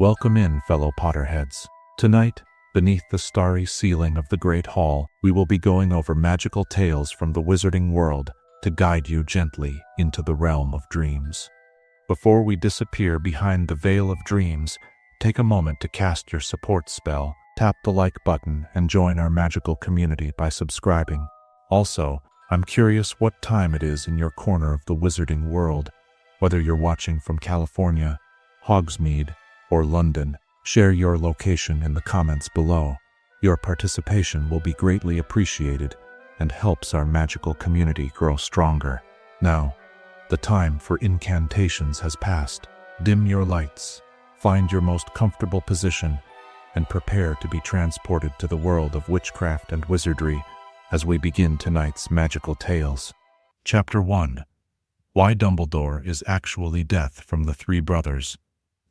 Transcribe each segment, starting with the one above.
Welcome in, fellow Potterheads. Tonight, beneath the starry ceiling of the Great Hall, we will be going over magical tales from the wizarding world to guide you gently into the realm of dreams. Before we disappear behind the veil of dreams, take a moment to cast your support spell, tap the like button, and join our magical community by subscribing. Also, I'm curious what time it is in your corner of the wizarding world. Whether you're watching from California, Hogsmeade, or London, share your location in the comments below. Your participation will be greatly appreciated and helps our magical community grow stronger. Now, the time for incantations has passed. Dim your lights, find your most comfortable position, and prepare to be transported to the world of witchcraft and wizardry as we begin tonight's magical tales. Chapter 1. Why Dumbledore is actually Death from the Three Brothers.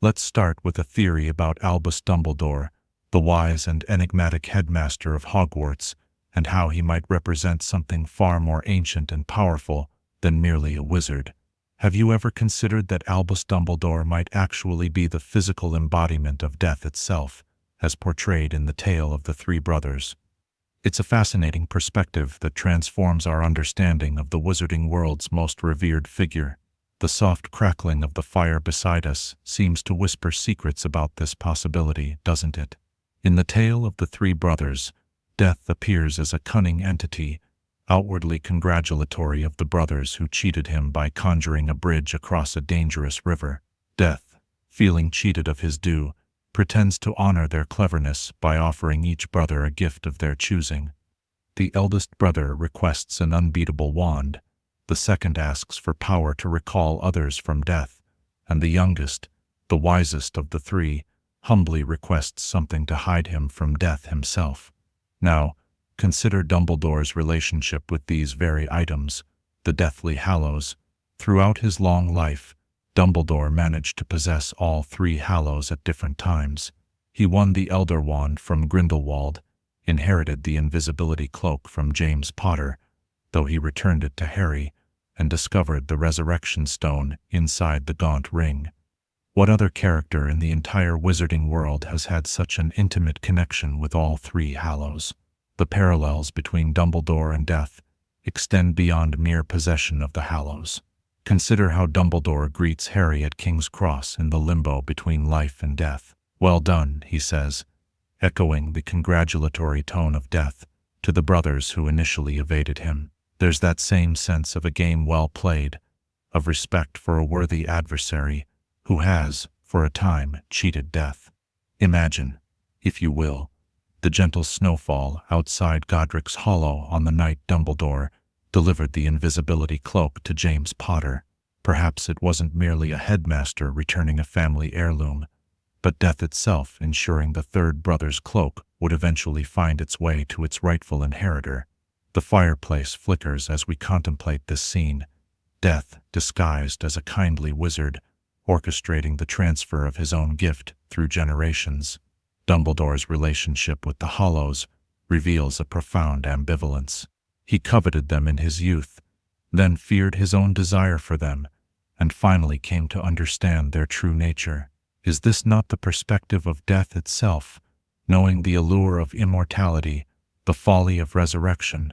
Let's start with a theory about Albus Dumbledore, the wise and enigmatic headmaster of Hogwarts, and how he might represent something far more ancient and powerful than merely a wizard. Have you ever considered that Albus Dumbledore might actually be the physical embodiment of death itself, as portrayed in the tale of the Three Brothers? It's a fascinating perspective that transforms our understanding of the wizarding world's most revered figure. The soft crackling of the fire beside us seems to whisper secrets about this possibility, doesn't it? In the tale of the Three Brothers, Death appears as a cunning entity, outwardly congratulatory of the brothers who cheated him by conjuring a bridge across a dangerous river. Death, feeling cheated of his due, pretends to honor their cleverness by offering each brother a gift of their choosing. The eldest brother requests an unbeatable wand, the second asks for power to recall others from death, and the youngest, the wisest of the three, humbly requests something to hide him from death himself. Now, consider Dumbledore's relationship with these very items, the Deathly Hallows. Throughout his long life, Dumbledore managed to possess all three Hallows at different times. He won the Elder Wand from Grindelwald, inherited the invisibility cloak from James Potter, though he returned it to Harry, and discovered the Resurrection Stone inside the Gaunt Ring. What other character in the entire wizarding world has had such an intimate connection with all three Hallows? The parallels between Dumbledore and Death extend beyond mere possession of the Hallows. Consider how Dumbledore greets Harry at King's Cross in the limbo between life and death. "Well done," he says, echoing the congratulatory tone of Death to the brothers who initially evaded him. There's that same sense of a game well played, of respect for a worthy adversary who has, for a time, cheated death. Imagine, if you will, the gentle snowfall outside Godric's Hollow on the night Dumbledore delivered the invisibility cloak to James Potter. Perhaps it wasn't merely a headmaster returning a family heirloom, but death itself ensuring the third brother's cloak would eventually find its way to its rightful inheritor. The fireplace flickers as we contemplate this scene, Death disguised as a kindly wizard, orchestrating the transfer of his own gift through generations. Dumbledore's relationship with the Hallows reveals a profound ambivalence. He coveted them in his youth, then feared his own desire for them, and finally came to understand their true nature. Is this not the perspective of death itself, knowing the allure of immortality, the folly of resurrection,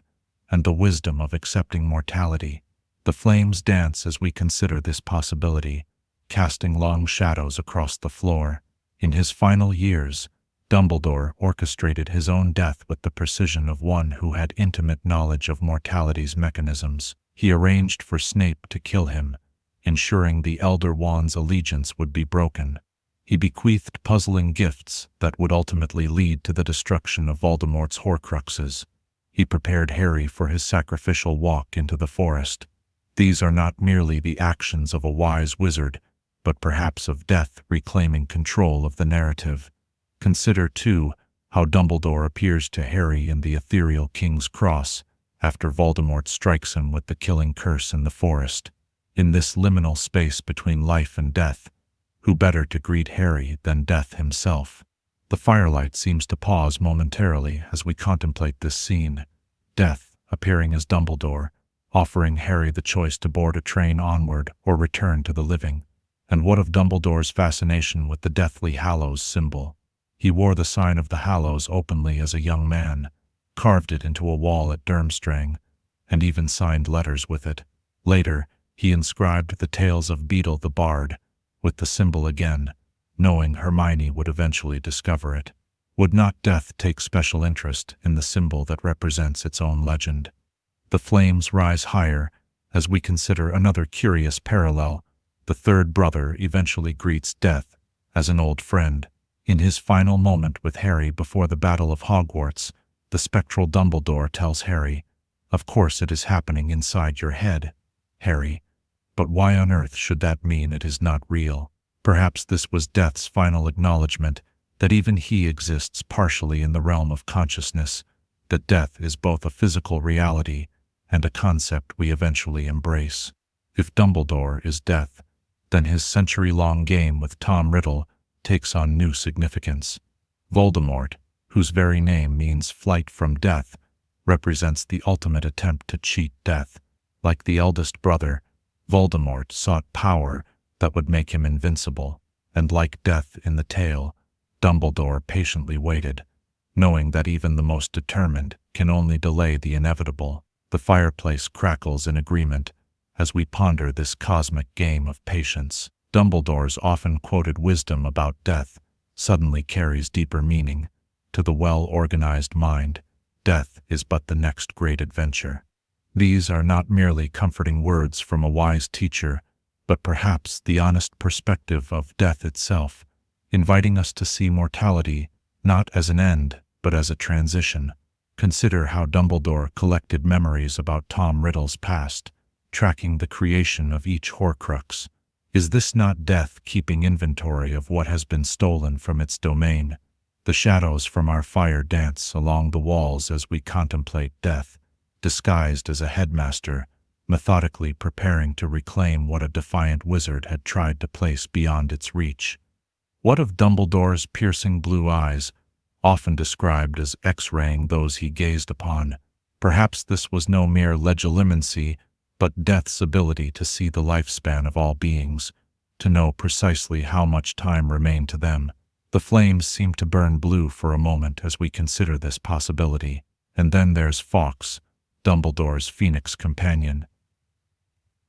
and the wisdom of accepting mortality? The flames dance as we consider this possibility, casting long shadows across the floor. In his final years, Dumbledore orchestrated his own death with the precision of one who had intimate knowledge of mortality's mechanisms. He arranged for Snape to kill him, ensuring the Elder Wand's allegiance would be broken. He bequeathed puzzling gifts that would ultimately lead to the destruction of Voldemort's Horcruxes. He prepared Harry for his sacrificial walk into the forest. These are not merely the actions of a wise wizard, but perhaps of death reclaiming control of the narrative. Consider, too, how Dumbledore appears to Harry in the ethereal King's Cross after Voldemort strikes him with the killing curse in the forest. In this liminal space between life and death, who better to greet Harry than Death himself? The firelight seems to pause momentarily as we contemplate this scene, Death appearing as Dumbledore, offering Harry the choice to board a train onward or return to the living. And what of Dumbledore's fascination with the Deathly Hallows symbol? He wore the sign of the Hallows openly as a young man, carved it into a wall at Durmstrang, and even signed letters with it. Later, he inscribed the tales of Beedle the Bard with the symbol again, knowing Hermione would eventually discover it. Would not death take special interest in the symbol that represents its own legend? The flames rise higher as we consider another curious parallel. The third brother eventually greets death as an old friend. In his final moment with Harry before the Battle of Hogwarts, the spectral Dumbledore tells Harry, "Of course it is happening inside your head, Harry. But why on earth should that mean it is not real?" Perhaps this was Death's final acknowledgement that even he exists partially in the realm of consciousness, that death is both a physical reality and a concept we eventually embrace. If Dumbledore is death, then his century-long game with Tom Riddle takes on new significance. Voldemort, whose very name means flight from death, represents the ultimate attempt to cheat death. Like the eldest brother, Voldemort sought power that would make him invincible, and like death in the tale, Dumbledore patiently waited, knowing that even the most determined can only delay the inevitable. The fireplace crackles in agreement as we ponder this cosmic game of patience. Dumbledore's often quoted wisdom about death suddenly carries deeper meaning. To the well-organized mind, death is but the next great adventure. These are not merely comforting words from a wise teacher, but perhaps the honest perspective of death itself, inviting us to see mortality not as an end, but as a transition. Consider how Dumbledore collected memories about Tom Riddle's past, tracking the creation of each Horcrux. Is this not death keeping inventory of what has been stolen from its domain? The shadows from our fire dance along the walls as we contemplate death, disguised as a headmaster, methodically preparing to reclaim what a defiant wizard had tried to place beyond its reach. What of Dumbledore's piercing blue eyes, often described as X-raying those he gazed upon? Perhaps this was no mere legilimency, but death's ability to see the lifespan of all beings, to know precisely how much time remained to them. The flames seem to burn blue for a moment as we consider this possibility. And then there's Fawkes, Dumbledore's phoenix companion.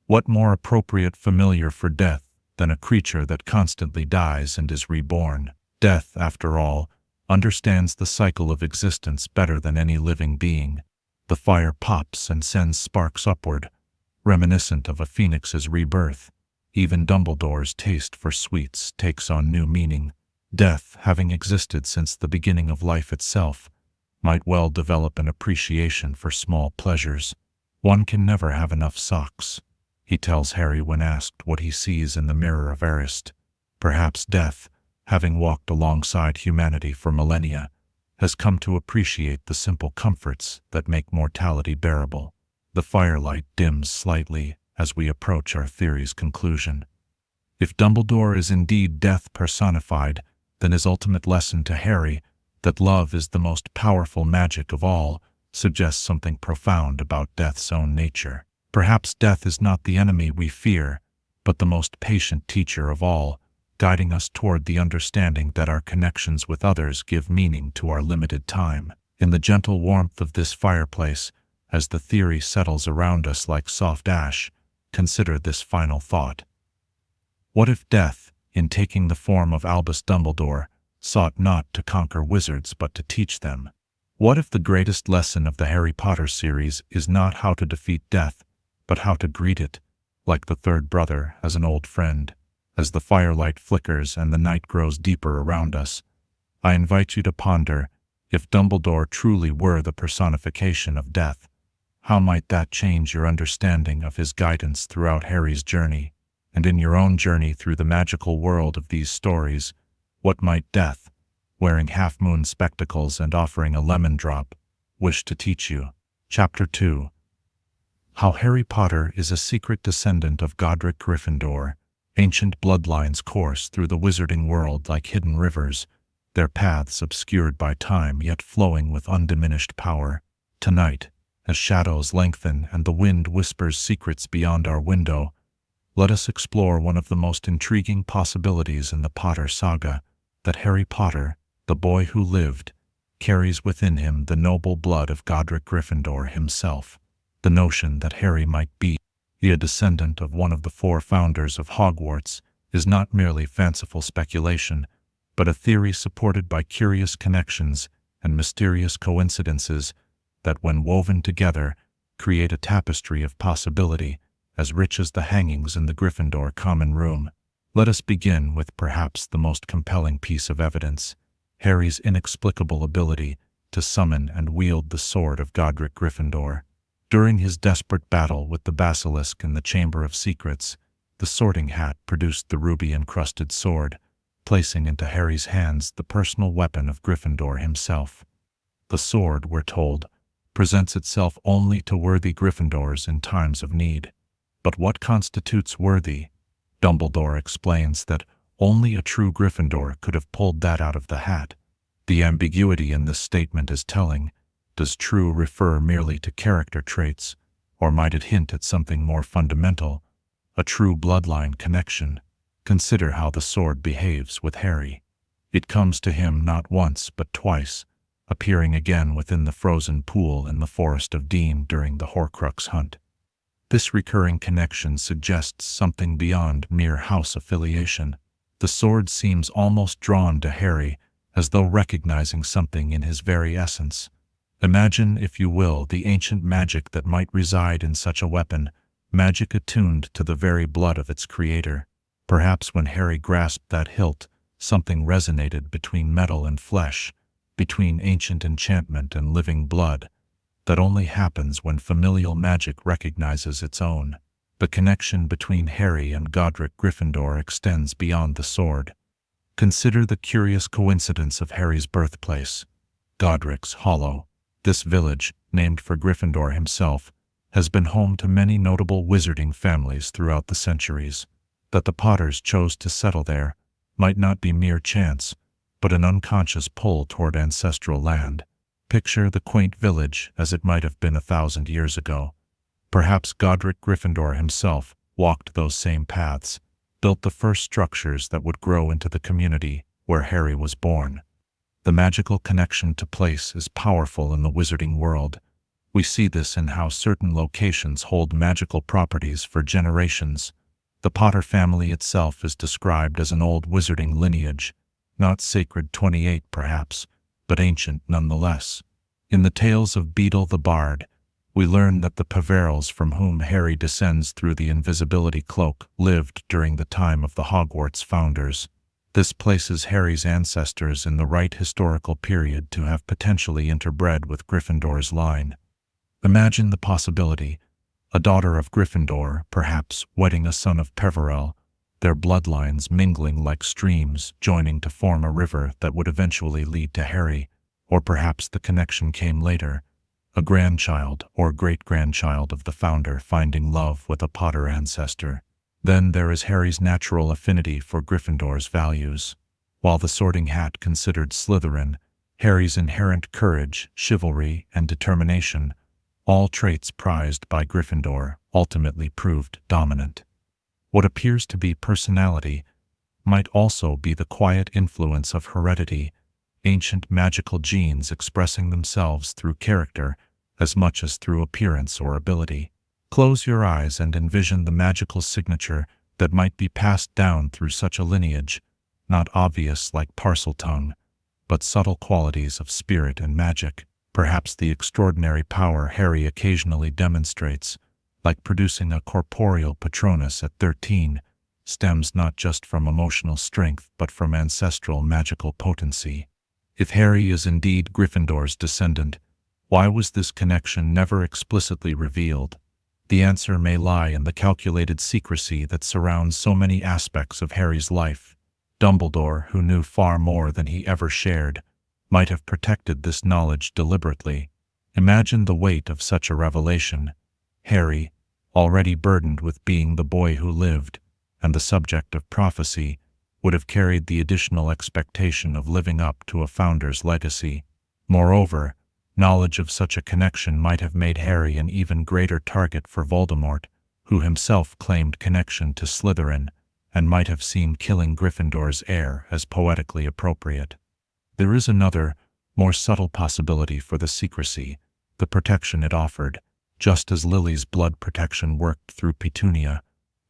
What more appropriate familiar for death than a creature that constantly dies and is reborn? Death, after all, understands the cycle of existence better than any living being. The fire pops and sends sparks upward, reminiscent of a phoenix's rebirth. Even Dumbledore's taste for sweets takes on new meaning. Death, having existed since the beginning of life itself, might well develop an appreciation for small pleasures. One can never have enough socks, he tells Harry when asked what he sees in the mirror of Arist. Perhaps death, having walked alongside humanity for millennia, has come to appreciate the simple comforts that make mortality bearable. The firelight dims slightly as we approach our theory's conclusion. If Dumbledore is indeed death personified, then his ultimate lesson to Harry, that love is the most powerful magic of all, suggests something profound about death's own nature. Perhaps death is not the enemy we fear, but the most patient teacher of all, guiding us toward the understanding that our connections with others give meaning to our limited time. In the gentle warmth of this fireplace, as the theory settles around us like soft ash, consider this final thought. What if death, in taking the form of Albus Dumbledore, sought not to conquer wizards but to teach them? What if the greatest lesson of the Harry Potter series is not how to defeat death, but how to greet it, like the third brother, as an old friend? As the firelight flickers and the night grows deeper around us, I invite you to ponder, if Dumbledore truly were the personification of death, how might that change your understanding of his guidance throughout Harry's journey? And in your own journey through the magical world of these stories, what might death, wearing half-moon spectacles and offering a lemon drop, wish to teach you? Chapter 2. How Harry Potter is a secret descendant of Godric Gryffindor. Ancient bloodlines course through the wizarding world like hidden rivers, their paths obscured by time yet flowing with undiminished power. Tonight, as shadows lengthen and the wind whispers secrets beyond our window, Let us explore one of the most intriguing possibilities in the Potter saga, that Harry Potter, the boy who lived, carries within him the noble blood of Godric Gryffindor himself. The notion that Harry might be a descendant of one of the 4 founders of Hogwarts is not merely fanciful speculation, but a theory supported by curious connections and mysterious coincidences that, when woven together, create a tapestry of possibility as rich as the hangings in the Gryffindor common room. Let us begin with perhaps the most compelling piece of evidence: Harry's inexplicable ability to summon and wield the sword of Godric Gryffindor. During his desperate battle with the basilisk in the Chamber of Secrets, the Sorting Hat produced the ruby-encrusted sword, placing into Harry's hands the personal weapon of Gryffindor himself. The sword, we're told, presents itself only to worthy Gryffindors in times of need. But what constitutes worthy? Dumbledore explains that only a true Gryffindor could have pulled that out of the hat. The ambiguity in this statement is telling. Does true refer merely to character traits, or might it hint at something more fundamental, a true bloodline connection? Consider how the sword behaves with Harry. It comes to him not once but twice, appearing again within the frozen pool in the Forest of Dean during the Horcrux hunt. This recurring connection suggests something beyond mere house affiliation. The sword seems almost drawn to Harry, as though recognizing something in his very essence. Imagine, if you will, the ancient magic that might reside in such a weapon, magic attuned to the very blood of its creator. Perhaps when Harry grasped that hilt, something resonated between metal and flesh, between ancient enchantment and living blood. That only happens when familial magic recognizes its own. The connection between Harry and Godric Gryffindor extends beyond the sword. Consider the curious coincidence of Harry's birthplace, Godric's Hollow. This village, named for Gryffindor himself, has been home to many notable wizarding families throughout the centuries. That the Potters chose to settle there might not be mere chance, but an unconscious pull toward ancestral land. Picture the quaint village as it might have been 1,000 years ago. Perhaps Godric Gryffindor himself walked those same paths, built the first structures that would grow into the community where Harry was born. The magical connection to place is powerful in the wizarding world. We see this in how certain locations hold magical properties for generations. The Potter family itself is described as an old wizarding lineage, not sacred 28 perhaps, but ancient nonetheless. In the tales of Beedle the Bard, we learn that the Peverils from whom Harry descends through the invisibility cloak lived during the time of the Hogwarts founders. This places Harry's ancestors in the right historical period to have potentially interbred with Gryffindor's line. Imagine the possibility: a daughter of Gryffindor, perhaps, wedding a son of Peveril, their bloodlines mingling like streams, joining to form a river that would eventually lead to Harry. Or perhaps the connection came later, a grandchild or great-grandchild of the founder finding love with a Potter ancestor. Then there is Harry's natural affinity for Gryffindor's values. While the Sorting Hat considered Slytherin, Harry's inherent courage, chivalry, and determination, all traits prized by Gryffindor, ultimately proved dominant. What appears to be personality might also be the quiet influence of heredity, ancient magical genes expressing themselves through character as much as through appearance or ability. Close your eyes and envision the magical signature that might be passed down through such a lineage, not obvious like Parseltongue, but subtle qualities of spirit and magic. Perhaps the extraordinary power Harry occasionally demonstrates, like producing a corporeal Patronus at 13, stems not just from emotional strength but from ancestral magical potency. If Harry is indeed Gryffindor's descendant, why was this connection never explicitly revealed? The answer may lie in the calculated secrecy that surrounds so many aspects of Harry's life. Dumbledore, who knew far more than he ever shared, might have protected this knowledge deliberately. Imagine the weight of such a revelation. Harry, already burdened with being the boy who lived, and the subject of prophecy, would have carried the additional expectation of living up to a founder's legacy. Moreover, knowledge of such a connection might have made Harry an even greater target for Voldemort, who himself claimed connection to Slytherin and might have seen killing Gryffindor's heir as poetically appropriate. There is another, more subtle possibility for the secrecy, the protection it offered. Just as Lily's blood protection worked through Petunia,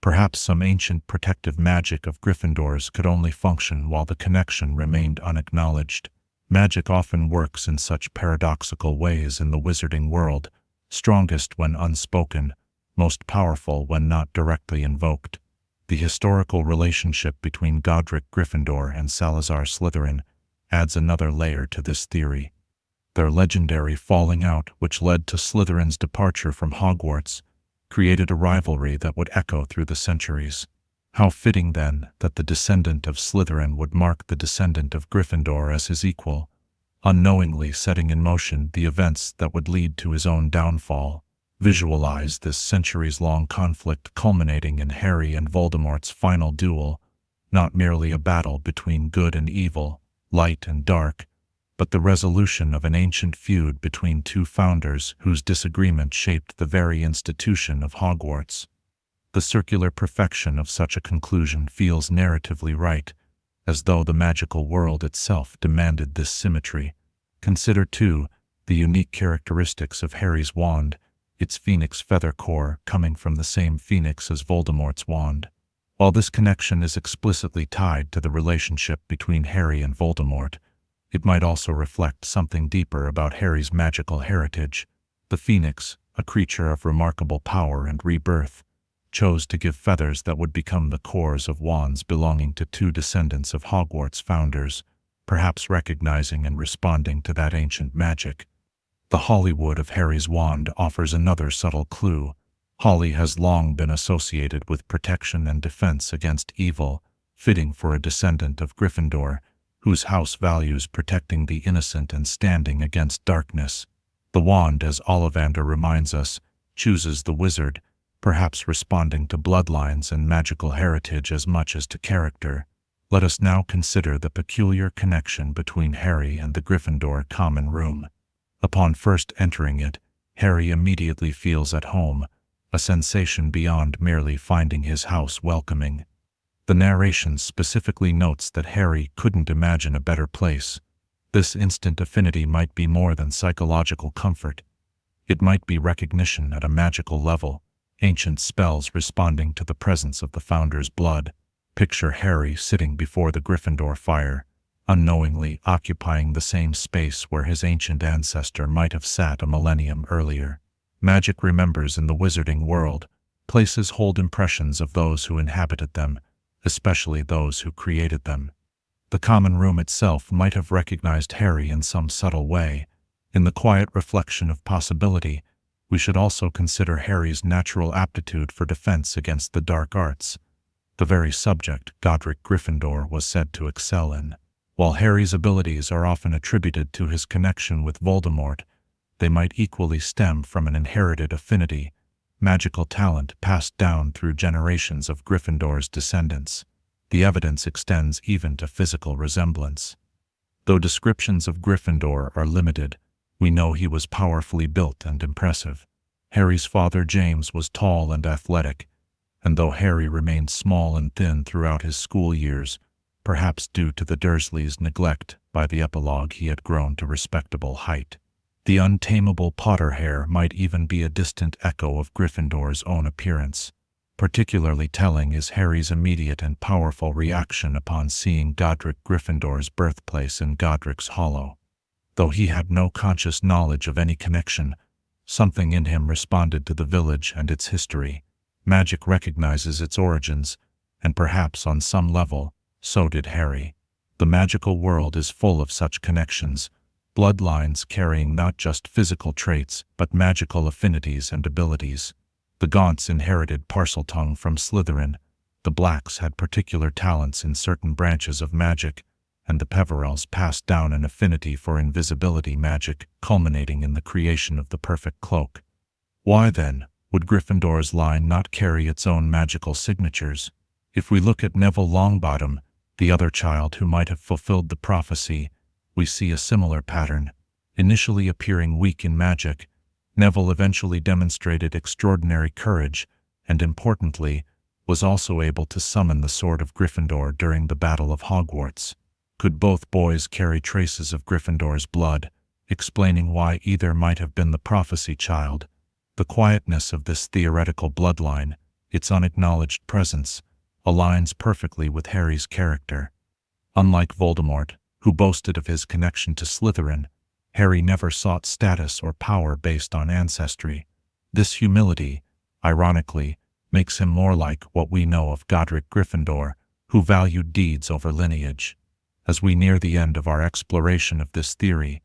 perhaps some ancient protective magic of Gryffindor's could only function while the connection remained unacknowledged. Magic often works in such paradoxical ways in the wizarding world, strongest when unspoken, most powerful when not directly invoked. The historical relationship between Godric Gryffindor and Salazar Slytherin adds another layer to this theory. Their legendary falling out, which led to Slytherin's departure from Hogwarts, created a rivalry that would echo through the centuries. How fitting, then, that the descendant of Slytherin would mark the descendant of Gryffindor as his equal, unknowingly setting in motion the events that would lead to his own downfall. Visualize this centuries-long conflict culminating in Harry and Voldemort's final duel, not merely a battle between good and evil, light and dark, but the resolution of an ancient feud between two founders whose disagreement shaped the very institution of Hogwarts. The circular perfection of such a conclusion feels narratively right, as though the magical world itself demanded this symmetry. Consider, too, the unique characteristics of Harry's wand, its phoenix feather core coming from the same phoenix as Voldemort's wand. While this connection is explicitly tied to the relationship between Harry and Voldemort, it might also reflect something deeper about Harry's magical heritage. The phoenix, a creature of remarkable power and rebirth, chose to give feathers that would become the cores of wands belonging to two descendants of Hogwarts founders, perhaps recognizing and responding to that ancient magic. The Hollywood of Harry's wand offers another subtle clue. Holly has long been associated with protection and defense against evil, fitting for a descendant of Gryffindor, whose house values protecting the innocent and standing against darkness. The wand, as Ollivander reminds us, chooses the wizard, perhaps responding to bloodlines and magical heritage as much as to character. Let us now consider the peculiar connection between Harry and the Gryffindor common room. Upon first entering it, Harry immediately feels at home, a sensation beyond merely finding his house welcoming. The narration specifically notes that Harry couldn't imagine a better place. This instant affinity might be more than psychological comfort. It might be recognition at a magical level, ancient spells responding to the presence of the founder's blood. Picture Harry sitting before the Gryffindor fire, unknowingly occupying the same space where his ancient ancestor might have sat a millennium earlier. Magic remembers in the wizarding world. Places hold impressions of those who inhabited them, especially those who created them. The common room itself might have recognized Harry in some subtle way. In the quiet reflection of possibility, we should also consider Harry's natural aptitude for defense against the dark arts, the very subject Godric Gryffindor was said to excel in. While Harry's abilities are often attributed to his connection with Voldemort, they might equally stem from an inherited affinity, magical talent passed down through generations of Gryffindor's descendants. The evidence extends even to physical resemblance. Though descriptions of Gryffindor are limited, we know he was powerfully built and impressive. Harry's father James was tall and athletic, and though Harry remained small and thin throughout his school years, perhaps due to the Dursleys' neglect, by the epilogue he had grown to respectable height. The untamable Potterhair might even be a distant echo of Gryffindor's own appearance. Particularly telling is Harry's immediate and powerful reaction upon seeing Godric Gryffindor's birthplace in Godric's Hollow. Though he had no conscious knowledge of any connection, something in him responded to the village and its history. Magic recognizes its origins, and perhaps on some level, so did Harry. The magical world is full of such connections, bloodlines carrying not just physical traits but magical affinities and abilities. The Gaunts inherited Parseltongue from Slytherin, the Blacks had particular talents in certain branches of magic, and the Peverells passed down an affinity for invisibility magic, culminating in the creation of the perfect cloak. Why, then, would Gryffindor's line not carry its own magical signatures? If we look at Neville Longbottom, the other child who might have fulfilled the prophecy, we see a similar pattern. Initially appearing weak in magic, Neville eventually demonstrated extraordinary courage and importantly, was also able to summon the Sword of Gryffindor during the Battle of Hogwarts. Could both boys carry traces of Gryffindor's blood, explaining why either might have been the prophecy child? The quietness of this theoretical bloodline, its unacknowledged presence, aligns perfectly with Harry's character. Unlike Voldemort, who boasted of his connection to Slytherin, Harry never sought status or power based on ancestry. This humility, ironically, makes him more like what we know of Godric Gryffindor, who valued deeds over lineage. As we near the end of our exploration of this theory,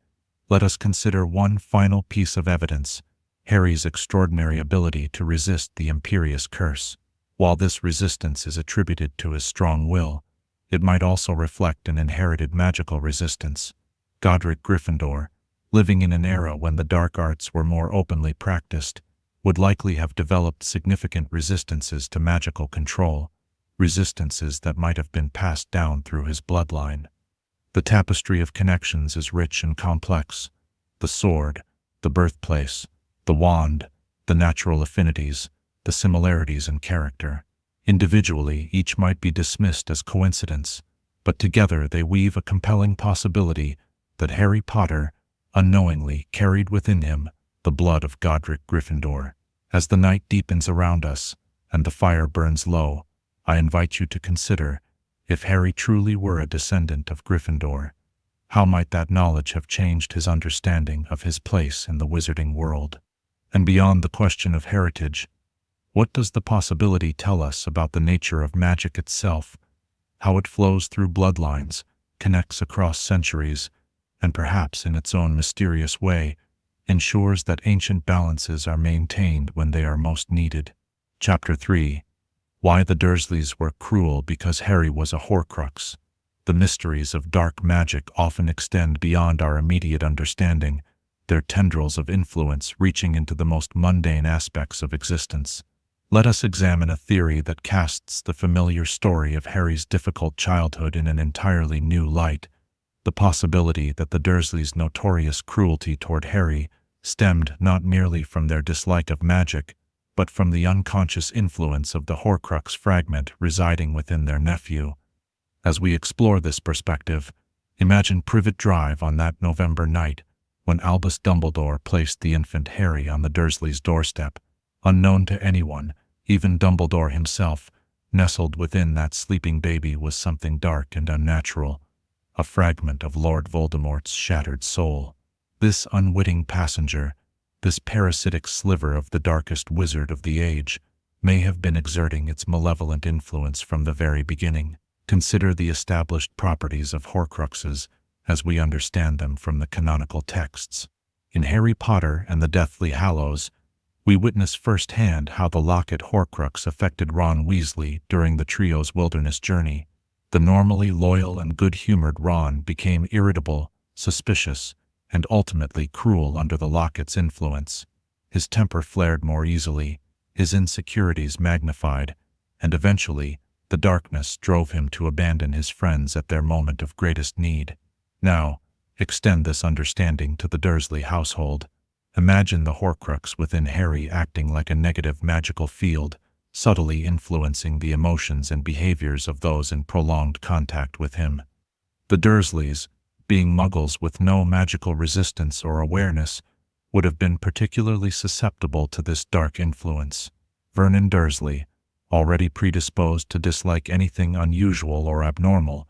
let us consider one final piece of evidence: Harry's extraordinary ability to resist the imperious curse. While this resistance is attributed to his strong will, it might also reflect an inherited magical resistance. Godric Gryffindor, living in an era when the dark arts were more openly practiced, would likely have developed significant resistances to magical control, resistances that might have been passed down through his bloodline. The tapestry of connections is rich and complex. The sword, the birthplace, the wand, the natural affinities, the similarities in character. Individually, each might be dismissed as coincidence, but together they weave a compelling possibility that Harry Potter, unknowingly, carried within him the blood of Godric Gryffindor. As the night deepens around us and the fire burns low, I invite you to consider, if Harry truly were a descendant of Gryffindor, how might that knowledge have changed his understanding of his place in the wizarding world? And beyond the question of heritage, what does the possibility tell us about the nature of magic itself, how it flows through bloodlines, connects across centuries, and perhaps in its own mysterious way, ensures that ancient balances are maintained when they are most needed? Chapter 3. Why the Dursleys were cruel because Harry was a Horcrux. The mysteries of dark magic often extend beyond our immediate understanding, their tendrils of influence reaching into the most mundane aspects of existence. Let us examine a theory that casts the familiar story of Harry's difficult childhood in an entirely new light: the possibility that the Dursleys' notorious cruelty toward Harry stemmed not merely from their dislike of magic, but from the unconscious influence of the Horcrux fragment residing within their nephew. As we explore this perspective, imagine Privet Drive on that November night when Albus Dumbledore placed the infant Harry on the Dursleys' doorstep. Unknown to anyone, even Dumbledore himself, nestled within that sleeping baby was something dark and unnatural, a fragment of Lord Voldemort's shattered soul. This unwitting passenger, this parasitic sliver of the darkest wizard of the age, may have been exerting its malevolent influence from the very beginning. Consider the established properties of Horcruxes as we understand them from the canonical texts. In Harry Potter and the Deathly Hallows, we witness firsthand how the locket Horcrux affected Ron Weasley during the trio's wilderness journey. The normally loyal and good-humored Ron became irritable, suspicious, and ultimately cruel under the locket's influence. His temper flared more easily, his insecurities magnified, and eventually, the darkness drove him to abandon his friends at their moment of greatest need. Now, extend this understanding to the Dursley household. Imagine the Horcrux within Harry acting like a negative magical field, subtly influencing the emotions and behaviors of those in prolonged contact with him. The Dursleys, being muggles with no magical resistance or awareness, would have been particularly susceptible to this dark influence. Vernon Dursley, already predisposed to dislike anything unusual or abnormal,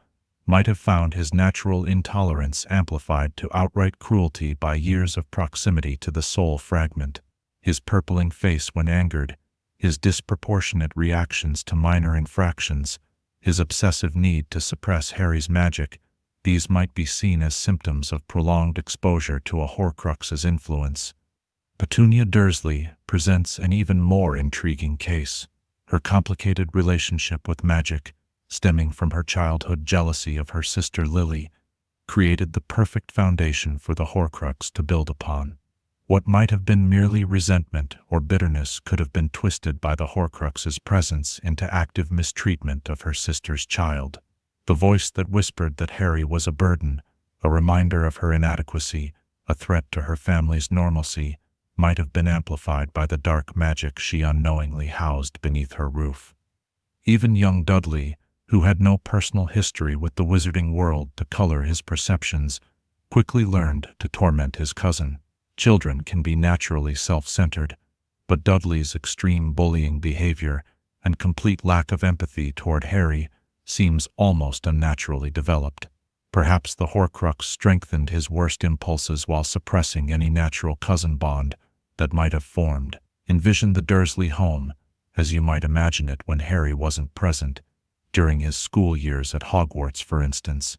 might have found his natural intolerance amplified to outright cruelty by years of proximity to the soul fragment. His purpling face when angered, his disproportionate reactions to minor infractions, his obsessive need to suppress Harry's magic, these might be seen as symptoms of prolonged exposure to a Horcrux's influence. Petunia Dursley presents an even more intriguing case. Her complicated relationship with magic, stemming from her childhood jealousy of her sister Lily, created the perfect foundation for the Horcrux to build upon. What might have been merely resentment or bitterness could have been twisted by the Horcrux's presence into active mistreatment of her sister's child. The voice that whispered that Harry was a burden, a reminder of her inadequacy, a threat to her family's normalcy, might have been amplified by the dark magic she unknowingly housed beneath her roof. Even young Dudley, who had no personal history with the wizarding world to color his perceptions, quickly learned to torment his cousin. Children can be naturally self-centered, but Dudley's extreme bullying behavior and complete lack of empathy toward Harry seems almost unnaturally developed. Perhaps the Horcrux strengthened his worst impulses while suppressing any natural cousin bond that might have formed. Envision the Dursley home, as you might imagine it when Harry wasn't present, during his school years at Hogwarts, for instance.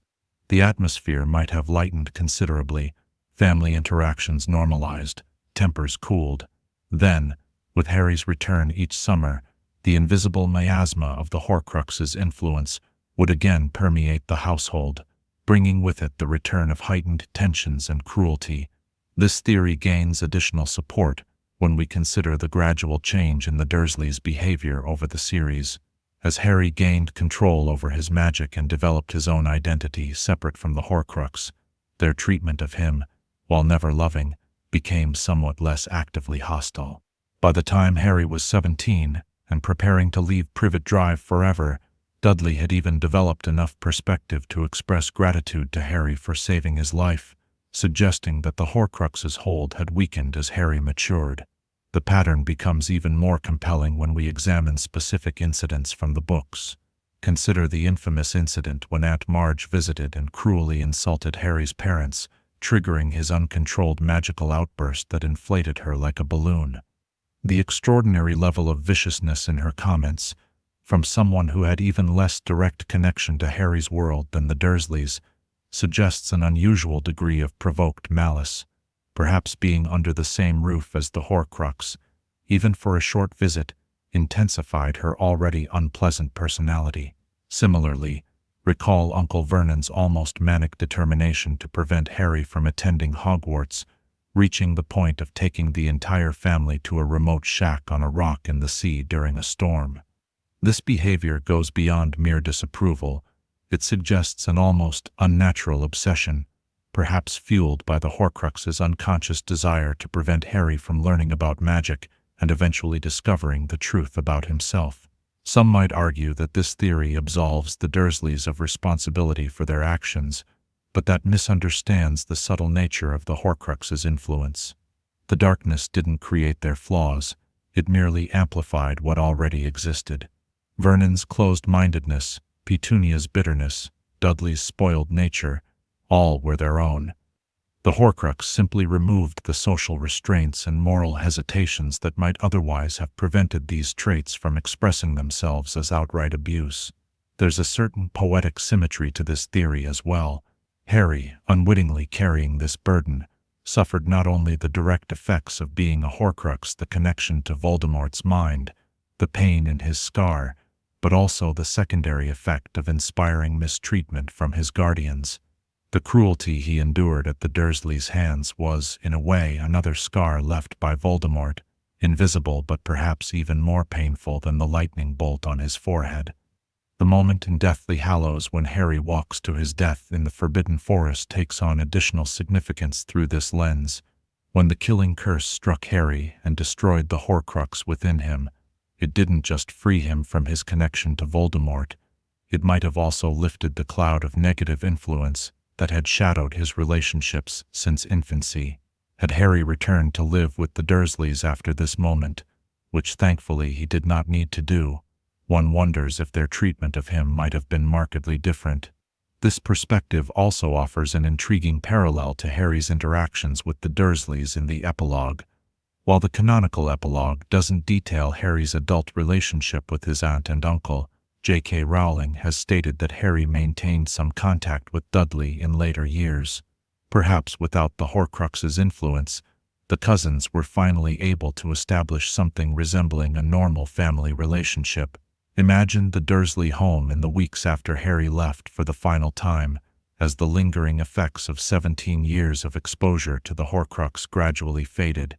The atmosphere might have lightened considerably, family interactions normalized, tempers cooled. Then, with Harry's return each summer, the invisible miasma of the Horcrux's influence would again permeate the household, bringing with it the return of heightened tensions and cruelty. This theory gains additional support when we consider the gradual change in the Dursleys' behavior over the series. As Harry gained control over his magic and developed his own identity separate from the Horcrux, their treatment of him, while never loving, became somewhat less actively hostile. By the time Harry was 17 and preparing to leave Privet Drive forever, Dudley had even developed enough perspective to express gratitude to Harry for saving his life, suggesting that the Horcrux's hold had weakened as Harry matured. The pattern becomes even more compelling when we examine specific incidents from the books. Consider the infamous incident when Aunt Marge visited and cruelly insulted Harry's parents, triggering his uncontrolled magical outburst that inflated her like a balloon. The extraordinary level of viciousness in her comments, from someone who had even less direct connection to Harry's world than the Dursleys, suggests an unusual degree of provoked malice. Perhaps being under the same roof as the Horcrux, even for a short visit, intensified her already unpleasant personality. Similarly, recall Uncle Vernon's almost manic determination to prevent Harry from attending Hogwarts, reaching the point of taking the entire family to a remote shack on a rock in the sea during a storm. This behavior goes beyond mere disapproval. It suggests an almost unnatural obsession, perhaps fueled by the Horcrux's unconscious desire to prevent Harry from learning about magic and eventually discovering the truth about himself. Some might argue that this theory absolves the Dursleys of responsibility for their actions, but that misunderstands the subtle nature of the Horcrux's influence. The darkness didn't create their flaws, it merely amplified what already existed. Vernon's closed-mindedness, Petunia's bitterness, Dudley's spoiled nature, all were their own. The Horcrux simply removed the social restraints and moral hesitations that might otherwise have prevented these traits from expressing themselves as outright abuse. There's a certain poetic symmetry to this theory as well. Harry, unwittingly carrying this burden, suffered not only the direct effects of being a Horcrux, the connection to Voldemort's mind, the pain in his scar, but also the secondary effect of inspiring mistreatment from his guardians. The cruelty he endured at the Dursleys' hands was, in a way, another scar left by Voldemort, invisible but perhaps even more painful than the lightning bolt on his forehead. The moment in Deathly Hallows when Harry walks to his death in the Forbidden Forest takes on additional significance through this lens. When the killing curse struck Harry and destroyed the Horcrux within him, it didn't just free him from his connection to Voldemort, it might have also lifted the cloud of negative influence that had shadowed his relationships since infancy. Had Harry returned to live with the Dursleys after this moment, which thankfully he did not need to do, one wonders if their treatment of him might have been markedly different. This perspective also offers an intriguing parallel to Harry's interactions with the Dursleys in the epilogue. While the canonical epilogue doesn't detail Harry's adult relationship with his aunt and uncle, J.K. Rowling has stated that Harry maintained some contact with Dudley in later years. Perhaps without the Horcrux's influence, the cousins were finally able to establish something resembling a normal family relationship. Imagine the Dursley home in the weeks after Harry left for the final time, as the lingering effects of 17 years of exposure to the Horcrux gradually faded.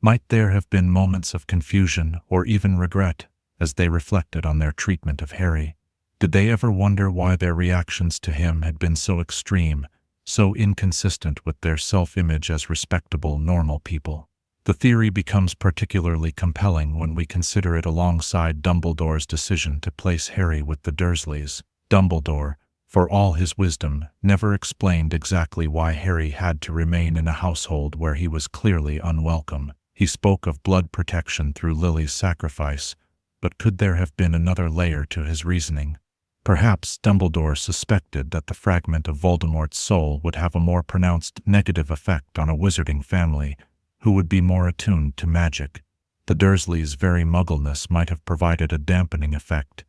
Might there have been moments of confusion or even regret as they reflected on their treatment of Harry? Did they ever wonder why their reactions to him had been so extreme, so inconsistent with their self-image as respectable, normal people? The theory becomes particularly compelling when we consider it alongside Dumbledore's decision to place Harry with the Dursleys. Dumbledore, for all his wisdom, never explained exactly why Harry had to remain in a household where he was clearly unwelcome. He spoke of blood protection through Lily's sacrifice, but could there have been another layer to his reasoning? Perhaps Dumbledore suspected that the fragment of Voldemort's soul would have a more pronounced negative effect on a wizarding family who would be more attuned to magic. The Dursleys' very muggleness might have provided a dampening effect,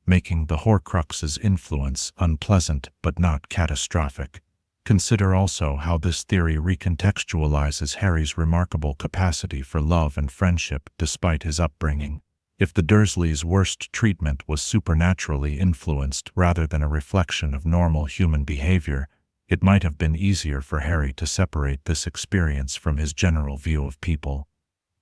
making the Horcrux's influence unpleasant but not catastrophic. Consider also how this theory recontextualizes Harry's remarkable capacity for love and friendship despite his upbringing. If the Dursleys' worst treatment was supernaturally influenced rather than a reflection of normal human behavior, it might have been easier for Harry to separate this experience from his general view of people.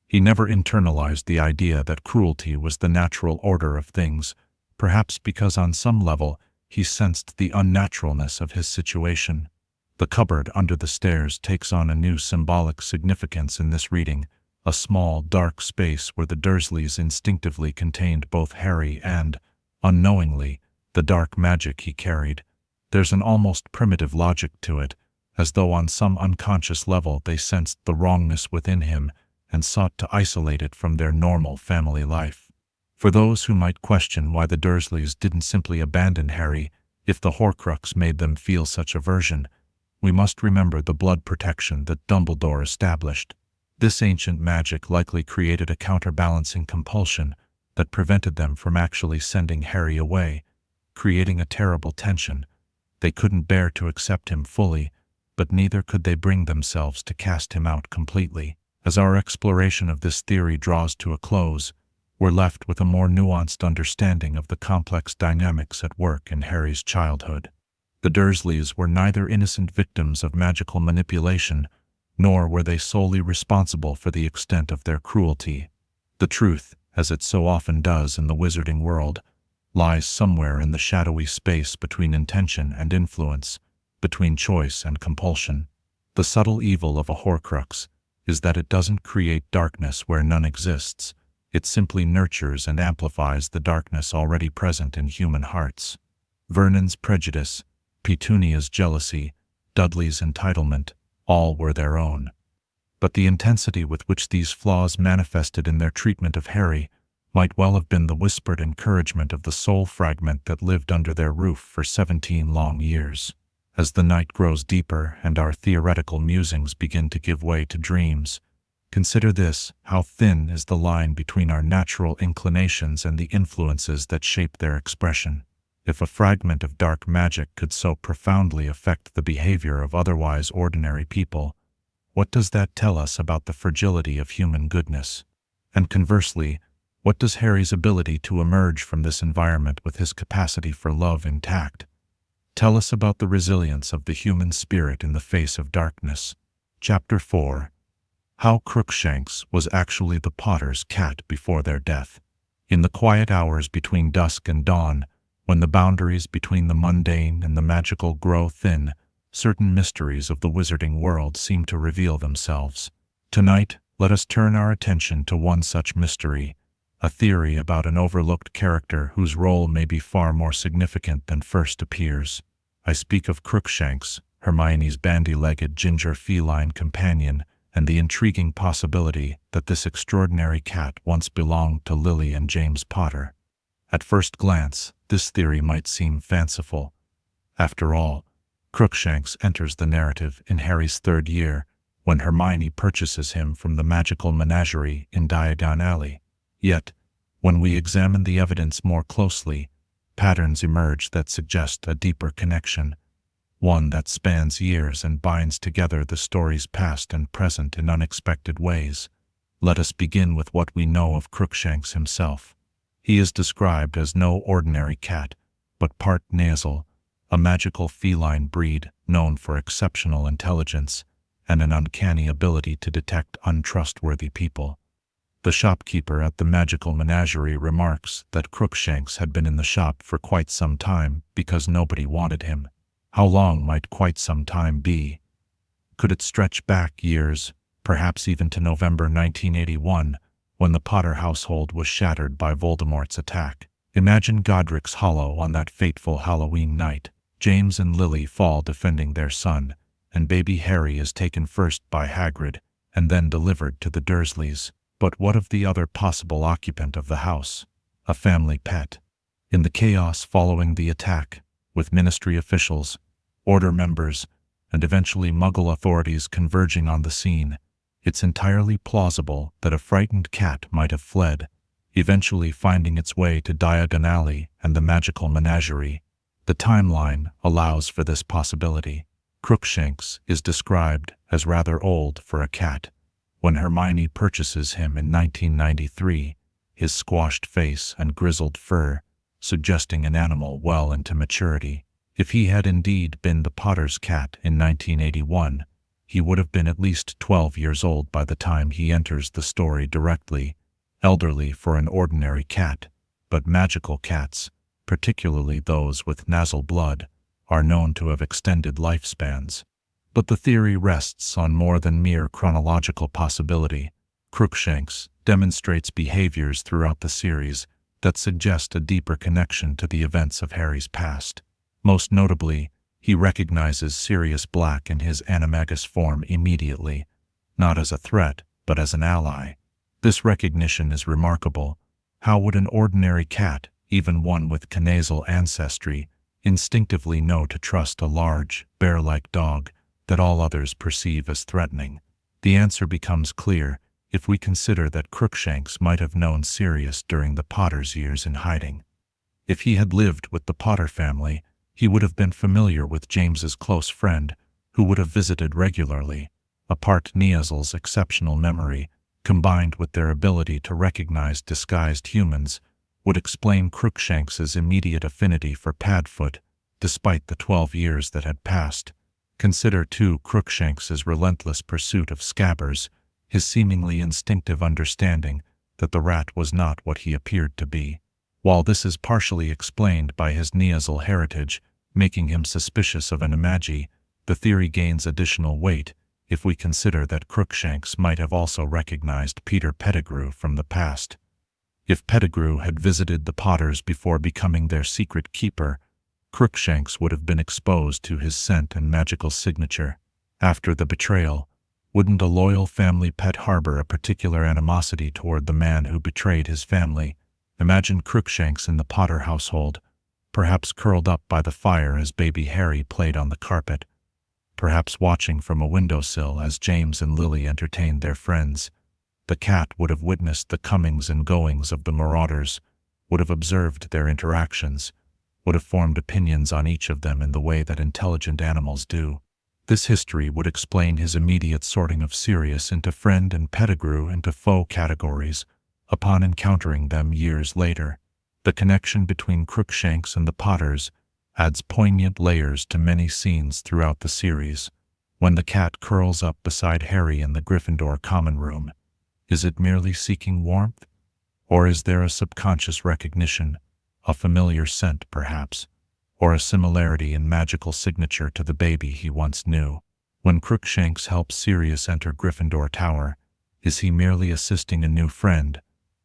He never internalized the idea that cruelty was the natural order of things, perhaps because on some level he sensed the unnaturalness of his situation. The cupboard under the stairs takes on a new symbolic significance in this reading, a small, dark space where the Dursleys instinctively contained both Harry and, unknowingly, the dark magic he carried. There's an almost primitive logic to it, as though on some unconscious level they sensed the wrongness within him and sought to isolate it from their normal family life. For those who might question why the Dursleys didn't simply abandon Harry if the Horcrux made them feel such aversion, we must remember the blood protection that Dumbledore established. This ancient magic likely created a counterbalancing compulsion that prevented them from actually sending Harry away, creating a terrible tension. They couldn't bear to accept him fully, but neither could they bring themselves to cast him out completely. As our exploration of this theory draws to a close, we're left with a more nuanced understanding of the complex dynamics at work in Harry's childhood. The Dursleys were neither innocent victims of magical manipulation, nor were they solely responsible for the extent of their cruelty. The truth, as it so often does in the wizarding world, lies somewhere in the shadowy space between intention and influence, between choice and compulsion. The subtle evil of a Horcrux is that it doesn't create darkness where none exists. It simply nurtures and amplifies the darkness already present in human hearts. Vernon's prejudice, Petunia's jealousy, Dudley's entitlement, all were their own. But the intensity with which these flaws manifested in their treatment of Harry might well have been the whispered encouragement of the soul fragment that lived under their roof for 17 long years. As the night grows deeper and our theoretical musings begin to give way to dreams, consider this: how thin is the line between our natural inclinations and the influences that shape their expression. If a fragment of dark magic could so profoundly affect the behavior of otherwise ordinary people, what does that tell us about the fragility of human goodness? And conversely, what does Harry's ability to emerge from this environment with his capacity for love intact tell us about the resilience of the human spirit in the face of darkness? Chapter 4. How Crookshanks was actually the Potter's cat before their death. In the quiet hours between dusk and dawn, when the boundaries between the mundane and the magical grow thin, certain mysteries of the wizarding world seem to reveal themselves. Tonight, let us turn our attention to one such mystery, a theory about an overlooked character whose role may be far more significant than first appears. I speak of Crookshanks, Hermione's bandy-legged ginger feline companion, and the intriguing possibility that this extraordinary cat once belonged to Lily and James Potter. At first glance, this theory might seem fanciful. After all, Crookshanks enters the narrative in Harry's 3rd year, when Hermione purchases him from the magical menagerie in Diagon Alley. Yet, when we examine the evidence more closely, patterns emerge that suggest a deeper connection, one that spans years and binds together the story's past and present in unexpected ways. Let us begin with what we know of Crookshanks himself. He is described as no ordinary cat, but part nasal, a magical feline breed known for exceptional intelligence and an uncanny ability to detect untrustworthy people. The shopkeeper at the magical menagerie remarks that Crookshanks had been in the shop for quite some time because nobody wanted him. How long might quite some time be? Could it stretch back years, perhaps even to November 1981, when the Potter household was shattered by Voldemort's attack. Imagine Godric's Hollow on that fateful Halloween night. James and Lily fall defending their son, and baby Harry is taken first by Hagrid, and then delivered to the Dursleys. But what of the other possible occupant of the house? A family pet. In the chaos following the attack, with ministry officials, order members, and eventually Muggle authorities converging on the scene, it's entirely plausible that a frightened cat might have fled, eventually finding its way to Diagon Alley and the magical menagerie. The timeline allows for this possibility. Crookshanks is described as rather old for a cat. When Hermione purchases him in 1993, his squashed face and grizzled fur, suggesting an animal well into maturity. If he had indeed been the Potter's cat in 1981, he would have been at least 12 years old by the time he enters the story directly, elderly for an ordinary cat, but magical cats, particularly those with nasal blood, are known to have extended lifespans. But the theory rests on more than mere chronological possibility. Crookshanks demonstrates behaviors throughout the series that suggest a deeper connection to the events of Harry's past. Most notably, he recognizes Sirius Black in his animagus form immediately, not as a threat, but as an ally. This recognition is remarkable. How would an ordinary cat, even one with Canazal ancestry, instinctively know to trust a large, bear-like dog that all others perceive as threatening? The answer becomes clear if we consider that Crookshanks might have known Sirius during the Potter's years in hiding. If he had lived with the Potter family, he would have been familiar with James's close friend, who would have visited regularly. Apart Niazel's exceptional memory, combined with their ability to recognize disguised humans, would explain Crookshanks's immediate affinity for Padfoot, despite the 12 years that had passed. Consider, too, Crookshanks's relentless pursuit of Scabbers, his seemingly instinctive understanding that the rat was not what he appeared to be. While this is partially explained by his Niazal heritage, making him suspicious of an Imagi, the theory gains additional weight if we consider that Crookshanks might have also recognized Peter Pettigrew from the past. If Pettigrew had visited the Potters before becoming their secret keeper, Crookshanks would have been exposed to his scent and magical signature. After the betrayal, wouldn't a loyal family pet harbor a particular animosity toward the man who betrayed his family? Imagine Crookshanks in the Potter household, perhaps curled up by the fire as baby Harry played on the carpet, perhaps watching from a windowsill as James and Lily entertained their friends. The cat would have witnessed the comings and goings of the marauders, would have observed their interactions, would have formed opinions on each of them in the way that intelligent animals do. This history would explain his immediate sorting of Sirius into friend and Pettigrew into foe categories, upon encountering them years later. The connection between Crookshanks and the Potters adds poignant layers to many scenes throughout the series. When the cat curls up beside Harry in the Gryffindor common room, is it merely seeking warmth? Or is there a subconscious recognition, a familiar scent perhaps, or a similarity in magical signature to the baby he once knew? When Crookshanks helps Sirius enter Gryffindor Tower, is he merely assisting a new friend,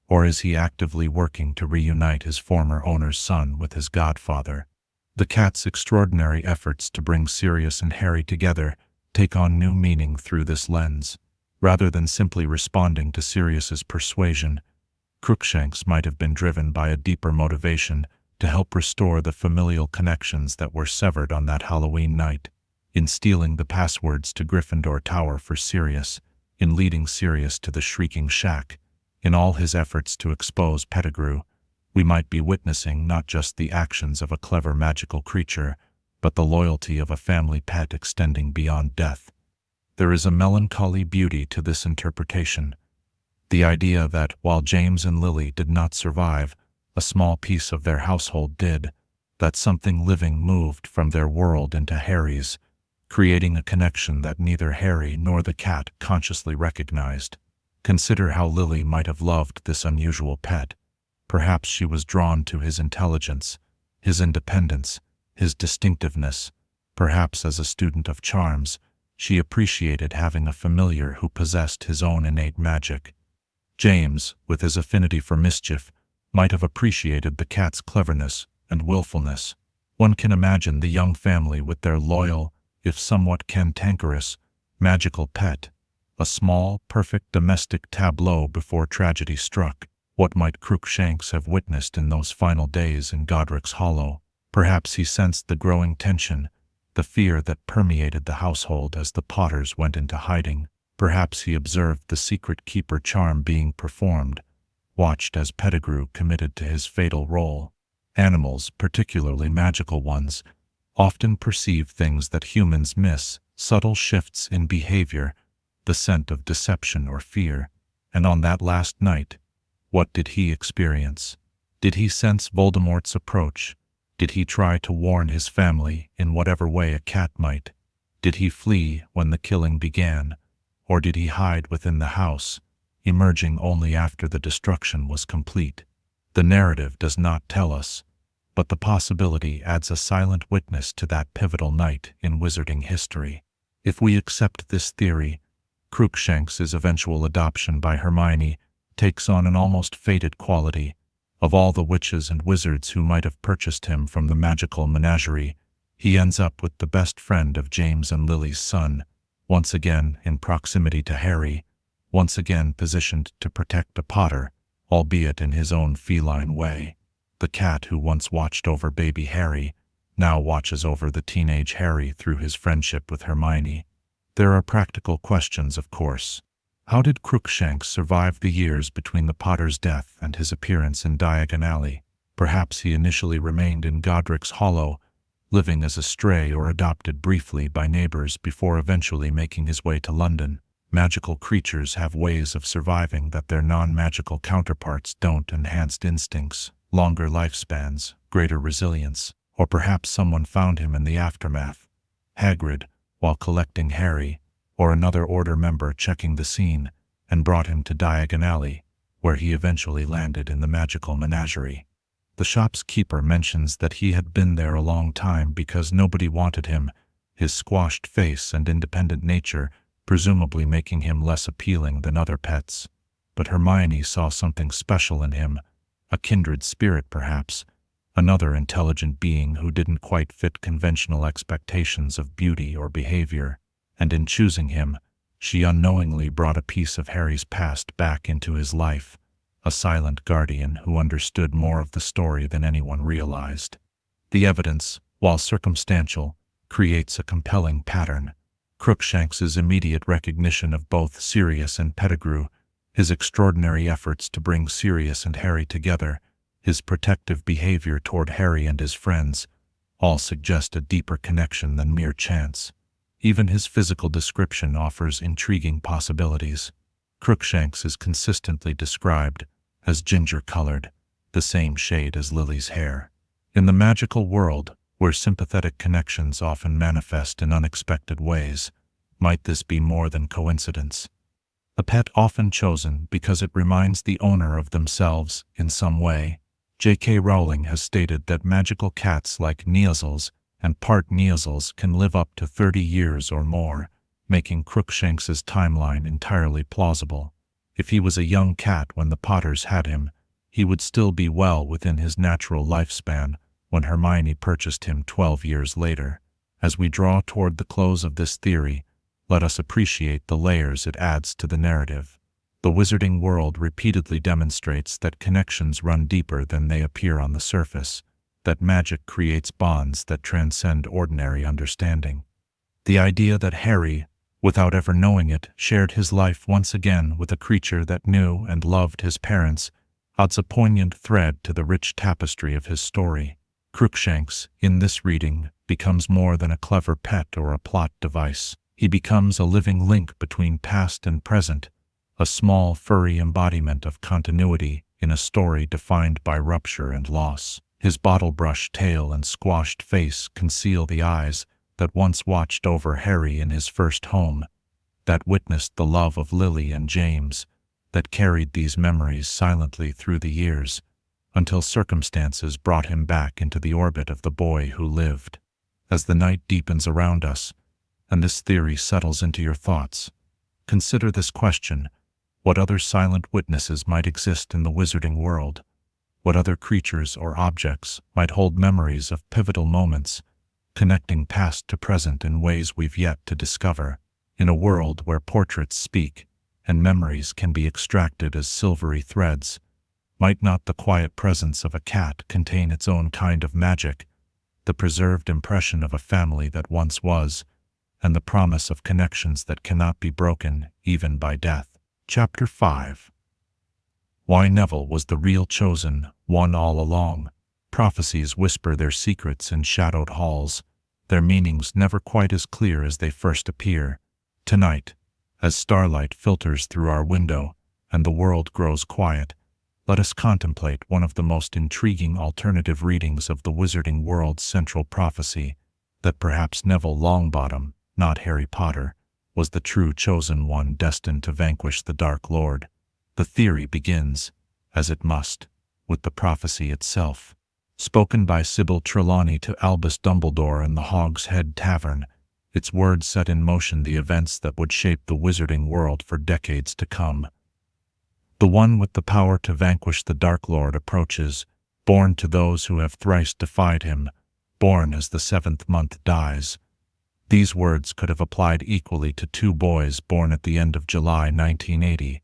or is he actively working to reunite his former owner's son with his godfather? The cat's extraordinary efforts to bring Sirius and Harry together take on new meaning through this lens. Rather than simply responding to Sirius's persuasion, Crookshanks might have been driven by a deeper motivation to help restore the familial connections that were severed on that Halloween night. In stealing the passwords to Gryffindor Tower for Sirius, in leading Sirius to the Shrieking Shack, in all his efforts to expose Pettigrew, we might be witnessing not just the actions of a clever magical creature, but the loyalty of a family pet extending beyond death. There is a melancholy beauty to this interpretation. The idea that, while James and Lily did not survive, a small piece of their household did, that something living moved from their world into Harry's, creating a connection that neither Harry nor the cat consciously recognized. Consider how Lily might have loved this unusual pet. Perhaps she was drawn to his intelligence, his independence, his distinctiveness. Perhaps as a student of charms, She appreciated having a familiar who possessed his own innate magic. James, with his affinity for mischief, might have appreciated the cat's cleverness and willfulness. One can imagine the young family with their loyal, if somewhat cantankerous, magical pet, a small, perfect domestic tableau before tragedy struck. What might Crookshanks have witnessed in those final days in Godric's Hollow? Perhaps he sensed the growing tension, the fear that permeated the household as the Potters went into hiding. Perhaps he observed the secret keeper charm being performed, watched as Pettigrew committed to his fatal role. Animals, particularly magical ones, often perceive things that humans miss, subtle shifts in behavior, the scent of deception or fear. And on that last night, what did he experience? Did he sense Voldemort's approach? Did he try to warn his family in whatever way a cat might? Did he flee when the killing began? Or did he hide within the house, emerging only after the destruction was complete? The narrative does not tell us, but the possibility adds a silent witness to that pivotal night in wizarding history. If we accept this theory, Crookshanks' eventual adoption by Hermione takes on an almost fated quality. Of all the witches and wizards who might have purchased him from the magical menagerie, he ends up with the best friend of James and Lily's son, once again in proximity to Harry, once again positioned to protect a Potter, albeit in his own feline way. The cat who once watched over baby Harry now watches over the teenage Harry through his friendship with Hermione. There are practical questions, of course. How did Crookshanks survive the years between the Potter's death and his appearance in Diagon Alley? Perhaps he initially remained in Godric's Hollow, living as a stray or adopted briefly by neighbors before eventually making his way to London. Magical creatures have ways of surviving that their non-magical counterparts don't. Enhanced instincts, longer lifespans, greater resilience, or perhaps someone found him in the aftermath. Hagrid, while collecting Harry, or another Order member checking the scene, and brought him to Diagon Alley, where he eventually landed in the magical menagerie. The shop's keeper mentions that he had been there a long time because nobody wanted him, his squashed face and independent nature presumably making him less appealing than other pets. But Hermione saw something special in him, a kindred spirit perhaps, another intelligent being who didn't quite fit conventional expectations of beauty or behavior. And in choosing him, she unknowingly brought a piece of Harry's past back into his life, a silent guardian who understood more of the story than anyone realized. The evidence, while circumstantial, creates a compelling pattern. Crookshanks' immediate recognition of both Sirius and Pettigrew, his extraordinary efforts to bring Sirius and Harry together, his protective behavior toward Harry and his friends, all suggest a deeper connection than mere chance. Even his physical description offers intriguing possibilities. Crookshanks is consistently described as ginger-colored, the same shade as Lily's hair. In the magical world, where sympathetic connections often manifest in unexpected ways, might this be more than coincidence? A pet often chosen because it reminds the owner of themselves in some way. J.K. Rowling has stated that magical cats like Neasels and part Neasels can live up to 30 years or more, making Crookshanks' timeline entirely plausible. If he was a young cat when the Potters had him, he would still be well within his natural lifespan when Hermione purchased him 12 years later. As we draw toward the close of this theory, let us appreciate the layers it adds to the narrative. The wizarding world repeatedly demonstrates that connections run deeper than they appear on the surface, that magic creates bonds that transcend ordinary understanding. The idea that Harry, without ever knowing it, shared his life once again with a creature that knew and loved his parents adds a poignant thread to the rich tapestry of his story. Crookshanks, in this reading, becomes more than a clever pet or a plot device. He becomes a living link between past and present, a small, furry embodiment of continuity in a story defined by rupture and loss. His bottle-brush tail and squashed face conceal the eyes that once watched over Harry in his first home, that witnessed the love of Lily and James, that carried these memories silently through the years, until circumstances brought him back into the orbit of the boy who lived. As the night deepens around us, And this theory settles into your thoughts. Consider this question: what other silent witnesses might exist in the wizarding world? What other creatures or objects might hold memories of pivotal moments, connecting past to present in ways we've yet to discover? In a world where portraits speak and memories can be extracted as silvery threads, might not the quiet presence of a cat contain its own kind of magic, the preserved impression of a family that once was, and the promise of connections that cannot be broken even by death? Chapter 5. Why Neville was the real chosen one all along. Prophecies whisper their secrets in shadowed halls, their meanings never quite as clear as they first appear. Tonight, as starlight filters through our window and the world grows quiet, let us contemplate one of the most intriguing alternative readings of the wizarding world's central prophecy, that perhaps Neville Longbottom, not Harry Potter, was the true chosen one destined to vanquish the Dark Lord. The theory begins, as it must, with the prophecy itself. Spoken by Sybil Trelawney to Albus Dumbledore in the Hog's Head Tavern, its words set in motion the events that would shape the wizarding world for decades to come. The one with the power to vanquish the Dark Lord approaches, born to those who have thrice defied him, born as the 7th month dies. These words could have applied equally to two boys born at the end of July 1980.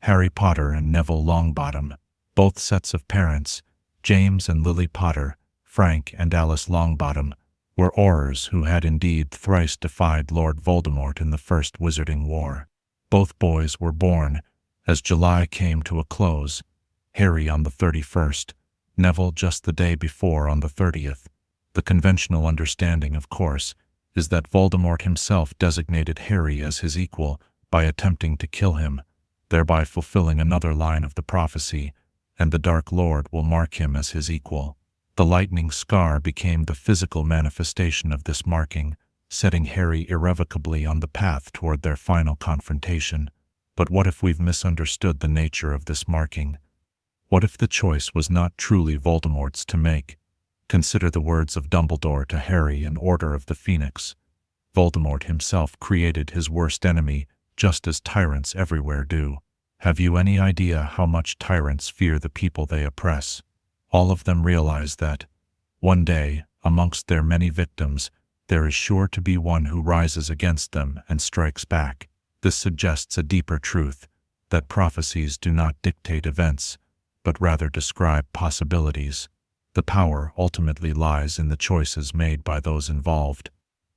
Harry Potter and Neville Longbottom, both sets of parents, James and Lily Potter, Frank and Alice Longbottom, were Aurors who had indeed thrice defied Lord Voldemort in the First Wizarding War. Both boys were born as July came to a close, Harry on the 31st, Neville just the day before on the 30th. The conventional understanding, of course, is that Voldemort himself designated Harry as his equal by attempting to kill him, thereby fulfilling another line of the prophecy, and the Dark Lord will mark him as his equal. The lightning scar became the physical manifestation of this marking, setting Harry irrevocably on the path toward their final confrontation. But what if we've misunderstood the nature of this marking? What if the choice was not truly Voldemort's to make? Consider the words of Dumbledore to Harry in Order of the Phoenix. Voldemort himself created his worst enemy, just as tyrants everywhere do. Have you any idea how much tyrants fear the people they oppress? All of them realize that, one day, amongst their many victims, there is sure to be one who rises against them and strikes back. This suggests a deeper truth, that prophecies do not dictate events, but rather describe possibilities. The power ultimately lies in the choices made by those involved.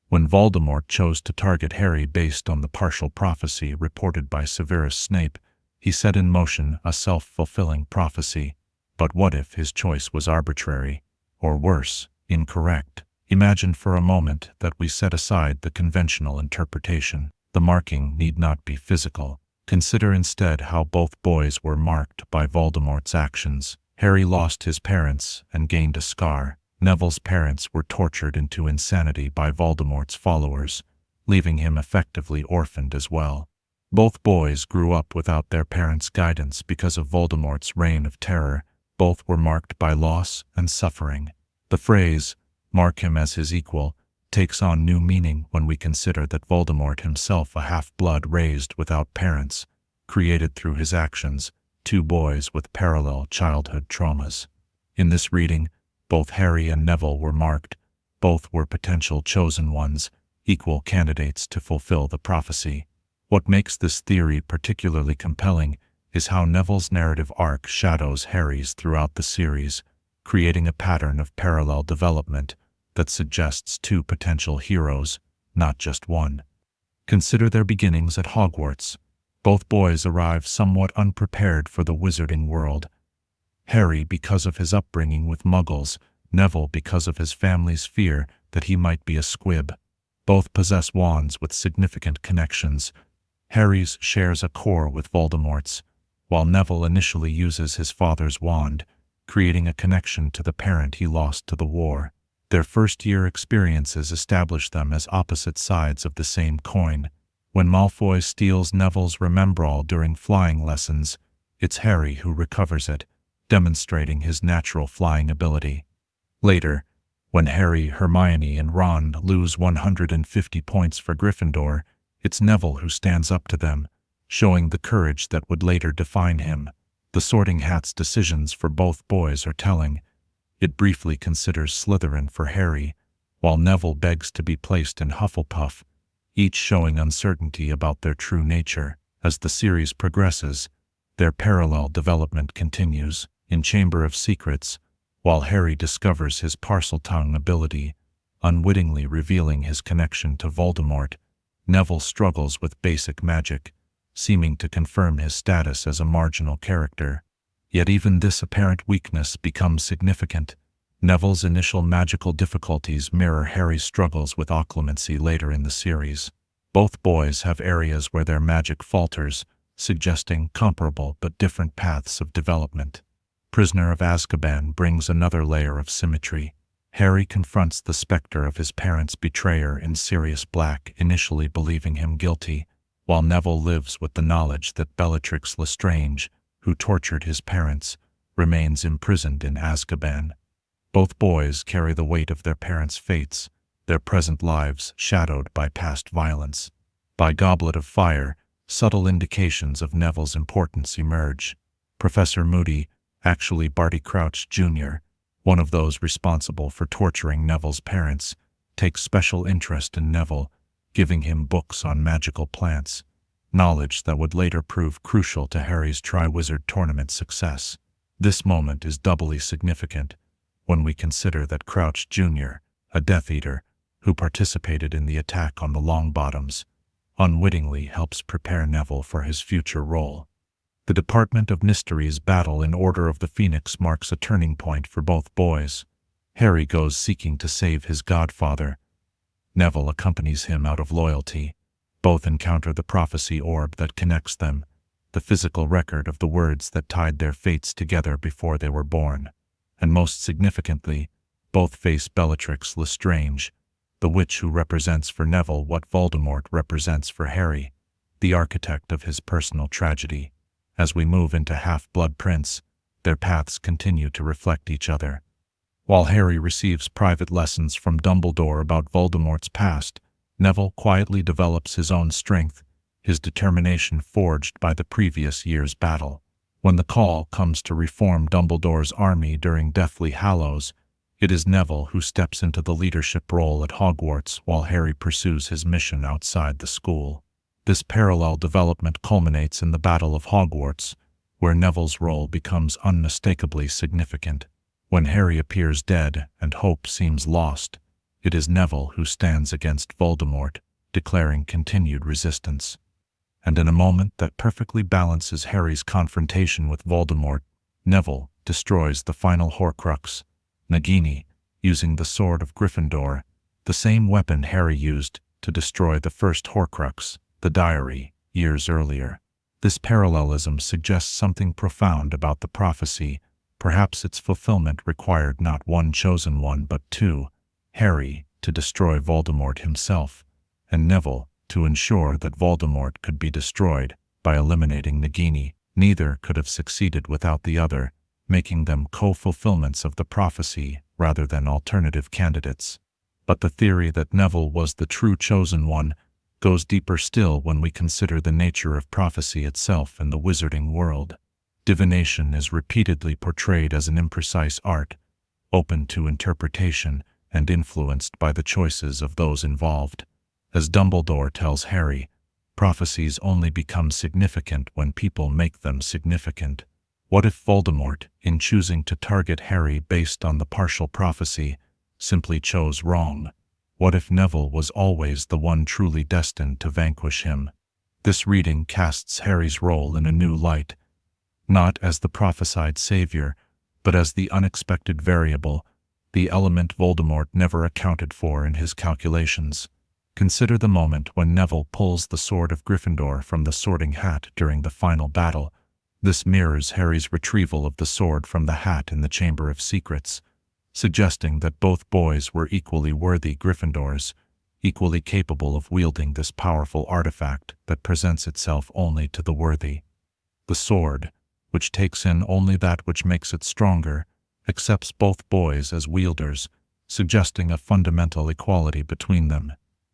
When Voldemort chose to target Harry based on the partial prophecy reported by Severus Snape, he set in motion a self-fulfilling prophecy. But what if his choice was arbitrary, or worse, incorrect? Imagine for a moment that we set aside the conventional interpretation. The marking need not be physical. Consider instead how both boys were marked by Voldemort's actions. Harry lost his parents and gained a scar. Neville's parents were tortured into insanity by Voldemort's followers, leaving him effectively orphaned as well. Both boys grew up without their parents' guidance because of Voldemort's reign of terror. Both were marked by loss and suffering. The phrase, "mark him as his equal," takes on new meaning when we consider that Voldemort himself, a half-blood raised without parents, created through his actions two boys with parallel childhood traumas. In this reading, both Harry and Neville were marked. Both were potential chosen ones, equal candidates to fulfill the prophecy. What makes this theory particularly compelling is how Neville's narrative arc shadows Harry's throughout the series, creating a pattern of parallel development that suggests two potential heroes, not just one. Consider their beginnings at Hogwarts. Both boys arrive somewhat unprepared for the wizarding world. Harry because of his upbringing with Muggles, Neville because of his family's fear that he might be a squib. Both possess wands with significant connections. Harry's shares a core with Voldemort's, while Neville initially uses his father's wand, creating a connection to the parent he lost to the war. Their first-year experiences establish them as opposite sides of the same coin. When Malfoy steals Neville's Remembrall during flying lessons, it's Harry who recovers it, demonstrating his natural flying ability. Later, When Harry, Hermione, and Ron lose 150 points for Gryffindor, it's Neville who stands up to them, showing the courage that would later define him. The Sorting Hat's decisions for both boys are telling. It briefly considers Slytherin for Harry, while Neville begs to be placed in Hufflepuff, each showing uncertainty about their true nature. As the series progresses, their parallel development continues. In Chamber of Secrets, while Harry discovers his Parseltongue ability, unwittingly revealing his connection to Voldemort, Neville struggles with basic magic, seeming to confirm his status as a marginal character. Yet even this apparent weakness becomes significant. Neville's initial magical difficulties mirror Harry's struggles with occlumency later in the series. Both boys have areas where their magic falters, suggesting comparable but different paths of development. Prisoner of Azkaban brings another layer of symmetry. Harry confronts the specter of his parents' betrayer in Sirius Black, initially believing him guilty, while Neville lives with the knowledge that Bellatrix Lestrange, who tortured his parents, remains imprisoned in Azkaban. Both boys carry the weight of their parents' fates, their present lives shadowed by past violence. By Goblet of Fire, subtle indications of Neville's importance emerge. Professor Moody, actually Barty Crouch Jr., one of those responsible for torturing Neville's parents, takes special interest in Neville, giving him books on magical plants, knowledge that would later prove crucial to Harry's Triwizard Tournament success. This moment is doubly significant when we consider that Crouch Jr., a Death Eater, who participated in the attack on the Longbottoms, unwittingly helps prepare Neville for his future role. The Department of Mystery's battle in Order of the Phoenix marks a turning point for both boys. Harry goes seeking to save his godfather. Neville accompanies him out of loyalty. Both encounter the prophecy orb that connects them, the physical record of the words that tied their fates together before they were born. And most significantly, both face Bellatrix Lestrange, the witch who represents for Neville what Voldemort represents for Harry, the architect of his personal tragedy. As we move into Half-Blood Prince, their paths continue to reflect each other. While Harry receives private lessons from Dumbledore about Voldemort's past, Neville quietly develops his own strength, his determination forged by the previous year's battle. When the call comes to reform Dumbledore's army during Deathly Hallows, it is Neville who steps into the leadership role at Hogwarts while Harry pursues his mission outside the school. This parallel development culminates in the Battle of Hogwarts, where Neville's role becomes unmistakably significant. When Harry appears dead and hope seems lost, it is Neville who stands against Voldemort, declaring continued resistance. And in a moment that perfectly balances Harry's confrontation with Voldemort, Neville destroys the final Horcrux, Nagini, using the Sword of Gryffindor, the same weapon Harry used to destroy the first Horcrux, the Diary, years earlier. This parallelism suggests something profound about the prophecy. Perhaps its fulfillment required not one chosen one but two, Harry to destroy Voldemort himself, and Neville to ensure that Voldemort could be destroyed by eliminating Nagini. Neither could have succeeded without the other, making them co-fulfillments of the prophecy rather than alternative candidates. But the theory that Neville was the true chosen one goes deeper still when we consider the nature of prophecy itself in the wizarding world. Divination is repeatedly portrayed as an imprecise art, open to interpretation and influenced by the choices of those involved. As Dumbledore tells Harry, prophecies only become significant when people make them significant. What if Voldemort, in choosing to target Harry based on the partial prophecy, simply chose wrong? What if Neville was always the one truly destined to vanquish him? This reading casts Harry's role in a new light, not as the prophesied savior, but as the unexpected variable, the element Voldemort never accounted for in his calculations. Consider the moment when Neville pulls the Sword of Gryffindor from the Sorting Hat during the final battle. This mirrors Harry's retrieval of the sword from the hat in the Chamber of Secrets, suggesting that both boys were equally worthy Gryffindors, equally capable of wielding this powerful artifact that presents itself only to the worthy. The sword, which takes in only that which makes it stronger, accepts both boys as wielders, suggesting a fundamental equality between them.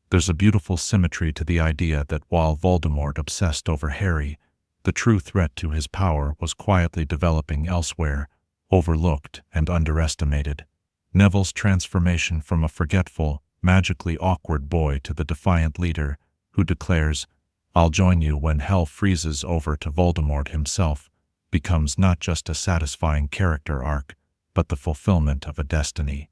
There's a beautiful symmetry to the idea that while Voldemort obsessed over Harry, the true threat to his power was quietly developing elsewhere, overlooked and underestimated. Neville's transformation from a forgetful, magically awkward boy to the defiant leader who declares, "I'll join you when hell freezes over," to Voldemort himself, becomes not just a satisfying character arc, but the fulfillment of a destiny.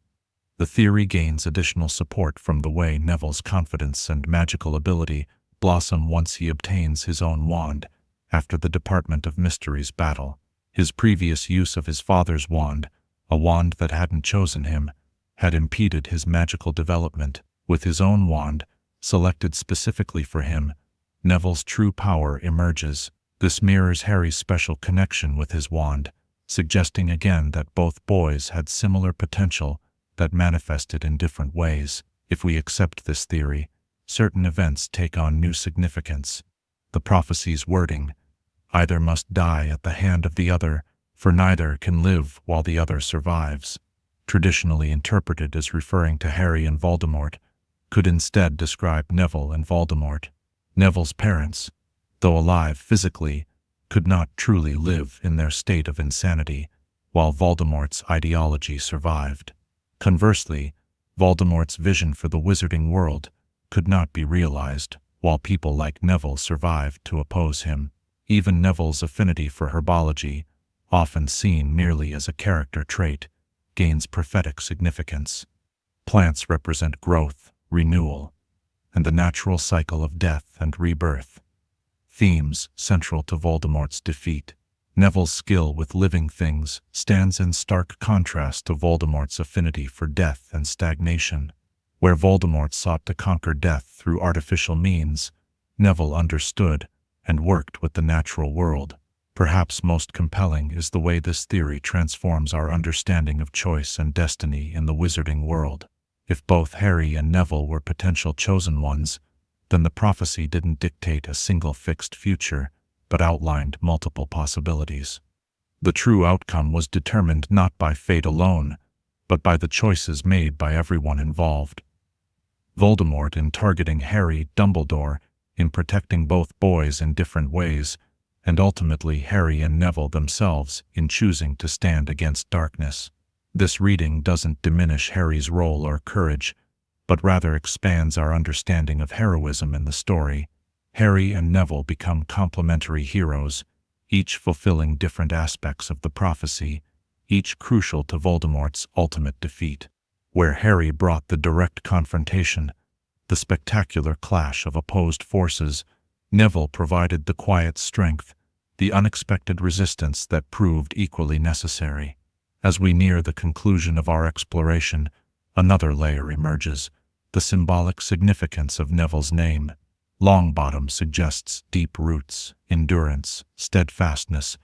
The theory gains additional support from the way Neville's confidence and magical ability blossom once he obtains his own wand after the Department of Mysteries battle. His previous use of his father's wand, a wand that hadn't chosen him, had impeded his magical development. With his own wand, selected specifically for him, Neville's true power emerges. This mirrors Harry's special connection with his wand, suggesting again that both boys had similar potential that manifested in different ways. If we accept this theory, certain events take on new significance. The prophecy's wording, "Either must die at the hand of the other, for neither can live while the other survives," traditionally interpreted as referring to Harry and Voldemort, could instead describe Neville and Voldemort. Neville's parents, though alive physically, could not truly live in their state of insanity, while Voldemort's ideology survived. Conversely, Voldemort's vision for the wizarding world could not be realized, while people like Neville survived to oppose him. Even Neville's affinity for herbology, often seen merely as a character trait, gains prophetic significance. Plants represent growth, renewal, and the natural cycle of death and rebirth, themes central to Voldemort's defeat. Neville's skill with living things stands in stark contrast to Voldemort's affinity for death and stagnation. Where Voldemort sought to conquer death through artificial means, Neville understood and worked with the natural world. Perhaps most compelling is the way this theory transforms our understanding of choice and destiny in the wizarding world. If both Harry and Neville were potential chosen ones, then the prophecy didn't dictate a single fixed future, but outlined multiple possibilities. The true outcome was determined not by fate alone, but by the choices made by everyone involved. Voldemort in targeting Harry, Dumbledore in protecting both boys in different ways, and ultimately Harry and Neville themselves in choosing to stand against darkness. This reading doesn't diminish Harry's role or courage, but rather expands our understanding of heroism in the story. Harry and Neville become complementary heroes, each fulfilling different aspects of the prophecy, each crucial to Voldemort's ultimate defeat. Where Harry brought the direct confrontation, the spectacular clash of opposed forces, Neville provided the quiet strength, the unexpected resistance that proved equally necessary. As we near the conclusion of our exploration, another layer emerges, the symbolic significance of Neville's name. Longbottom suggests deep roots, endurance, steadfastness,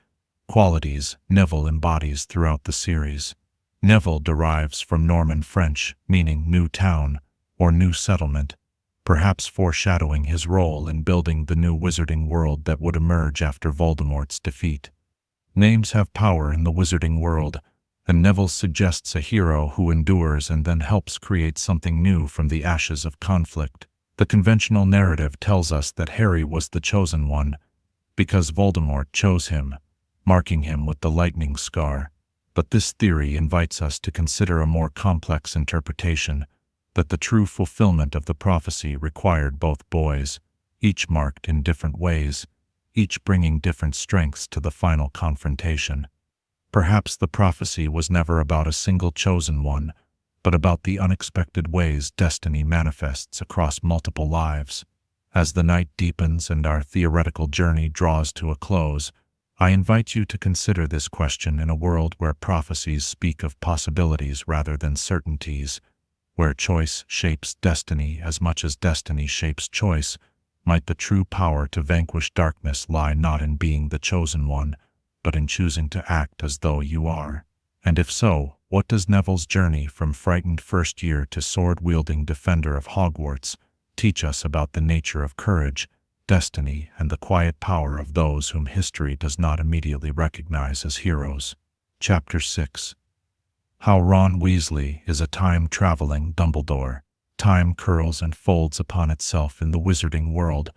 qualities Neville embodies throughout the series. Neville derives from Norman French, meaning new town or new settlement, perhaps foreshadowing his role in building the new wizarding world that would emerge after Voldemort's defeat. Names have power in the wizarding world, and Neville suggests a hero who endures and then helps create something new from the ashes of conflict. The conventional narrative tells us that Harry was the chosen one, because Voldemort chose him, marking him with the lightning scar. But this theory invites us to consider a more complex interpretation, that the true fulfillment of the prophecy required both boys, each marked in different ways, each bringing different strengths to the final confrontation. Perhaps the prophecy was never about a single chosen one, but about the unexpected ways destiny manifests across multiple lives. As the night deepens and our theoretical journey draws to a close, I invite you to consider this question in a world where prophecies speak of possibilities rather than certainties, where choice shapes destiny as much as destiny shapes choice. Might the true power to vanquish darkness lie not in being the chosen one, but in choosing to act as though you are? And if so, what does Neville's journey from frightened first year to sword-wielding defender of Hogwarts teach us about the nature of courage, destiny, and the quiet power of those whom history does not immediately recognize as heroes? Chapter 6. How Ron Weasley is a time-traveling Dumbledore. Time curls and folds upon itself in the wizarding world,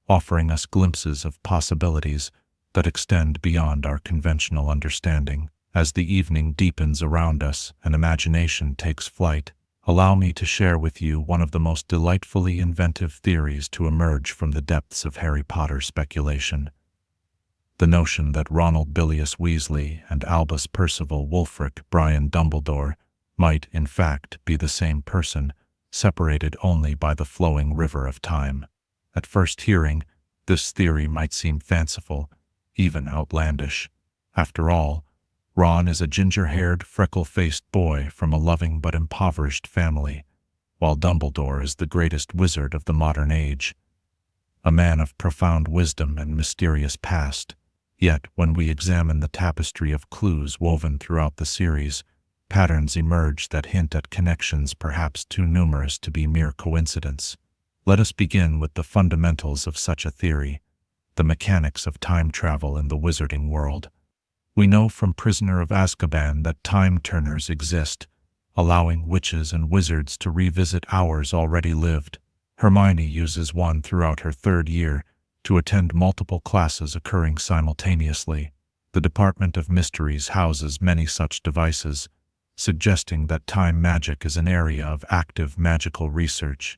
offering us glimpses of possibilities that extend beyond our conventional understanding. As the evening deepens around us and imagination takes flight, allow me to share with you one of the most delightfully inventive theories to emerge from the depths of Harry Potter speculation. The notion that Ronald Bilious Weasley and Albus Percival Wulfric Brian Dumbledore might, in fact, be the same person, separated only by the flowing river of time. At first hearing, this theory might seem fanciful, even outlandish. After all, Ron is a ginger-haired, freckle-faced boy from a loving but impoverished family, while Dumbledore is the greatest wizard of the modern age, a man of profound wisdom and mysterious past. Yet, when we examine the tapestry of clues woven throughout the series, patterns emerge that hint at connections perhaps too numerous to be mere coincidence. Let us begin with the fundamentals of such a theory, the mechanics of time travel in the wizarding world. We know from Prisoner of Azkaban that time-turners exist, allowing witches and wizards to revisit hours already lived. Hermione uses one throughout her third year to attend multiple classes occurring simultaneously. The Department of Mysteries houses many such devices, suggesting that time magic is an area of active magical research.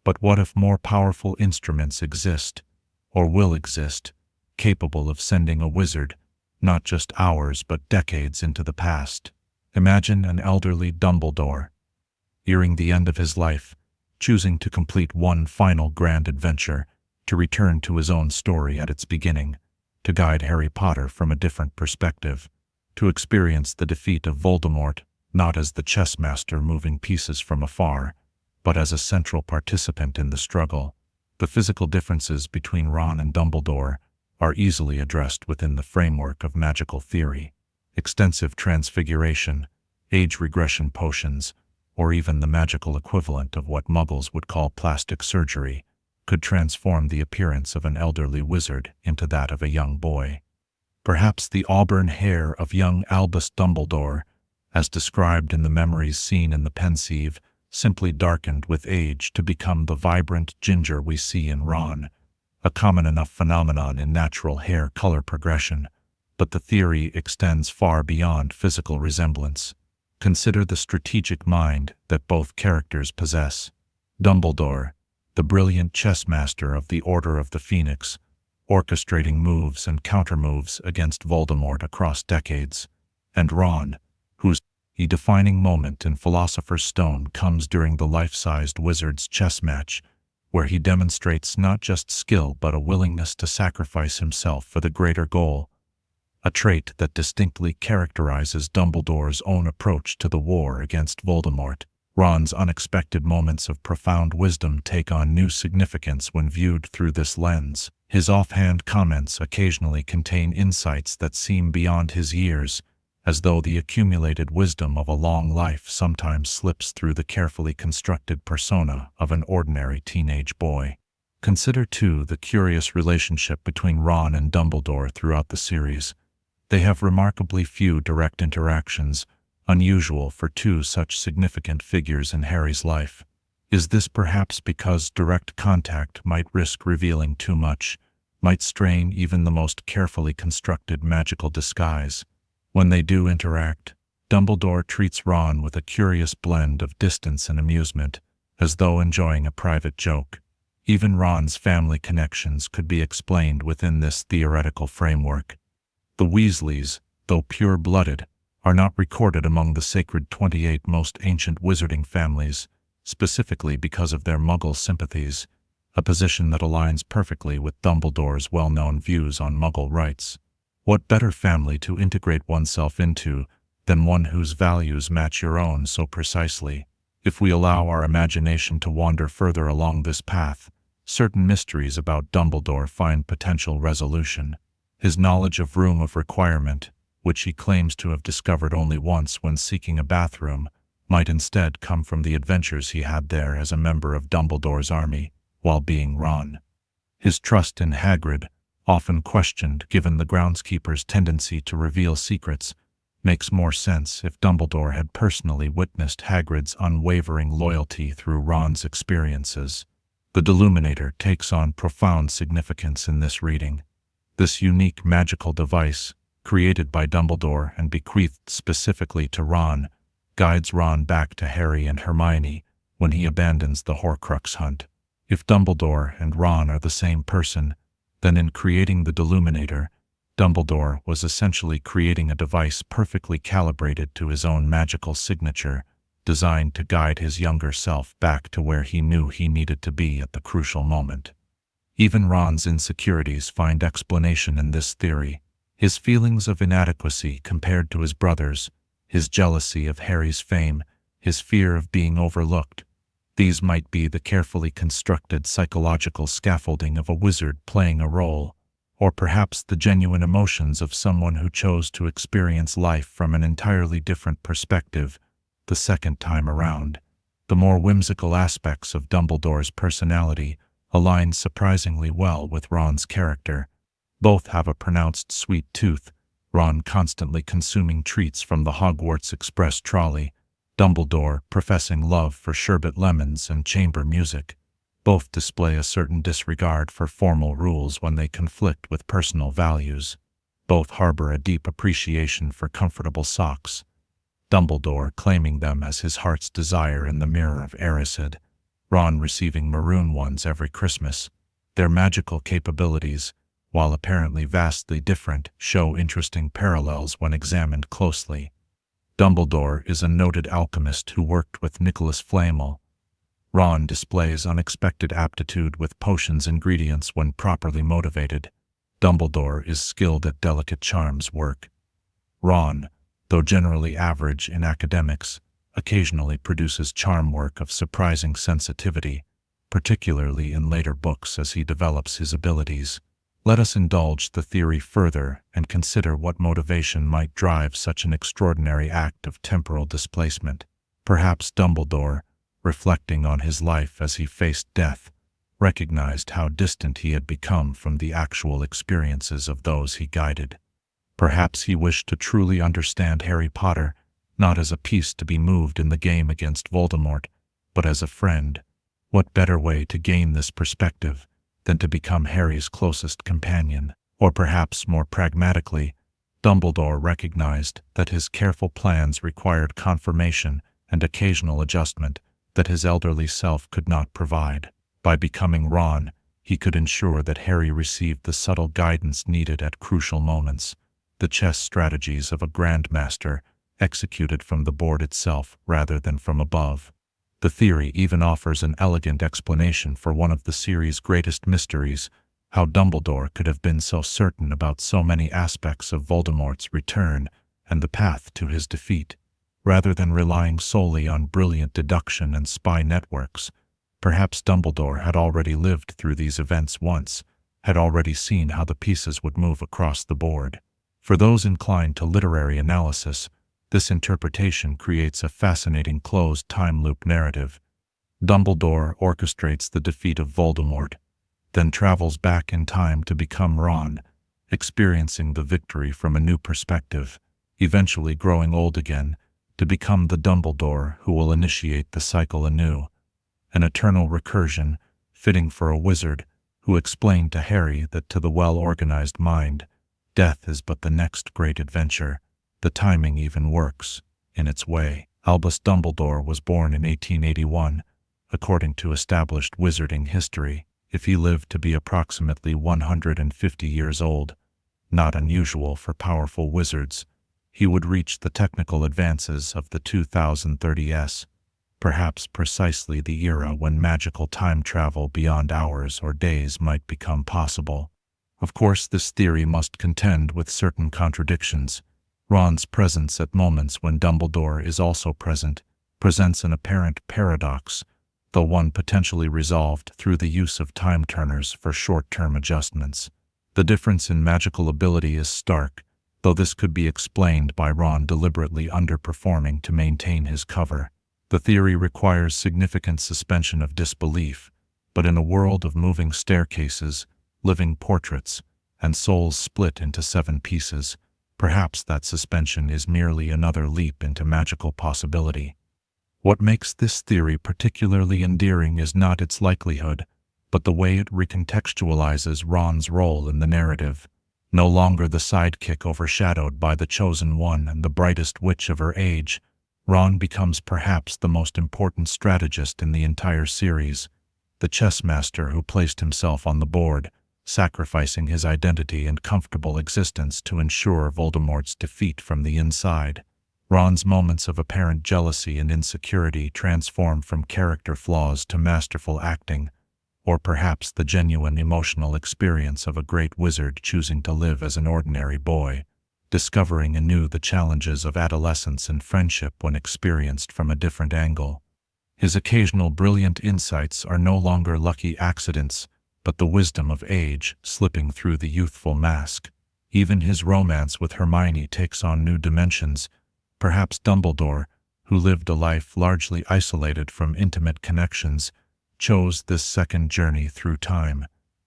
But what if more powerful instruments exist, or will exist, capable of sending a wizard, not just hours but decades into the past? Imagine an elderly Dumbledore, nearing the end of his life, choosing to complete one final grand adventure, to return to his own story at its beginning, to guide Harry Potter from a different perspective, to experience the defeat of Voldemort, not as the chess master moving pieces from afar, but as a central participant in the struggle. The physical differences between Ron and Dumbledore are easily addressed within the framework of magical theory. Extensive transfiguration, age regression potions, or even the magical equivalent of what Muggles would call plastic surgery, could transform the appearance of an elderly wizard into that of a young boy. Perhaps the auburn hair of young Albus Dumbledore, as described in the memories seen in the Pensieve, simply darkened with age to become the vibrant ginger we see in Ron, a common enough phenomenon in natural hair color progression. But the theory extends far beyond physical resemblance. Consider the strategic mind that both characters possess. Dumbledore, the brilliant chess master of the Order of the Phoenix, orchestrating moves and countermoves against Voldemort across decades, and Ron, whose defining moment in Philosopher's Stone comes during the life-sized wizard's chess match, where he demonstrates not just skill but a willingness to sacrifice himself for the greater goal, a trait that distinctly characterizes Dumbledore's own approach to the war against Voldemort. Ron's unexpected moments of profound wisdom take on new significance when viewed through this lens. His offhand comments occasionally contain insights that seem beyond his years, as though the accumulated wisdom of a long life sometimes slips through the carefully constructed persona of an ordinary teenage boy. Consider, too, the curious relationship between Ron and Dumbledore throughout the series. They have remarkably few direct interactions, unusual for two such significant figures in Harry's life. Is this perhaps because direct contact might risk revealing too much, might strain even the most carefully constructed magical disguise? When they do interact, Dumbledore treats Ron with a curious blend of distance and amusement, as though enjoying a private joke. Even Ron's family connections could be explained within this theoretical framework. The Weasleys, though pure-blooded, are not recorded among the sacred 28 most ancient wizarding families, specifically because of their Muggle sympathies, a position that aligns perfectly with Dumbledore's well-known views on Muggle rights. What better family to integrate oneself into than one whose values match your own so precisely? If we allow our imagination to wander further along this path, certain mysteries about Dumbledore find potential resolution. His knowledge of Room of Requirement, which he claims to have discovered only once when seeking a bathroom, might instead come from the adventures he had there as a member of Dumbledore's army, while being Ron. His trust in Hagrid, often questioned given the groundskeeper's tendency to reveal secrets, Makes more sense if Dumbledore had personally witnessed Hagrid's unwavering loyalty through Ron's experiences. The Deluminator takes on profound significance in this reading. This unique magical device, created by Dumbledore and bequeathed specifically to Ron, guides Ron back to Harry and Hermione when he abandons the Horcrux hunt. If Dumbledore and Ron are the same person, then in creating the Deluminator, Dumbledore was essentially creating a device perfectly calibrated to his own magical signature, designed to guide his younger self back to where he knew he needed to be at the crucial moment. Even Ron's insecurities find explanation in this theory. His feelings of inadequacy compared to his brothers, his jealousy of Harry's fame, his fear of being overlooked. These might be the carefully constructed psychological scaffolding of a wizard playing a role, or perhaps the genuine emotions of someone who chose to experience life from an entirely different perspective the second time around. The more whimsical aspects of Dumbledore's personality align surprisingly well with Ron's character. Both have a pronounced sweet tooth, Ron constantly consuming treats from the Hogwarts Express trolley, Dumbledore professing love for sherbet lemons and chamber music. Both display a certain disregard for formal rules when they conflict with personal values. Both harbor a deep appreciation for comfortable socks, Dumbledore claiming them as his heart's desire in the Mirror of Erised, Ron receiving maroon ones every Christmas. Their magical capabilities, while apparently vastly different, show interesting parallels when examined closely. Dumbledore is a noted alchemist who worked with Nicholas Flamel. Ron displays unexpected aptitude with potions ingredients when properly motivated. Dumbledore is skilled at delicate charms work. Ron, though generally average in academics, occasionally produces charm work of surprising sensitivity, particularly in later books as he develops his abilities. Let us indulge the theory further and consider what motivation might drive such an extraordinary act of temporal displacement. Perhaps Dumbledore, reflecting on his life as he faced death, recognized how distant he had become from the actual experiences of those he guided. Perhaps he wished to truly understand Harry Potter, not as a piece to be moved in the game against Voldemort, but as a friend. What better way to gain this perspective than to become Harry's closest companion? Or perhaps more pragmatically, Dumbledore recognized that his careful plans required confirmation and occasional adjustment that his elderly self could not provide. By becoming Ron, he could ensure that Harry received the subtle guidance needed at crucial moments, the chess strategies of a grandmaster executed from the board itself rather than from above. The theory even offers an elegant explanation for one of the series' greatest mysteries, how Dumbledore could have been so certain about so many aspects of Voldemort's return and the path to his defeat. Rather than relying solely on brilliant deduction and spy networks, perhaps Dumbledore had already lived through these events once, had already seen how the pieces would move across the board. For those inclined to literary analysis, this interpretation creates a fascinating closed time loop narrative. Dumbledore orchestrates the defeat of Voldemort, then travels back in time to become Ron, experiencing the victory from a new perspective, eventually growing old again, to become the Dumbledore who will initiate the cycle anew. An eternal recursion, fitting for a wizard who explained to Harry that to the well-organized mind, death is but the next great adventure. The timing even works, in its way. Albus Dumbledore was born in 1881, according to established wizarding history. If he lived to be approximately 150 years old, not unusual for powerful wizards, he would reach the technical advances of the 2030s, perhaps precisely the era when magical time travel beyond hours or days might become possible. Of course, this theory must contend with certain contradictions. Ron's presence at moments when Dumbledore is also present presents an apparent paradox, though one potentially resolved through the use of time turners for short-term adjustments. The difference in magical ability is stark, though this could be explained by Ron deliberately underperforming to maintain his cover. The theory requires significant suspension of disbelief, but in a world of moving staircases, living portraits, and souls split into 7 pieces, Perhaps that suspension is merely another leap into magical possibility. What makes this theory particularly endearing is not its likelihood, but the way it recontextualizes Ron's role in the narrative. No longer the sidekick overshadowed by the chosen one and the brightest witch of her age, Ron becomes perhaps the most important strategist in the entire series, the chess master who placed himself on the board, sacrificing his identity and comfortable existence to ensure Voldemort's defeat from the inside. Ron's moments of apparent jealousy and insecurity transform from character flaws to masterful acting, or perhaps the genuine emotional experience of a great wizard choosing to live as an ordinary boy, discovering anew the challenges of adolescence and friendship when experienced from a different angle. His occasional brilliant insights are no longer lucky accidents, but the wisdom of age slipping through the youthful mask. Even his romance with Hermione takes on new dimensions. Perhaps Dumbledore, who lived a life largely isolated from intimate connections, chose this second journey through time,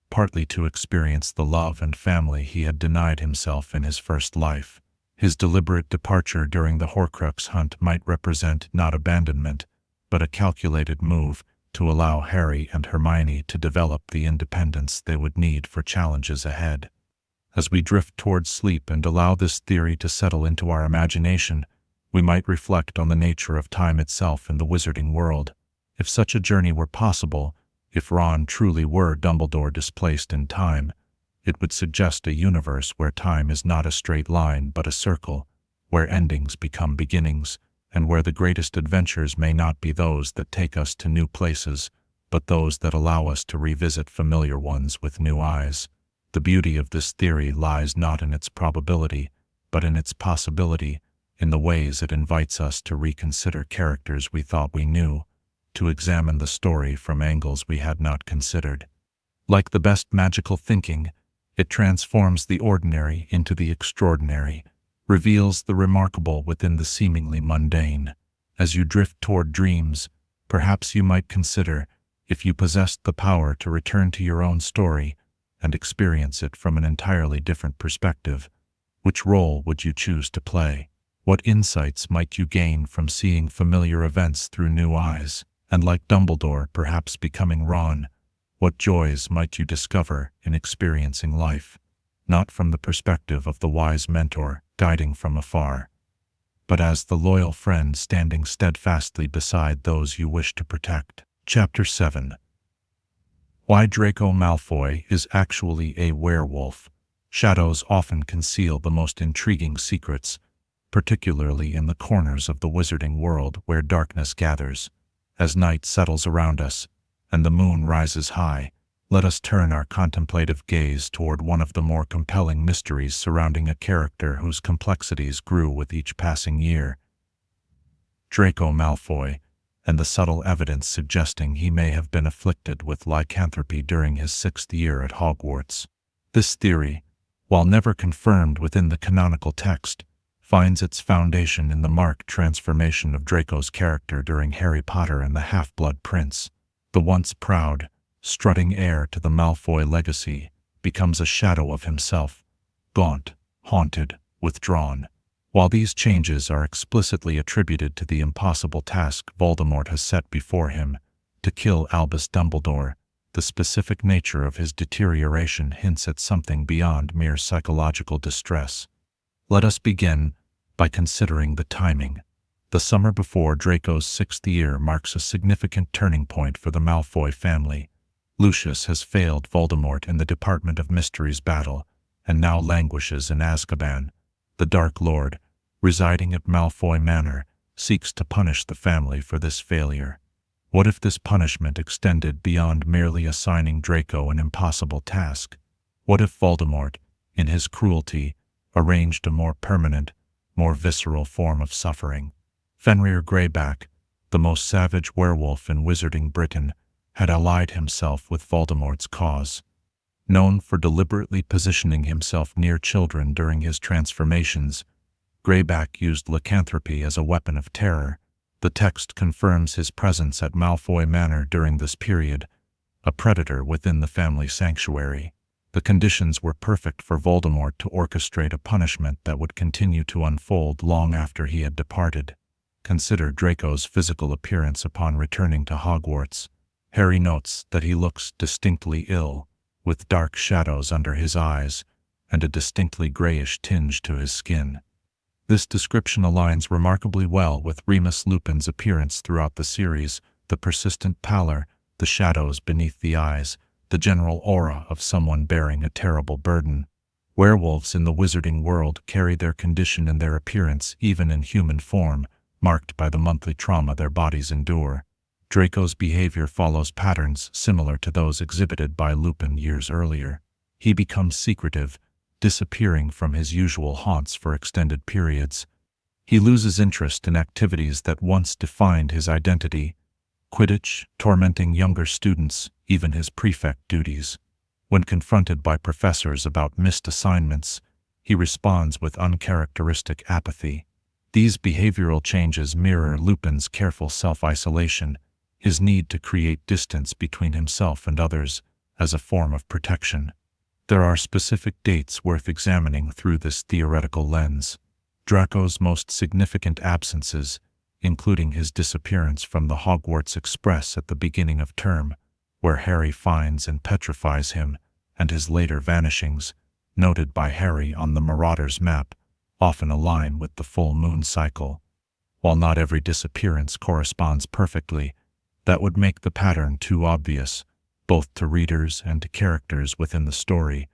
partly to experience the love and family he had denied himself in his first life. His deliberate departure during the Horcrux hunt might represent not abandonment, but a calculated move to allow Harry and Hermione to develop the independence they would need for challenges ahead. As we drift towards sleep and allow this theory to settle into our imagination, we might reflect on the nature of time itself in the wizarding world. If such a journey were possible, if Ron truly were Dumbledore displaced in time, it would suggest a universe where time is not a straight line but a circle, where endings become beginnings, and where the greatest adventures may not be those that take us to new places, but those that allow us to revisit familiar ones with new eyes. The beauty of this theory lies not in its probability, but in its possibility, in the ways it invites us to reconsider characters we thought we knew, to examine the story from angles we had not considered. Like the best magical thinking, it transforms the ordinary into the extraordinary, reveals the remarkable within the seemingly mundane. As you drift toward dreams, perhaps you might consider, if you possessed the power to return to your own story and experience it from an entirely different perspective, which role would you choose to play? What insights might you gain from seeing familiar events through new eyes? And like Dumbledore perhaps becoming Ron, what joys might you discover in experiencing life, not from the perspective of the wise mentor guiding from afar, but as the loyal friend standing steadfastly beside those you wish to protect. Chapter 7. Why Draco Malfoy is actually a werewolf. Shadows often conceal the most intriguing secrets, particularly in the corners of the wizarding world where darkness gathers. As night settles around us, and the moon rises high, let us turn our contemplative gaze toward one of the more compelling mysteries surrounding a character whose complexities grew with each passing year. Draco Malfoy, and the subtle evidence suggesting he may have been afflicted with lycanthropy during his 6th year at Hogwarts. This theory, while never confirmed within the canonical text, finds its foundation in the marked transformation of Draco's character during Harry Potter and the Half-Blood Prince. The once proud, strutting heir to the Malfoy legacy becomes a shadow of himself, gaunt, haunted, withdrawn. While these changes are explicitly attributed to the impossible task Voldemort has set before him, to kill Albus Dumbledore, the specific nature of his deterioration hints at something beyond mere psychological distress. Let us begin by considering the timing. The summer before Draco's 6th year marks a significant turning point for the Malfoy family. Lucius has failed Voldemort in the Department of Mysteries battle, and now languishes in Azkaban. The Dark Lord, residing at Malfoy Manor, seeks to punish the family for this failure. What if this punishment extended beyond merely assigning Draco an impossible task? What if Voldemort, in his cruelty, arranged a more permanent, more visceral form of suffering? Fenrir Greyback, the most savage werewolf in wizarding Britain, had allied himself with Voldemort's cause. Known for deliberately positioning himself near children during his transformations, Greyback used lycanthropy as a weapon of terror. The text confirms his presence at Malfoy Manor during this period, a predator within the family sanctuary. The conditions were perfect for Voldemort to orchestrate a punishment that would continue to unfold long after he had departed. Consider Draco's physical appearance upon returning to Hogwarts. Harry notes that he looks distinctly ill, with dark shadows under his eyes and a distinctly grayish tinge to his skin. This description aligns remarkably well with Remus Lupin's appearance throughout the series: the persistent pallor, the shadows beneath the eyes, the general aura of someone bearing a terrible burden. Werewolves in the wizarding world carry their condition in their appearance even in human form, marked by the monthly trauma their bodies endure. Draco's behavior follows patterns similar to those exhibited by Lupin years earlier. He becomes secretive, disappearing from his usual haunts for extended periods. He loses interest in activities that once defined his identity: Quidditch, tormenting younger students, even his prefect duties. When confronted by professors about missed assignments, he responds with uncharacteristic apathy. These behavioral changes mirror Lupin's careful self-isolation, his need to create distance between himself and others as a form of protection. There are specific dates worth examining through this theoretical lens. Draco's most significant absences, including his disappearance from the Hogwarts Express at the beginning of term, where Harry finds and petrifies him, and his later vanishings, noted by Harry on the Marauder's map, often align with the full moon cycle. While not every disappearance corresponds perfectly, that would make the pattern too obvious, both to readers and to characters within the story.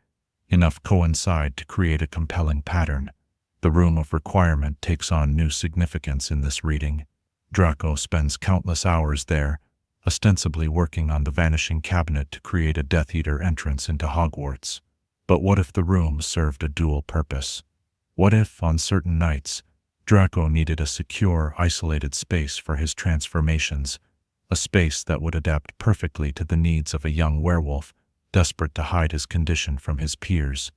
Enough coincide to create a compelling pattern. The Room of Requirement takes on new significance in this reading. Draco spends countless hours there, ostensibly working on the Vanishing Cabinet to create a Death Eater entrance into Hogwarts. But what if the room served a dual purpose? What if, on certain nights, Draco needed a secure, isolated space for his transformations, a space that would adapt perfectly to the needs of a young werewolf, desperate to hide his condition from his peers?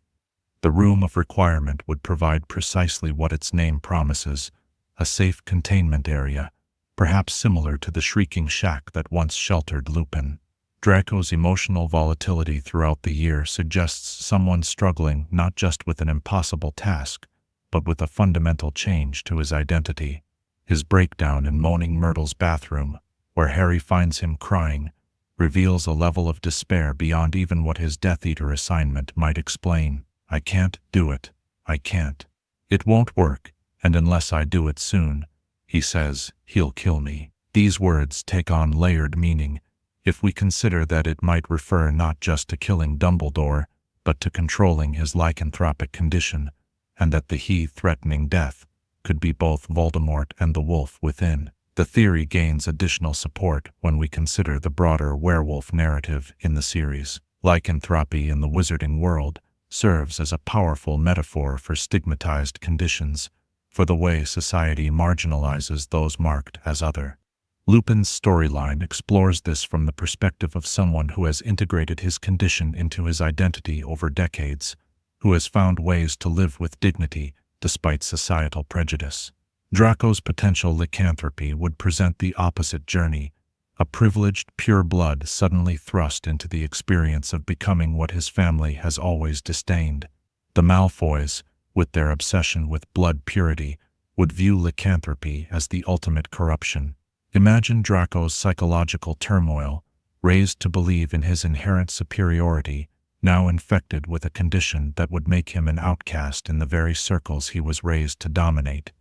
The Room of Requirement would provide precisely what its name promises: a safe containment area, perhaps similar to the Shrieking Shack that once sheltered Lupin. Draco's emotional volatility throughout the year suggests someone struggling not just with an impossible task, but with a fundamental change to his identity. His breakdown in Moaning Myrtle's bathroom, where Harry finds him crying, reveals a level of despair beyond even what his Death Eater assignment might explain. "I can't do it. I can't. It won't work, and unless I do it soon," he says, "he'll kill me." These words take on layered meaning if we consider that it might refer not just to killing Dumbledore, but to controlling his lycanthropic condition, and that the he threatening death could be both Voldemort and the wolf within. The theory gains additional support when we consider the broader werewolf narrative in the series. Lycanthropy in the wizarding world serves as a powerful metaphor for stigmatized conditions, for the way society marginalizes those marked as other. Lupin's storyline explores this from the perspective of someone who has integrated his condition into his identity over decades, who has found ways to live with dignity despite societal prejudice. Draco's potential lycanthropy would present the opposite journey: a privileged pure blood suddenly thrust into the experience of becoming what his family has always disdained. The Malfoys, with their obsession with blood purity, would view lycanthropy as the ultimate corruption. Imagine Draco's psychological turmoil, raised to believe in his inherent superiority, now infected with a condition that would make him an outcast in the very circles he was raised to dominate.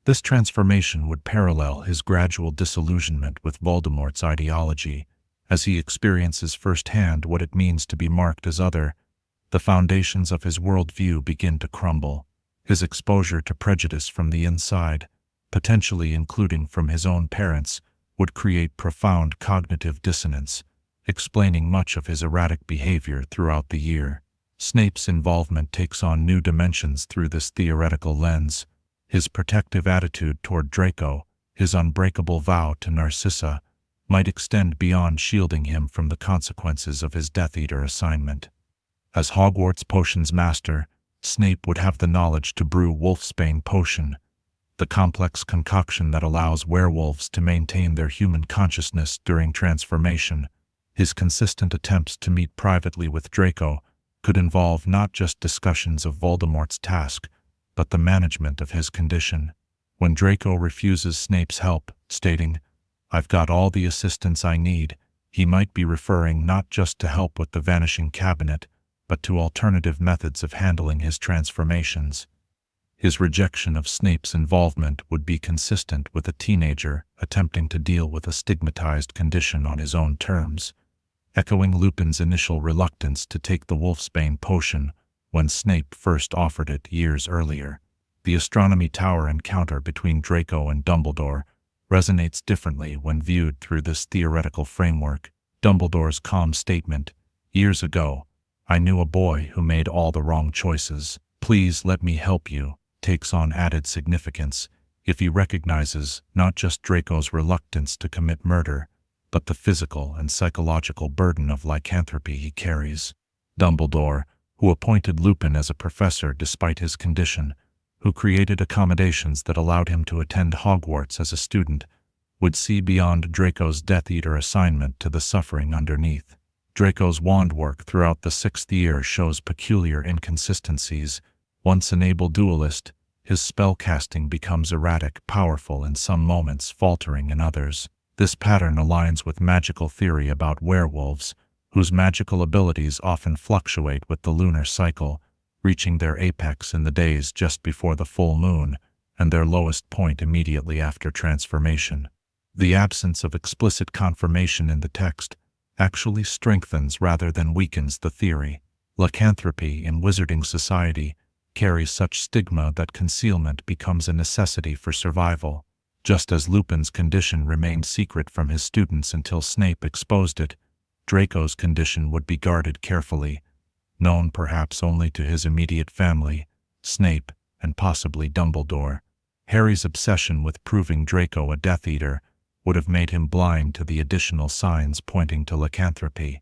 This transformation would parallel his gradual disillusionment with Voldemort's ideology. As he experiences firsthand what it means to be marked as other, the foundations of his worldview begin to crumble. His exposure to prejudice from the inside, potentially including from his own parents, would create profound cognitive dissonance, explaining much of his erratic behavior throughout the year. Snape's involvement takes on new dimensions through this theoretical lens. His protective attitude toward Draco, his unbreakable vow to Narcissa, might extend beyond shielding him from the consequences of his Death Eater assignment. As Hogwarts Potions Master, Snape would have the knowledge to brew Wolfsbane Potion, the complex concoction that allows werewolves to maintain their human consciousness during transformation. His consistent attempts to meet privately with Draco could involve not just discussions of Voldemort's task, but the management of his condition. When Draco refuses Snape's help, stating, "I've got all the assistance I need," he might be referring not just to help with the vanishing cabinet, but to alternative methods of handling his transformations. His rejection of Snape's involvement would be consistent with a teenager attempting to deal with a stigmatized condition on his own terms, echoing Lupin's initial reluctance to take the Wolfsbane potion when Snape first offered it years earlier. The Astronomy Tower encounter between Draco and Dumbledore resonates differently when viewed through this theoretical framework. Dumbledore's calm statement, "Years ago, I knew a boy who made all the wrong choices. Please let me help you," takes on added significance if he recognizes not just Draco's reluctance to commit murder, but the physical and psychological burden of lycanthropy he carries. Dumbledore, who appointed Lupin as a professor despite his condition, who created accommodations that allowed him to attend Hogwarts as a student, would see beyond Draco's Death Eater assignment to the suffering underneath. Draco's wand work throughout the 6th year shows peculiar inconsistencies. Once an able duelist, his spellcasting becomes erratic, powerful in some moments, faltering in others. This pattern aligns with magical theory about werewolves, whose magical abilities often fluctuate with the lunar cycle, reaching their apex in the days just before the full moon and their lowest point immediately after transformation. The absence of explicit confirmation in the text actually strengthens rather than weakens the theory. Lycanthropy in wizarding society carries such stigma that concealment becomes a necessity for survival. Just as Lupin's condition remained secret from his students until Snape exposed it, Draco's condition would be guarded carefully, known perhaps only to his immediate family, Snape, and possibly Dumbledore. Harry's obsession with proving Draco a Death Eater would have made him blind to the additional signs pointing to lycanthropy.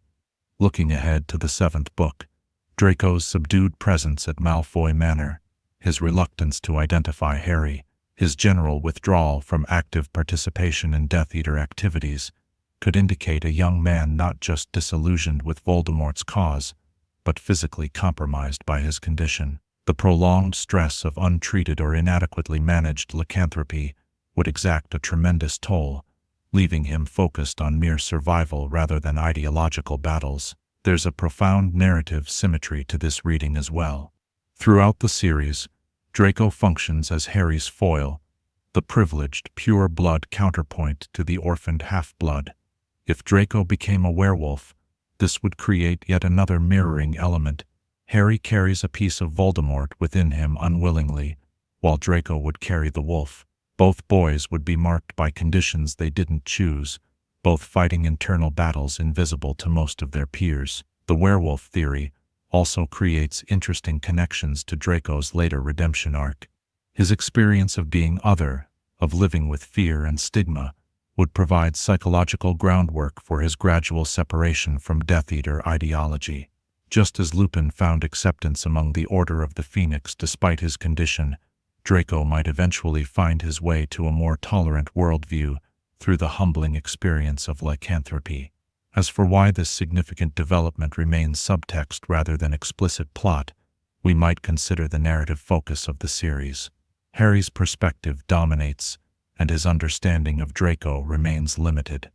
Looking ahead to the 7th book, Draco's subdued presence at Malfoy Manor, his reluctance to identify Harry, his general withdrawal from active participation in Death Eater activities, could indicate a young man not just disillusioned with Voldemort's cause, but physically compromised by his condition. The prolonged stress of untreated or inadequately managed lycanthropy would exact a tremendous toll, leaving him focused on mere survival rather than ideological battles. There's a profound narrative symmetry to this reading as well. Throughout the series, Draco functions as Harry's foil, the privileged, pure-blood counterpoint to the orphaned half-blood. If Draco became a werewolf, this would create yet another mirroring element. Harry carries a piece of Voldemort within him unwillingly, while Draco would carry the wolf. Both boys would be marked by conditions they didn't choose, both fighting internal battles invisible to most of their peers. The werewolf theory also creates interesting connections to Draco's later redemption arc. His experience of being other, of living with fear and stigma, would provide psychological groundwork for his gradual separation from Death Eater ideology. Just as Lupin found acceptance among the Order of the Phoenix despite his condition, Draco might eventually find his way to a more tolerant worldview through the humbling experience of lycanthropy. As for why this significant development remains subtext rather than explicit plot, we might consider the narrative focus of the series. Harry's perspective dominates, and his understanding of Draco remains limited.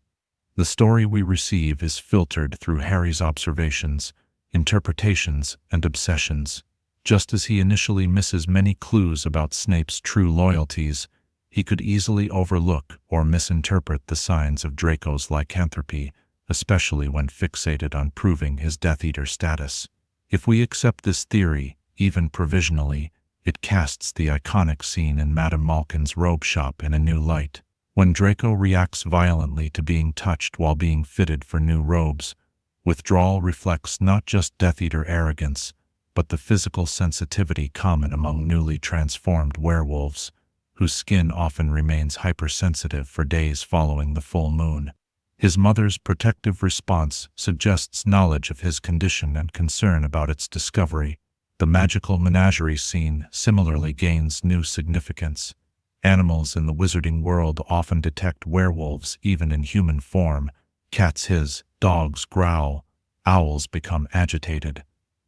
The story we receive is filtered through Harry's observations, interpretations, and obsessions. Just as he initially misses many clues about Snape's true loyalties, he could easily overlook or misinterpret the signs of Draco's lycanthropy, especially when fixated on proving his Death Eater status. If we accept this theory, even provisionally, it casts the iconic scene in Madame Malkin's robe shop in a new light. When Draco reacts violently to being touched while being fitted for new robes, withdrawal reflects not just Death Eater arrogance, but the physical sensitivity common among newly transformed werewolves, whose skin often remains hypersensitive for days following the full moon. His mother's protective response suggests knowledge of his condition and concern about its discovery. The magical menagerie scene similarly gains new significance. Animals in the wizarding world often detect werewolves even in human form. Cats hiss, dogs growl, owls become agitated.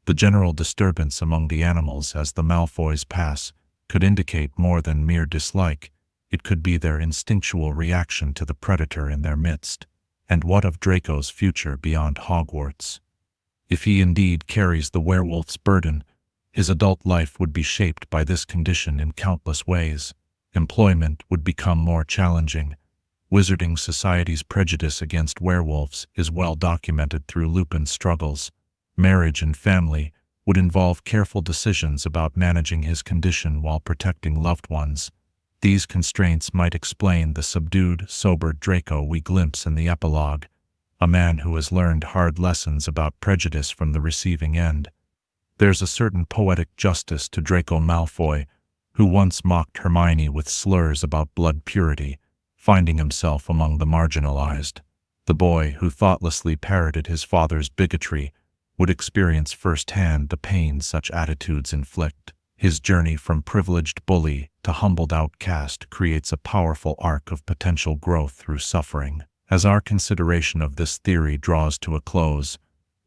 The general disturbance among the animals as the Malfoys pass could indicate more than mere dislike. It could be their instinctual reaction to the predator in their midst. And what of Draco's future beyond Hogwarts? If he indeed carries the werewolf's burden, his adult life would be shaped by this condition in countless ways. Employment would become more challenging. Wizarding society's prejudice against werewolves is well documented through Lupin's struggles. Marriage and family would involve careful decisions about managing his condition while protecting loved ones. These constraints might explain the subdued, sober Draco we glimpse in the epilogue, a man who has learned hard lessons about prejudice from the receiving end. There's a certain poetic justice to Draco Malfoy, who once mocked Hermione with slurs about blood purity, finding himself among the marginalized. The boy who thoughtlessly parroted his father's bigotry would experience firsthand the pain such attitudes inflict. His journey from privileged bully to humbled outcast creates a powerful arc of potential growth through suffering. As our consideration of this theory draws to a close,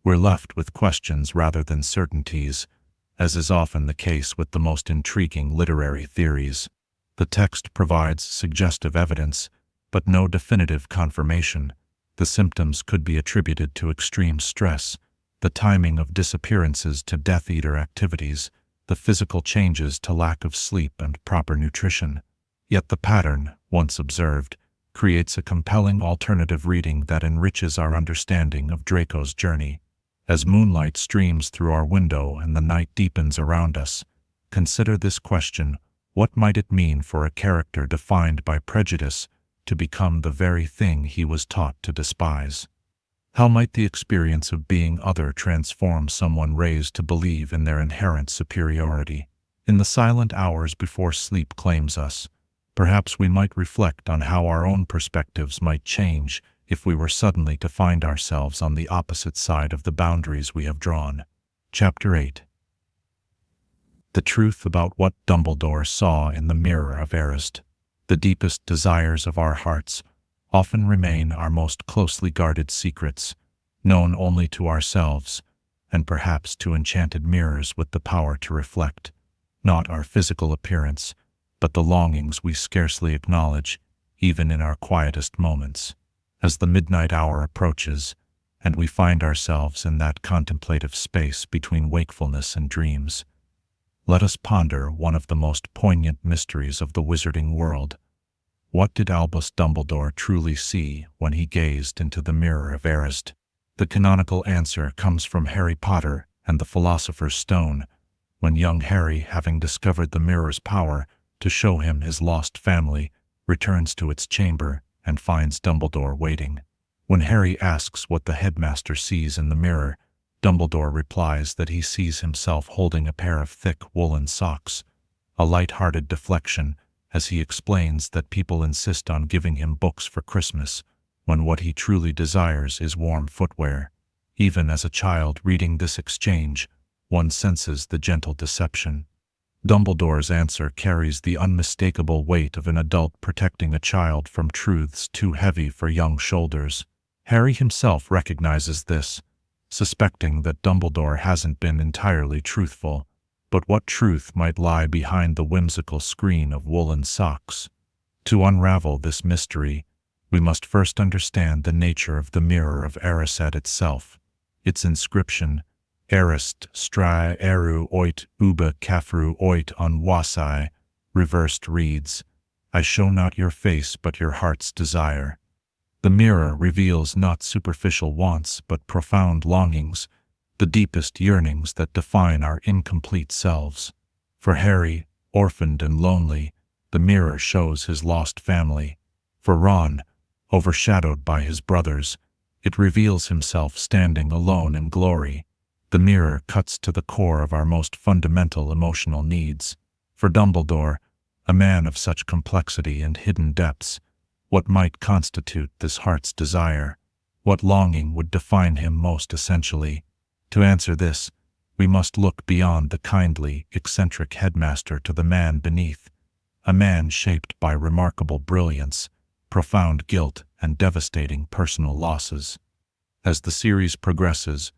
we're left with questions rather than certainties, as is often the case with the most intriguing literary theories. The text provides suggestive evidence, but no definitive confirmation. The symptoms could be attributed to extreme stress, the timing of disappearances to Death Eater activities, the physical changes to lack of sleep and proper nutrition. Yet the pattern, once observed, creates a compelling alternative reading that enriches our understanding of Draco's journey. As moonlight streams through our window and the night deepens around us, consider this question: what might it mean for a character defined by prejudice to become the very thing he was taught to despise? How might the experience of being other transform someone raised to believe in their inherent superiority? In the silent hours before sleep claims us, perhaps we might reflect on how our own perspectives might change if we were suddenly to find ourselves on the opposite side of the boundaries we have drawn. Chapter 8. The truth about what Dumbledore saw in the mirror of Erised. The deepest desires of our hearts often remain our most closely guarded secrets, known only to ourselves, and perhaps to enchanted mirrors with the power to reflect, not our physical appearance, but the longings we scarcely acknowledge, even in our quietest moments. As the midnight hour approaches, and we find ourselves in that contemplative space between wakefulness and dreams, let us ponder one of the most poignant mysteries of the wizarding world. What did Albus Dumbledore truly see when he gazed into the mirror of Erised? The canonical answer comes from Harry Potter and the Philosopher's Stone, when young Harry, having discovered the mirror's power to show him his lost family, returns to its chamber and finds Dumbledore waiting. When Harry asks what the headmaster sees in the mirror, Dumbledore replies that he sees himself holding a pair of thick woolen socks, a light-hearted deflection, as he explains that people insist on giving him books for Christmas, when what he truly desires is warm footwear. Even as a child reading this exchange, one senses the gentle deception. Dumbledore's answer carries the unmistakable weight of an adult protecting a child from truths too heavy for young shoulders. Harry himself recognizes this, suspecting that Dumbledore hasn't been entirely truthful. But what truth might lie behind the whimsical screen of woolen socks? To unravel this mystery, we must first understand the nature of the mirror of Erised itself. Its inscription, Erist strai eru oit uba kafru oit on wasai, reversed reads, I show not your face but your heart's desire. The mirror reveals not superficial wants but profound longings, the deepest yearnings that define our incomplete selves. For Harry, orphaned and lonely, the mirror shows his lost family. For Ron, overshadowed by his brothers, it reveals himself standing alone in glory. The mirror cuts to the core of our most fundamental emotional needs. For Dumbledore, a man of such complexity and hidden depths, what might constitute this heart's desire? What longing would define him most essentially? To answer this, we must look beyond the kindly, eccentric headmaster to the man beneath, a man shaped by remarkable brilliance, profound guilt, and devastating personal losses. As the series progresses,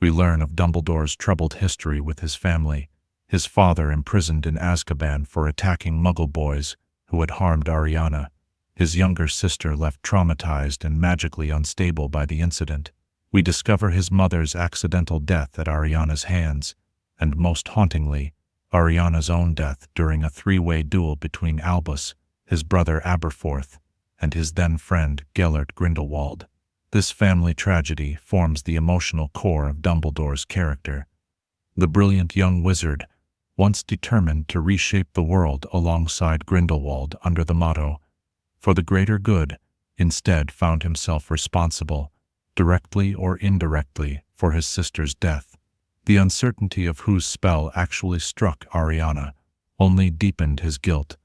We learn of Dumbledore's troubled history with his family, his father imprisoned in Azkaban for attacking Muggle boys who had harmed Ariana, his younger sister left traumatized and magically unstable by the incident. We discover his mother's accidental death at Ariana's hands, and most hauntingly, Ariana's own death during a three-way duel between Albus, his brother Aberforth, and his then-friend Gellert Grindelwald. This family tragedy forms the emotional core of Dumbledore's character. The brilliant young wizard, once determined to reshape the world alongside Grindelwald under the motto, "For the greater good," instead found himself responsible, directly or indirectly, for his sister's death. The uncertainty of whose spell actually struck Ariana only deepened his guilt,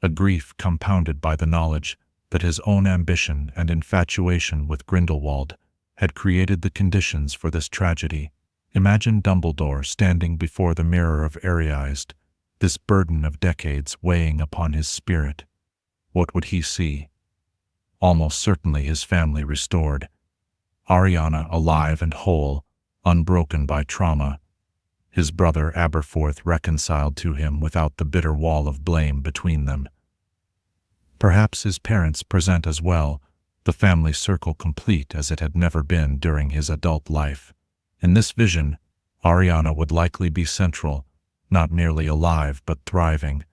a grief compounded by the knowledge that his own ambition and infatuation with Grindelwald had created the conditions for this tragedy. Imagine Dumbledore standing before the mirror of Ariaized, this burden of decades weighing upon his spirit. What would he see? Almost certainly his family restored, Ariana alive and whole, unbroken by trauma, his brother Aberforth reconciled to him without the bitter wall of blame between them. Perhaps his parents present as well, the family circle complete as it had never been during his adult life. In this vision, Ariana would likely be central, not merely alive but thriving,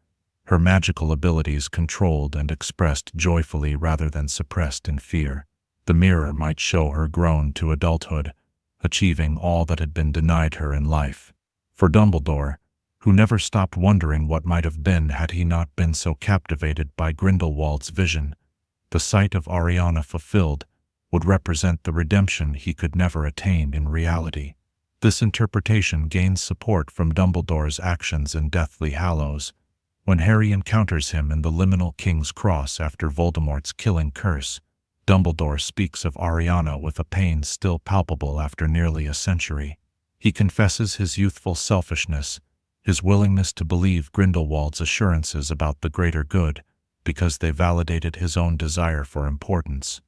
her magical abilities controlled and expressed joyfully rather than suppressed in fear. The mirror might show her grown to adulthood, achieving all that had been denied her in life. For Dumbledore, who never stopped wondering what might have been had he not been so captivated by Grindelwald's vision, the sight of Ariana fulfilled would represent the redemption he could never attain in reality. This interpretation gains support from Dumbledore's actions in Deathly Hallows, when Harry encounters him in the liminal King's Cross after Voldemort's killing curse. Dumbledore speaks of Ariana with a pain still palpable after nearly a century. He confesses his youthful selfishness, his willingness to believe Grindelwald's assurances about the greater good because they validated his own desire for importance.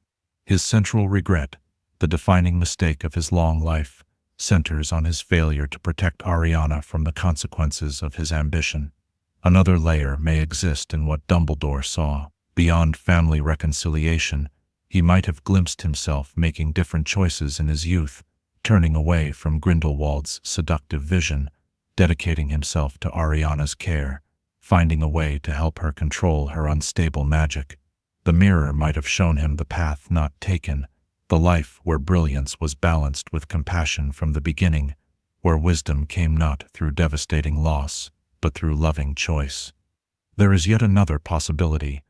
His central regret, the defining mistake of his long life, centers on his failure to protect Ariana from the consequences of his ambition. Another layer may exist in what Dumbledore saw. Beyond family reconciliation, he might have glimpsed himself making different choices in his youth, turning away from Grindelwald's seductive vision, dedicating himself to Ariana's care, finding a way to help her control her unstable magic. The mirror might have shown him the path not taken, the life where brilliance was balanced with compassion from the beginning, where wisdom came not through devastating loss, but through loving choice. There is yet another possibility,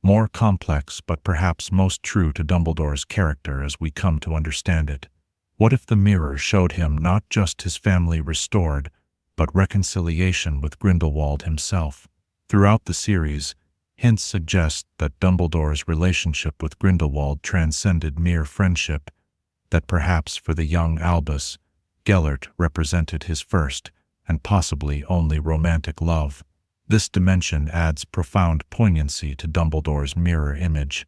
more complex but perhaps most true to Dumbledore's character as we come to understand it. What if the mirror showed him not just his family restored, but reconciliation with Grindelwald himself? Throughout the series, hints suggest that Dumbledore's relationship with Grindelwald transcended mere friendship, that perhaps for the young Albus, Gellert represented his first, and possibly only romantic love. This dimension adds profound poignancy to Dumbledore's mirror image.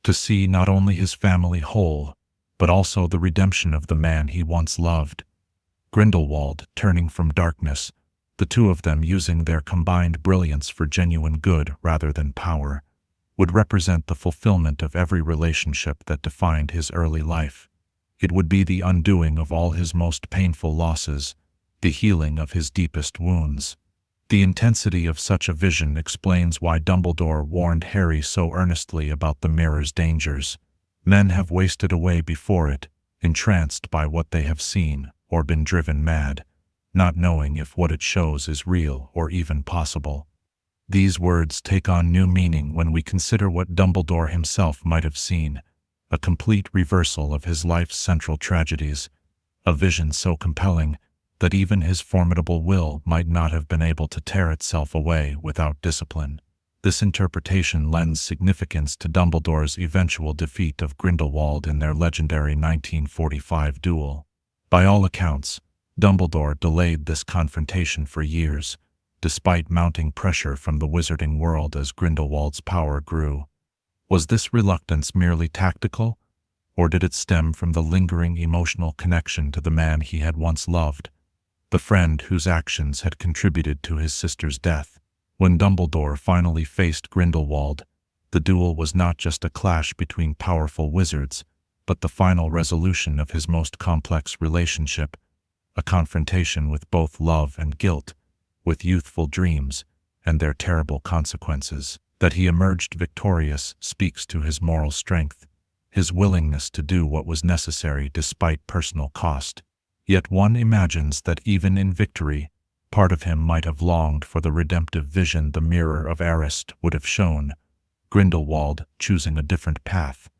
To see not only his family whole, but also the redemption of the man he once loved. Grindelwald turning from darkness, the two of them using their combined brilliance for genuine good rather than power, would represent the fulfillment of every relationship that defined his early life. It would be the undoing of all his most painful losses, the healing of his deepest wounds. The intensity of such a vision explains why Dumbledore warned Harry so earnestly about the mirror's dangers. Men have wasted away before it, entranced by what they have seen, or been driven mad, not knowing if what it shows is real or even possible. These words take on new meaning when we consider what Dumbledore himself might have seen, a complete reversal of his life's central tragedies, a vision so compelling that even his formidable will might not have been able to tear itself away without discipline. This interpretation lends significance to Dumbledore's eventual defeat of Grindelwald in their legendary 1945 duel. By all accounts, Dumbledore delayed this confrontation for years, despite mounting pressure from the wizarding world as Grindelwald's power grew. Was this reluctance merely tactical, Or did it stem from the lingering emotional connection to the man he had once loved, the friend whose actions had contributed to his sister's death? When Dumbledore finally faced Grindelwald, the duel was not just a clash between powerful wizards, but the final resolution of his most complex relationship, a confrontation with both love and guilt, with youthful dreams and their terrible consequences. That he emerged victorious speaks to his moral strength, his willingness to do what was necessary despite personal cost. Yet one imagines that even in victory, part of him might have longed for the redemptive vision the Mirror of Erised would have shown, Grindelwald choosing a different path,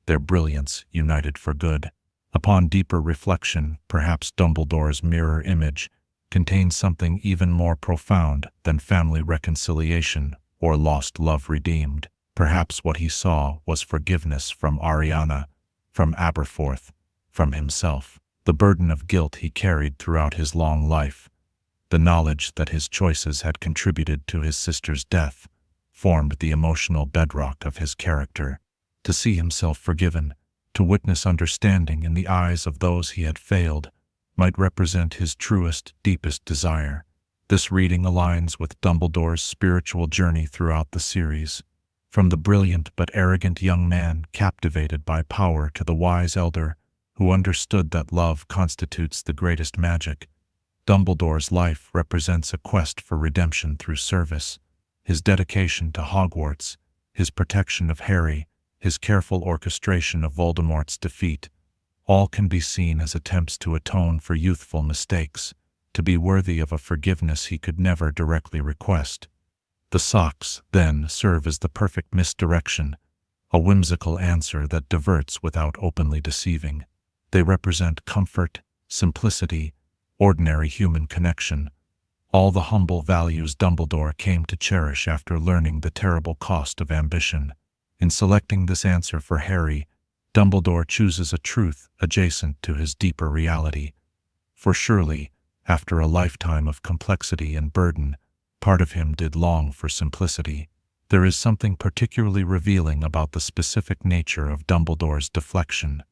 their brilliance united for good. Upon deeper reflection, perhaps Dumbledore's mirror image contains something even more profound than family reconciliation or lost love redeemed. Perhaps what he saw was forgiveness from Ariana, from Aberforth, from himself. The burden of guilt he carried throughout his long life, the knowledge that his choices had contributed to his sister's death, formed the emotional bedrock of his character. To see himself forgiven, to witness understanding in the eyes of those he had failed, might represent his truest, deepest desire. This reading aligns with Dumbledore's spiritual journey throughout the series. From the brilliant but arrogant young man captivated by power to the wise elder who understood that love constitutes the greatest magic, Dumbledore's life represents a quest for redemption through service. His dedication to Hogwarts, his protection of Harry, his careful orchestration of Voldemort's defeat, all can be seen as attempts to atone for youthful mistakes, to be worthy of a forgiveness he could never directly request. The socks, then, serve as the perfect misdirection, a whimsical answer that diverts without openly deceiving. They represent comfort, simplicity, ordinary human connection, all the humble values Dumbledore came to cherish after learning the terrible cost of ambition. In selecting this answer for Harry, Dumbledore chooses a truth adjacent to his deeper reality. For surely, after a lifetime of complexity and burden, part of him did long for simplicity. There is something particularly revealing about the specific nature of Dumbledore's deflection.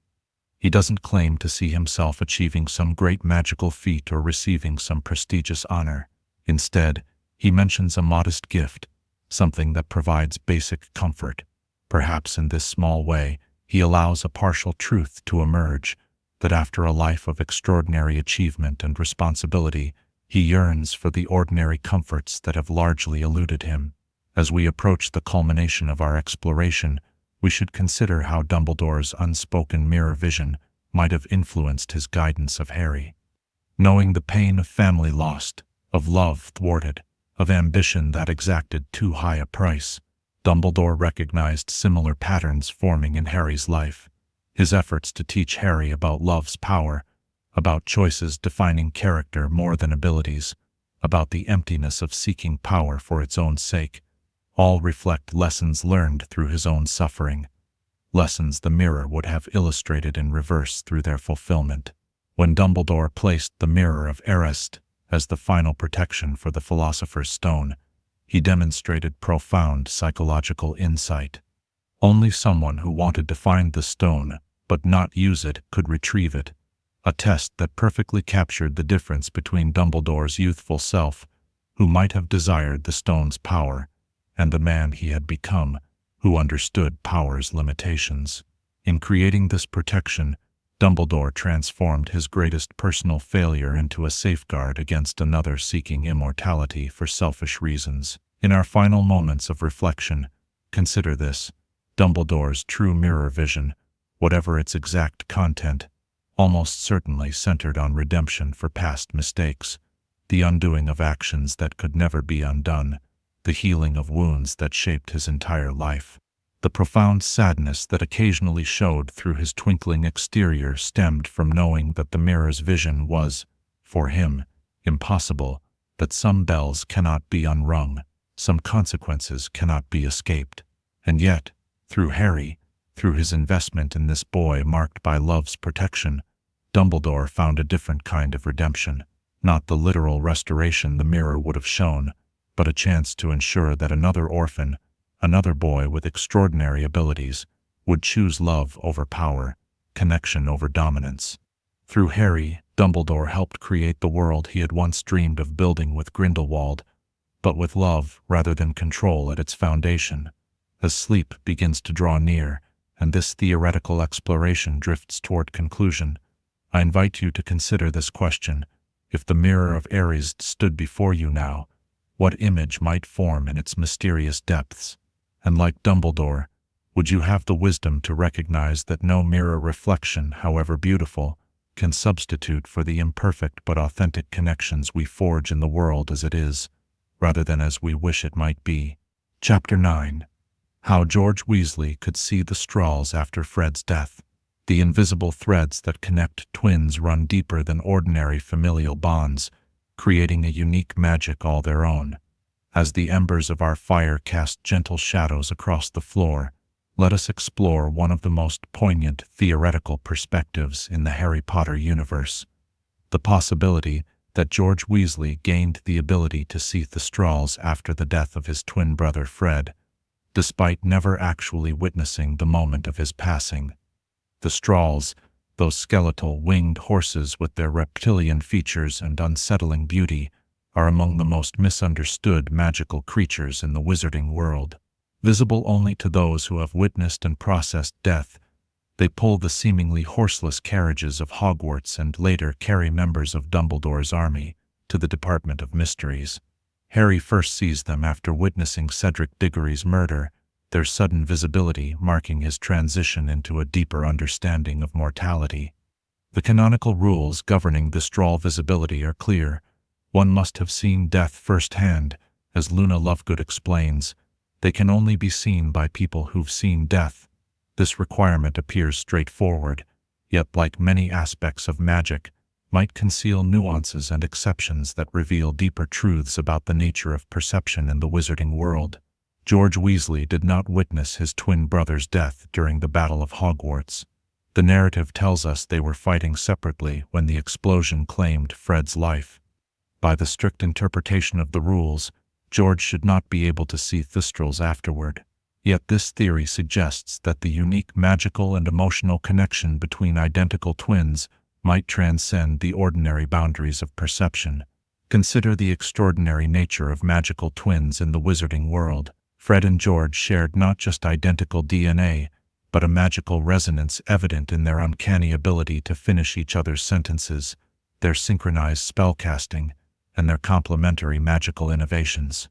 He doesn't claim to see himself achieving some great magical feat or receiving some prestigious honor. Instead, he mentions a modest gift, something that provides basic comfort. Perhaps in this small way, he allows a partial truth to emerge, that after a life of extraordinary achievement and responsibility, he yearns for the ordinary comforts that have largely eluded him. As we approach the culmination of our exploration, we should consider how Dumbledore's unspoken mirror vision might have influenced his guidance of Harry. Knowing the pain of family lost, of love thwarted, of ambition that exacted too high a price, Dumbledore recognized similar patterns forming in Harry's life. His efforts to teach Harry about love's power, about choices defining character more than abilities, about the emptiness of seeking power for its own sake, all reflect lessons learned through his own suffering, lessons the mirror would have illustrated in reverse through their fulfillment. When Dumbledore placed the Mirror of Erised as the final protection for the Philosopher's Stone, he demonstrated profound psychological insight. Only someone who wanted to find the stone, but not use it, could retrieve it, a test that perfectly captured the difference between Dumbledore's youthful self, who might have desired the stone's power, and the man he had become, who understood power's limitations. In creating this protection, Dumbledore transformed his greatest personal failure into a safeguard against another seeking immortality for selfish reasons. In our final moments of reflection, consider this: Dumbledore's true mirror vision, whatever its exact content, almost certainly centered on redemption for past mistakes, the undoing of actions that could never be undone, the healing of wounds that shaped his entire life. The profound sadness that occasionally showed through his twinkling exterior stemmed from knowing that the mirror's vision was, for him, impossible, that some bells cannot be unrung, some consequences cannot be escaped. And yet, through Harry, through his investment in this boy marked by love's protection, Dumbledore found a different kind of redemption, not the literal restoration the mirror would have shown, but a chance to ensure that another orphan, another boy with extraordinary abilities, would choose love over power, connection over dominance. Through Harry, Dumbledore helped create the world he had once dreamed of building with Grindelwald, but with love rather than control at its foundation. As sleep begins to draw near, and this theoretical exploration drifts toward conclusion, I invite you to consider this question. If the mirror of Ares stood before you now, what image might form in its mysterious depths? And like Dumbledore, would you have the wisdom to recognize that no mirror reflection, however beautiful, can substitute for the imperfect but authentic connections we forge in the world as it is, rather than as we wish it might be? Chapter 9. How George Weasley Could See the Straws After Fred's Death. The invisible threads that connect twins run deeper than ordinary familial bonds, creating a unique magic all their own. As the embers of our fire cast gentle shadows across the floor, let us explore one of the most poignant theoretical perspectives in the Harry Potter universe: the possibility that George Weasley gained the ability to see the straws after the death of his twin brother Fred, despite never actually witnessing the moment of his passing. The straws, those skeletal winged horses with their reptilian features and unsettling beauty, are among the most misunderstood magical creatures in the wizarding world. Visible only to those who have witnessed and processed death, they pull the seemingly horseless carriages of Hogwarts and later carry members of Dumbledore's army to the Department of Mysteries. Harry first sees them after witnessing Cedric Diggory's murder, their sudden visibility marking his transition into a deeper understanding of mortality. The canonical rules governing the straw visibility are clear. One must have seen death firsthand, as Luna Lovegood explains. They can only be seen by people who've seen death. This requirement appears straightforward, yet like many aspects of magic, might conceal nuances and exceptions that reveal deeper truths about the nature of perception in the wizarding world. George Weasley did not witness his twin brother's death during the Battle of Hogwarts. The narrative tells us they were fighting separately when the explosion claimed Fred's life. By the strict interpretation of the rules, George should not be able to see Thestrals afterward. Yet this theory suggests that the unique magical and emotional connection between identical twins might transcend the ordinary boundaries of perception. Consider the extraordinary nature of magical twins in the wizarding world. Fred and George shared not just identical DNA, but a magical resonance evident in their uncanny ability to finish each other's sentences, their synchronized spellcasting, and their complementary magical innovations.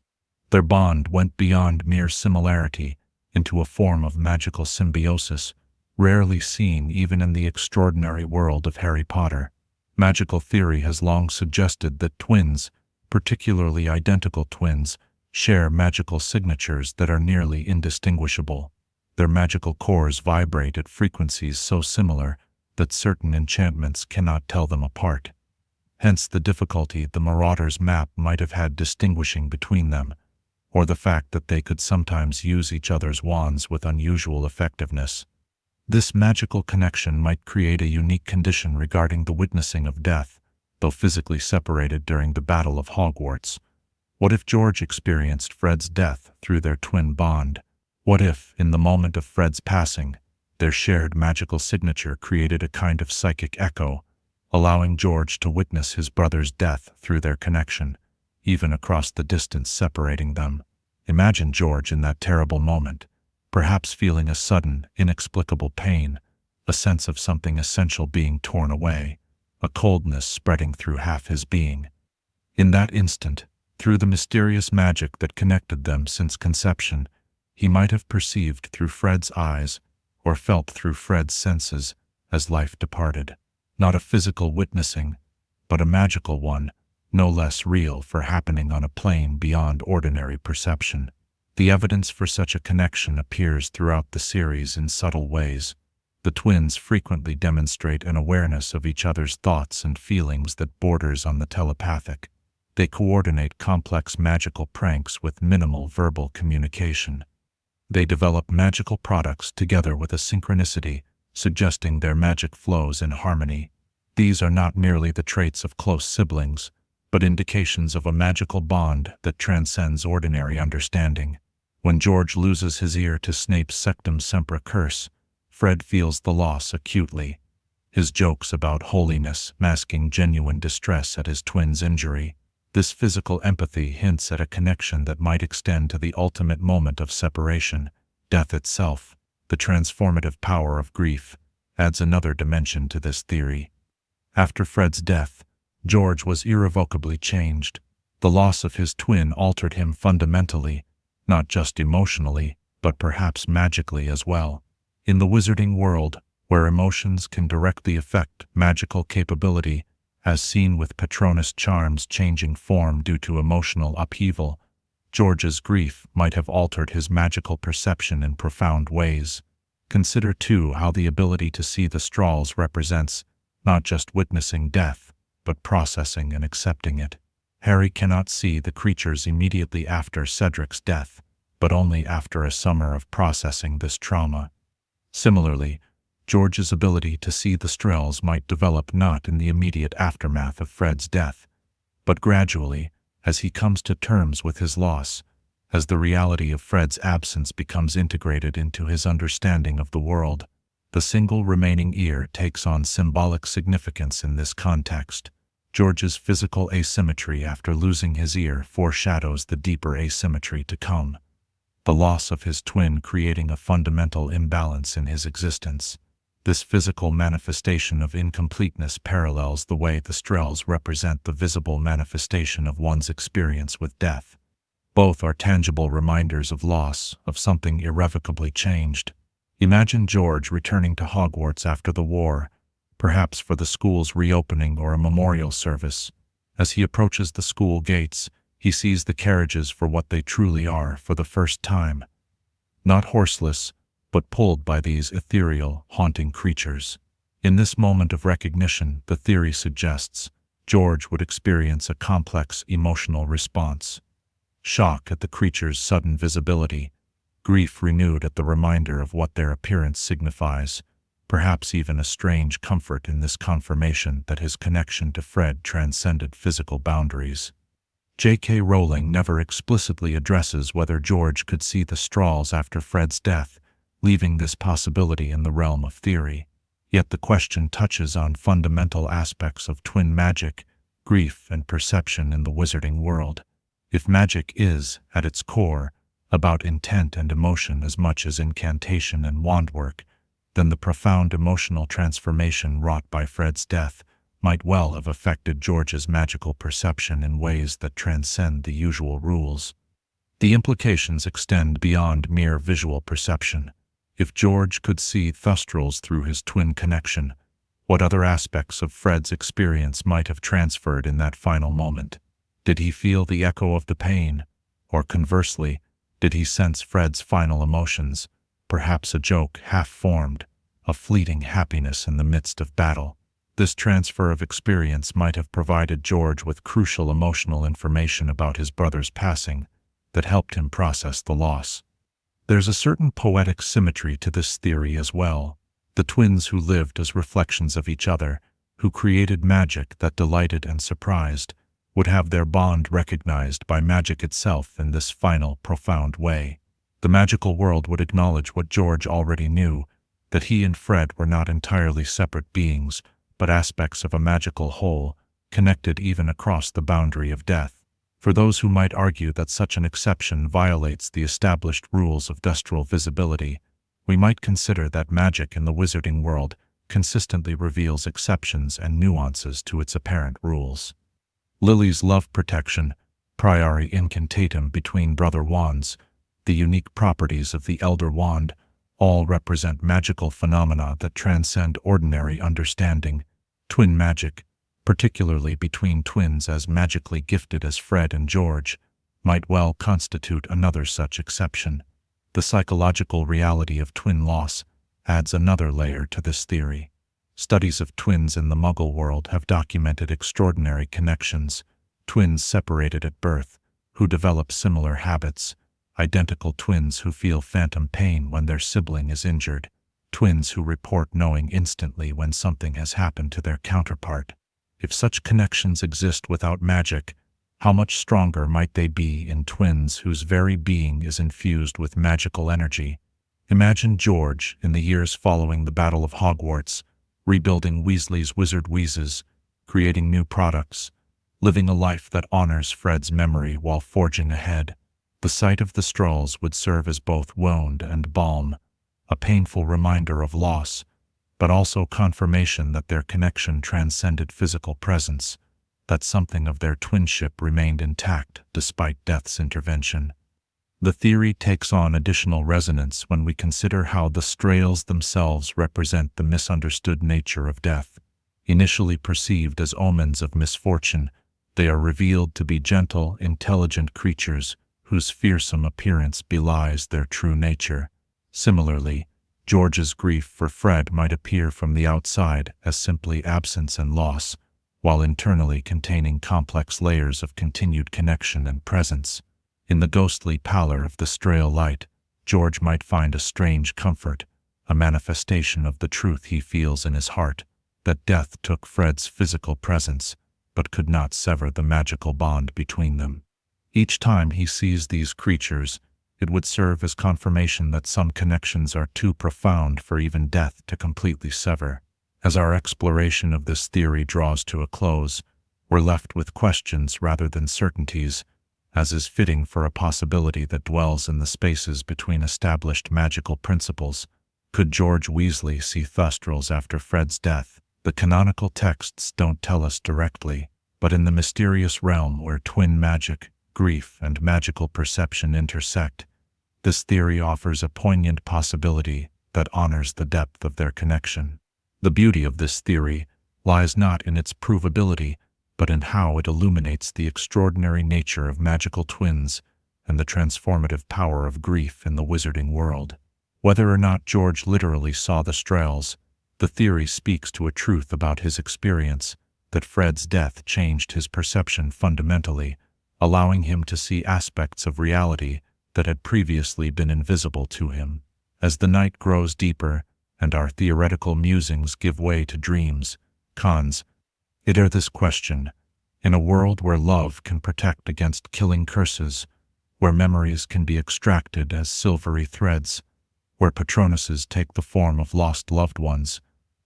Their bond went beyond mere similarity into a form of magical symbiosis, rarely seen even in the extraordinary world of Harry Potter. Magical theory has long suggested that twins, particularly identical twins, share magical signatures that are nearly indistinguishable. Their magical cores vibrate at frequencies so similar that certain enchantments cannot tell them apart. Hence the difficulty the Marauders' map might have had distinguishing between them, or the fact that they could sometimes use each other's wands with unusual effectiveness. This magical connection might create a unique condition regarding the witnessing of death, though physically separated during the Battle of Hogwarts. What if George experienced Fred's death through their twin bond? What if, in the moment of Fred's passing, their shared magical signature created a kind of psychic echo, allowing George to witness his brother's death through their connection, even across the distance separating them? Imagine George in that terrible moment, perhaps feeling a sudden, inexplicable pain, a sense of something essential being torn away, a coldness spreading through half his being. In that instant, through the mysterious magic that connected them since conception, he might have perceived through Fred's eyes, or felt through Fred's senses, as life departed. Not a physical witnessing, but a magical one, no less real for happening on a plane beyond ordinary perception. The evidence for such a connection appears throughout the series in subtle ways. The twins frequently demonstrate an awareness of each other's thoughts and feelings that borders on the telepathic. They coordinate complex magical pranks with minimal verbal communication. They develop magical products together with a synchronicity, suggesting their magic flows in harmony. These are not merely the traits of close siblings, but indications of a magical bond that transcends ordinary understanding. When George loses his ear to Snape's Sectum Sempra curse, Fred feels the loss acutely. His jokes about holiness masking genuine distress at his twin's injury. This physical empathy hints at a connection that might extend to the ultimate moment of separation, death itself. The transformative power of grief adds another dimension to this theory. After Fred's death, George was irrevocably changed. The loss of his twin altered him fundamentally, not just emotionally, but perhaps magically as well. In the wizarding world, where emotions can directly affect magical capability, as seen with Patronus charms changing form due to emotional upheaval, George's grief might have altered his magical perception in profound ways. Consider too how the ability to see the straws represents not just witnessing death, but processing and accepting it. Harry cannot see the creatures immediately after Cedric's death, but only after a summer of processing this trauma. Similarly, George's ability to see the straws might develop not in the immediate aftermath of Fred's death, but gradually, as he comes to terms with his loss, as the reality of Fred's absence becomes integrated into his understanding of the world. The single remaining ear takes on symbolic significance in this context. George's physical asymmetry after losing his ear foreshadows the deeper asymmetry to come, the loss of his twin creating a fundamental imbalance in his existence. This physical manifestation of incompleteness parallels the way the straws represent the visible manifestation of one's experience with death. Both are tangible reminders of loss, of something irrevocably changed. Imagine George returning to Hogwarts after the war, perhaps for the school's reopening or a memorial service. As he approaches the school gates, he sees the carriages for what they truly are for the first time. Not horseless, but pulled by these ethereal, haunting creatures. In this moment of recognition, the theory suggests, George would experience a complex emotional response. Shock at the creatures' sudden visibility, grief renewed at the reminder of what their appearance signifies, perhaps even a strange comfort in this confirmation that his connection to Fred transcended physical boundaries. J.K. Rowling never explicitly addresses whether George could see the straws after Fred's death, leaving this possibility in the realm of theory. Yet the question touches on fundamental aspects of twin magic, grief, and perception in the wizarding world. If magic is, at its core, about intent and emotion as much as incantation and wand work, then the profound emotional transformation wrought by Fred's death might well have affected George's magical perception in ways that transcend the usual rules. The implications extend beyond mere visual perception. If George could see Thustrals through his twin connection, what other aspects of Fred's experience might have transferred in that final moment? Did he feel the echo of the pain? Or conversely, did he sense Fred's final emotions, perhaps a joke half-formed, a fleeting happiness in the midst of battle? This transfer of experience might have provided George with crucial emotional information about his brother's passing that helped him process the loss. There's a certain poetic symmetry to this theory as well. The twins who lived as reflections of each other, who created magic that delighted and surprised, would have their bond recognized by magic itself in this final, profound way. The magical world would acknowledge what George already knew, that he and Fred were not entirely separate beings, but aspects of a magical whole, connected even across the boundary of death. For those who might argue that such an exception violates the established rules of dustral visibility, we might consider that magic in the wizarding world consistently reveals exceptions and nuances to its apparent rules. Lily's love protection, priori incantatem between brother wands, the unique properties of the Elder Wand, all represent magical phenomena that transcend ordinary understanding. Twin magic, particularly between twins as magically gifted as Fred and George, might well constitute another such exception. The psychological reality of twin loss adds another layer to this theory. Studies of twins in the Muggle world have documented extraordinary connections, twins separated at birth, who develop similar habits, identical twins who feel phantom pain when their sibling is injured, twins who report knowing instantly when something has happened to their counterpart. If such connections exist without magic, how much stronger might they be in twins whose very being is infused with magical energy? Imagine George in the years following the Battle of Hogwarts, rebuilding Weasley's wizard wheezes, creating new products, living a life that honors Fred's memory while forging ahead. The sight of the Strolls would serve as both wound and balm, a painful reminder of loss, but also confirmation that their connection transcended physical presence, that something of their twinship remained intact despite death's intervention. The theory takes on additional resonance when we consider how the Strolls themselves represent the misunderstood nature of death. Initially perceived as omens of misfortune, they are revealed to be gentle, intelligent creatures whose fearsome appearance belies their true nature. Similarly, George's grief for Fred might appear from the outside as simply absence and loss, while internally containing complex layers of continued connection and presence. In the ghostly pallor of the Strail light, George might find a strange comfort, a manifestation of the truth he feels in his heart, that death took Fred's physical presence, but could not sever the magical bond between them. Each time he sees these creatures, it would serve as confirmation that some connections are too profound for even death to completely sever. As our exploration of this theory draws to a close, we're left with questions rather than certainties, as is fitting for a possibility that dwells in the spaces between established magical principles. Could George Weasley see Thustrals after Fred's death? The canonical texts don't tell us directly, but in the mysterious realm where twin magic, grief, and magical perception intersect, this theory offers a poignant possibility that honors the depth of their connection. The beauty of this theory lies not in its provability, but in how it illuminates the extraordinary nature of magical twins and the transformative power of grief in the wizarding world. Whether or not George literally saw the Strells, the theory speaks to a truth about his experience, that Fred's death changed his perception fundamentally, allowing him to see aspects of reality that had previously been invisible to him. As the night grows deeper and our theoretical musings give way to dreams, consider this question: in a world where love can protect against killing curses, where memories can be extracted as silvery threads, where patronuses take the form of lost loved ones,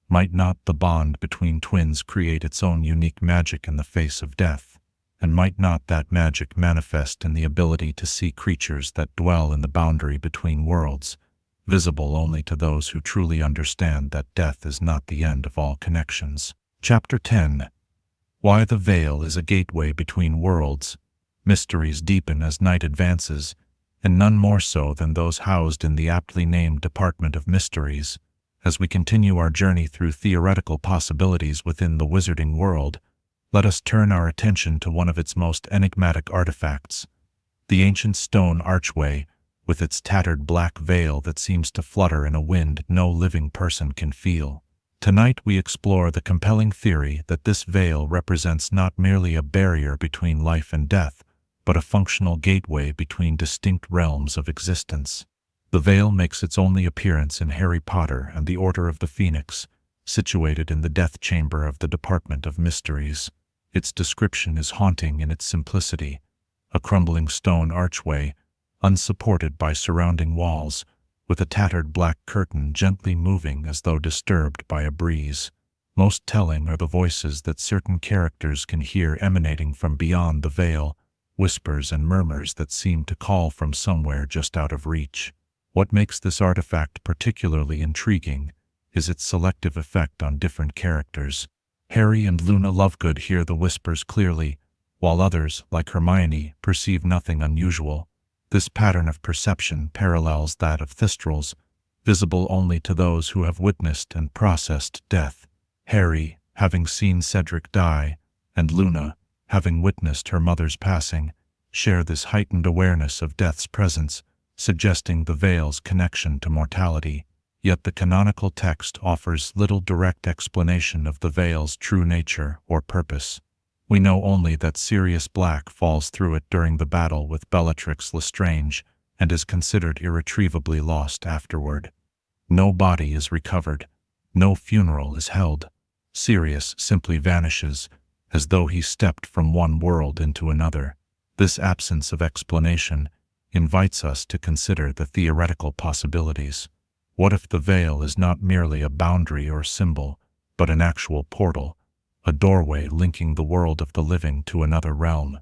might not the bond between twins create its own unique magic in the face of death? And might not that magic manifest in the ability to see creatures that dwell in the boundary between worlds, visible only to those who truly understand that death is not the end of all connections? Chapter 10. Why the Veil is a Gateway Between Worlds. Mysteries deepen as night advances, and none more so than those housed in the aptly named Department of Mysteries. As we continue our journey through theoretical possibilities within the wizarding world, let us turn our attention to one of its most enigmatic artifacts, the ancient stone archway, with its tattered black veil that seems to flutter in a wind no living person can feel. Tonight we explore the compelling theory that this veil represents not merely a barrier between life and death, but a functional gateway between distinct realms of existence. The veil makes its only appearance in Harry Potter and the Order of the Phoenix, situated in the death chamber of the Department of Mysteries. Its description is haunting in its simplicity: a crumbling stone archway, unsupported by surrounding walls, with a tattered black curtain gently moving as though disturbed by a breeze. Most telling are the voices that certain characters can hear emanating from beyond the veil, whispers and murmurs that seem to call from somewhere just out of reach. What makes this artifact particularly intriguing is its selective effect on different characters. Harry and Luna Lovegood hear the whispers clearly, while others, like Hermione, perceive nothing unusual. This pattern of perception parallels that of Thustrals, visible only to those who have witnessed and processed death. Harry, having seen Cedric die, and Luna, having witnessed her mother's passing, share this heightened awareness of death's presence, suggesting the veil's connection to mortality. Yet the canonical text offers little direct explanation of the veil's true nature or purpose. We know only that Sirius Black falls through it during the battle with Bellatrix Lestrange and is considered irretrievably lost afterward. No body is recovered, no funeral is held. Sirius simply vanishes, as though he stepped from one world into another. This absence of explanation invites us to consider the theoretical possibilities. What if the veil is not merely a boundary or symbol, but an actual portal, a doorway linking the world of the living to another realm?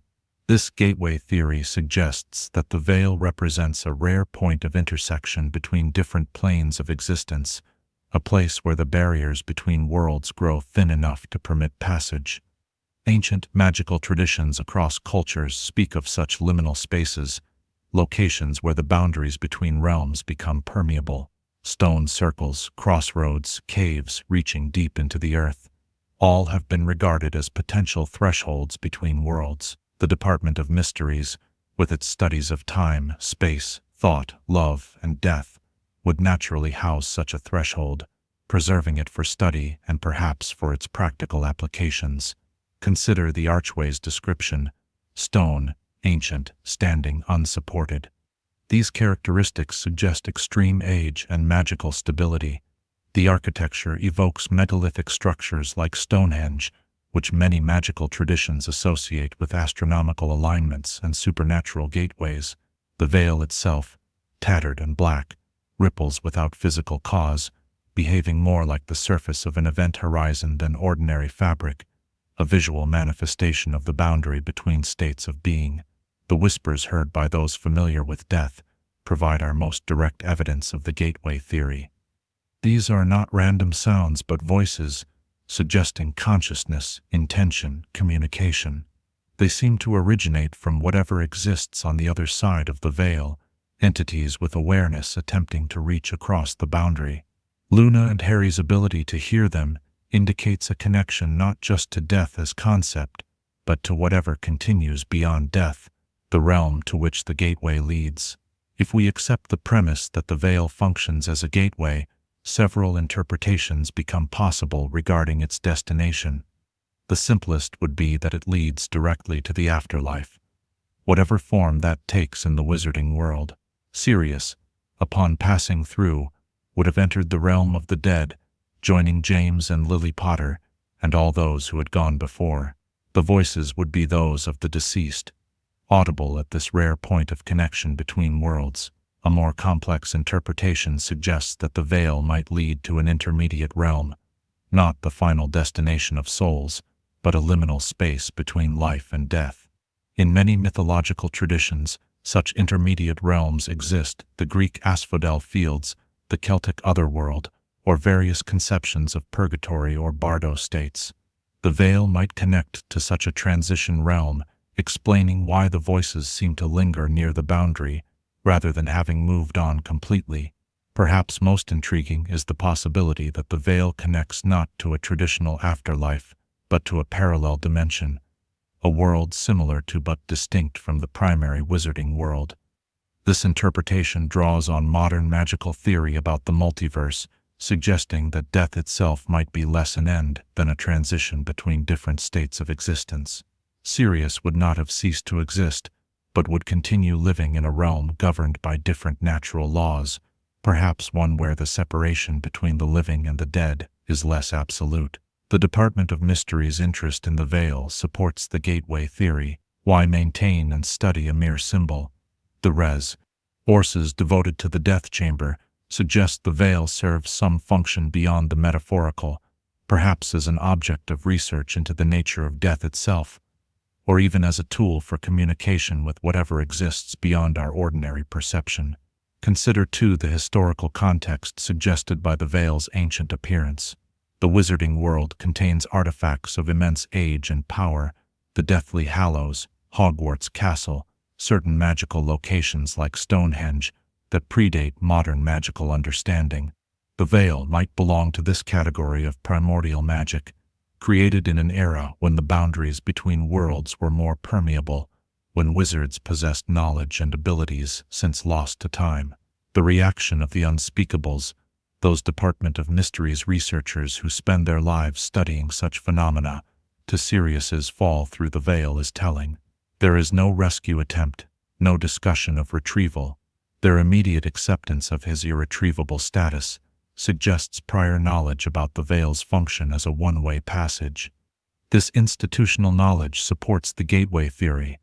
This gateway theory suggests that the veil represents a rare point of intersection between different planes of existence, a place where the barriers between worlds grow thin enough to permit passage. Ancient magical traditions across cultures speak of such liminal spaces, locations where the boundaries between realms become permeable. Stone circles, crossroads, caves reaching deep into the earth. All have been regarded as potential thresholds between worlds. The Department of Mysteries, with its studies of time, space, thought, love, and death, would naturally house such a threshold, preserving it for study and perhaps for its practical applications. Consider the archway's description: stone, ancient, standing unsupported. These characteristics suggest extreme age and magical stability. The architecture evokes megalithic structures like Stonehenge, which many magical traditions associate with astronomical alignments and supernatural gateways. The veil itself, tattered and black, ripples without physical cause, behaving more like the surface of an event horizon than ordinary fabric, a visual manifestation of the boundary between states of being. The whispers heard by those familiar with death provide our most direct evidence of the gateway theory. These are not random sounds but voices, suggesting consciousness, intention, communication. They seem to originate from whatever exists on the other side of the veil, entities with awareness attempting to reach across the boundary. Luna and Harry's ability to hear them indicates a connection not just to death as concept, but to whatever continues beyond death, the realm to which the gateway leads. If we accept the premise that the veil functions as a gateway, several interpretations become possible regarding its destination. The simplest would be that it leads directly to the afterlife, whatever form that takes in the wizarding world. Sirius, upon passing through, would have entered the realm of the dead, joining James and Lily Potter and all those who had gone before. The voices would be those of the deceased, audible at this rare point of connection between worlds. A more complex interpretation suggests that the veil might lead to an intermediate realm, not the final destination of souls, but a liminal space between life and death. In many mythological traditions, such intermediate realms exist: the Greek asphodel fields, the Celtic otherworld, or various conceptions of purgatory or bardo states. The veil might connect to such a transition realm, explaining why the voices seem to linger near the boundary, rather than having moved on completely. Perhaps most intriguing is the possibility that the veil connects not to a traditional afterlife, but to a parallel dimension, a world similar to but distinct from the primary wizarding world. This interpretation draws on modern magical theory about the multiverse, suggesting that death itself might be less an end than a transition between different states of existence. Sirius would not have ceased to exist, but would continue living in a realm governed by different natural laws, perhaps one where the separation between the living and the dead is less absolute. The Department of Mysteries' interest in the veil supports the gateway theory. Why maintain and study a mere symbol? The res. Horses devoted to the death chamber suggest the veil serves some function beyond the metaphorical, perhaps as an object of research into the nature of death itself, or even as a tool for communication with whatever exists beyond our ordinary perception. Consider, too, the historical context suggested by the veil's ancient appearance. The wizarding world contains artifacts of immense age and power: the Deathly Hallows, Hogwarts Castle, certain magical locations like Stonehenge that predate modern magical understanding. The veil might belong to this category of primordial magic, created in an era when the boundaries between worlds were more permeable, when wizards possessed knowledge and abilities since lost to time. The reaction of the unspeakables, those Department of Mysteries researchers who spend their lives studying such phenomena, to Sirius's fall through the veil is telling. There is no rescue attempt, no discussion of retrieval. Their immediate acceptance of his irretrievable status suggests prior knowledge about the veil's function as a one-way passage. This institutional knowledge supports the gateway theory.